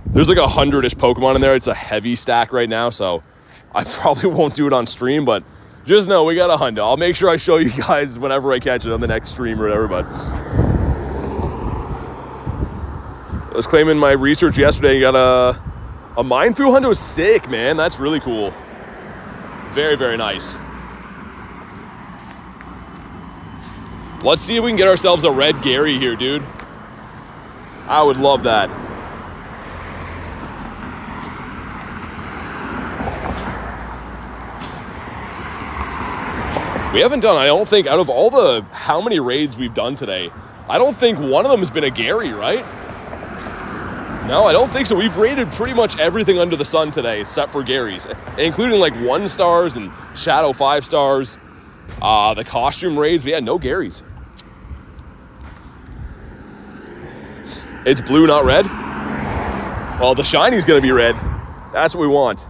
There's like 100-ish Pokemon in there. It's a heavy stack right now, so I probably won't do it on stream, but just know we got a hundo. I'll make sure I show you guys whenever I catch it on the next stream or whatever, but I was claiming my research yesterday. You got a Mindfu hundo. Sick, man. That's really cool. Very, very nice. Let's see if we can get ourselves a red Gary here, dude. I would love that. We haven't done, I don't think, out of all the, how many raids we've done today, I don't think one of them has been a Gary, right? No, I don't think so. We've raided pretty much everything under the sun today, except for Garys, including like 1 stars and Shadow 5 stars. The costume raids, we had no Garys. It's blue, not red? Well, the shiny's gonna be red. That's what we want.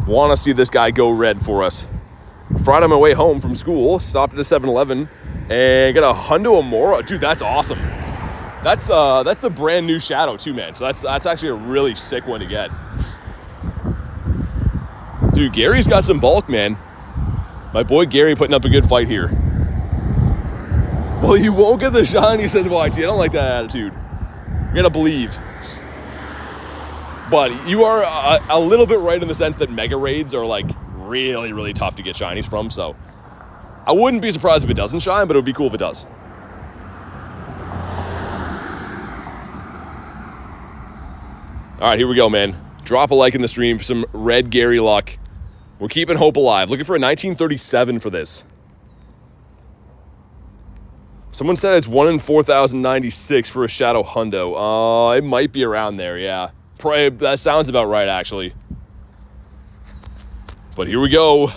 Want to see this guy go red for us. Friday on my way home from school, stopped at a 7-Eleven and got a Hundo Amora. Dude, that's awesome. That's the brand new Shadow too, man. So that's actually a really sick one to get. Dude, Gary's got some bulk, man. My boy Gary putting up a good fight here. Well, you won't get the shiny, says YT. I don't like that attitude. You gotta believe. But you are a little bit right in the sense that mega raids are like really, really tough to get shinies from. So I wouldn't be surprised if it doesn't shine, but it would be cool if it does. All right, here we go, man. Drop a like in the stream for some red Gary luck. We're keeping hope alive. Looking for a 1937 for this. Someone said it's 1 in 4,096 for a Shadow Hundo. It might be around there, yeah. Probably, that sounds about right, actually. But here we go.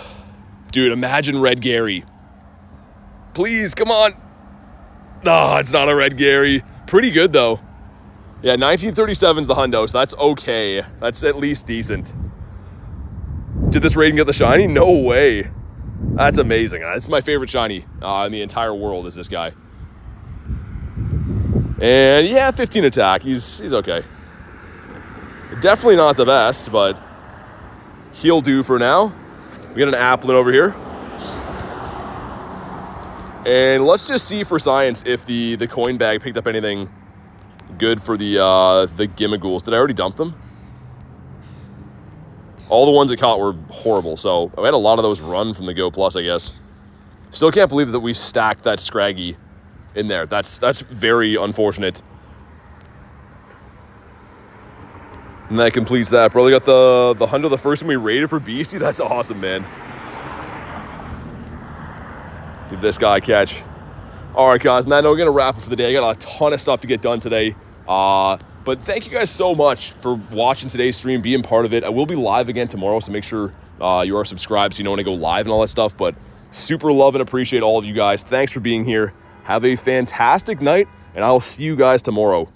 Dude, imagine red Gary. Please, come on. No, it's not a red Gary. Pretty good, though. Yeah, 1937's the Hundo, so that's okay. That's at least decent. Did this raid get the shiny? No way. That's amazing. That's my favorite shiny in the entire world is this guy. And yeah, 15 attack. He's okay. Definitely not the best, but he'll do for now. We got an Applin over here. And let's just see for science if the coin bag picked up anything good for the Gimagools. Did I already dump them? All the ones it caught were horrible, so I had a lot of those run from the Go Plus, I guess. Still can't believe that we stacked that Scraggy in there. That's very unfortunate. And that completes that. Probably got the Hundo, the first one we raided for BC. That's awesome, man. Did this guy catch? All right, guys. Now we're going to wrap up for the day. I got a ton of stuff to get done today. But thank you guys so much for watching today's stream, being part of it. I will be live again tomorrow, so make sure you are subscribed so you know when I go live and all that stuff. But super love and appreciate all of you guys. Thanks for being here. Have a fantastic night, and I'll see you guys tomorrow.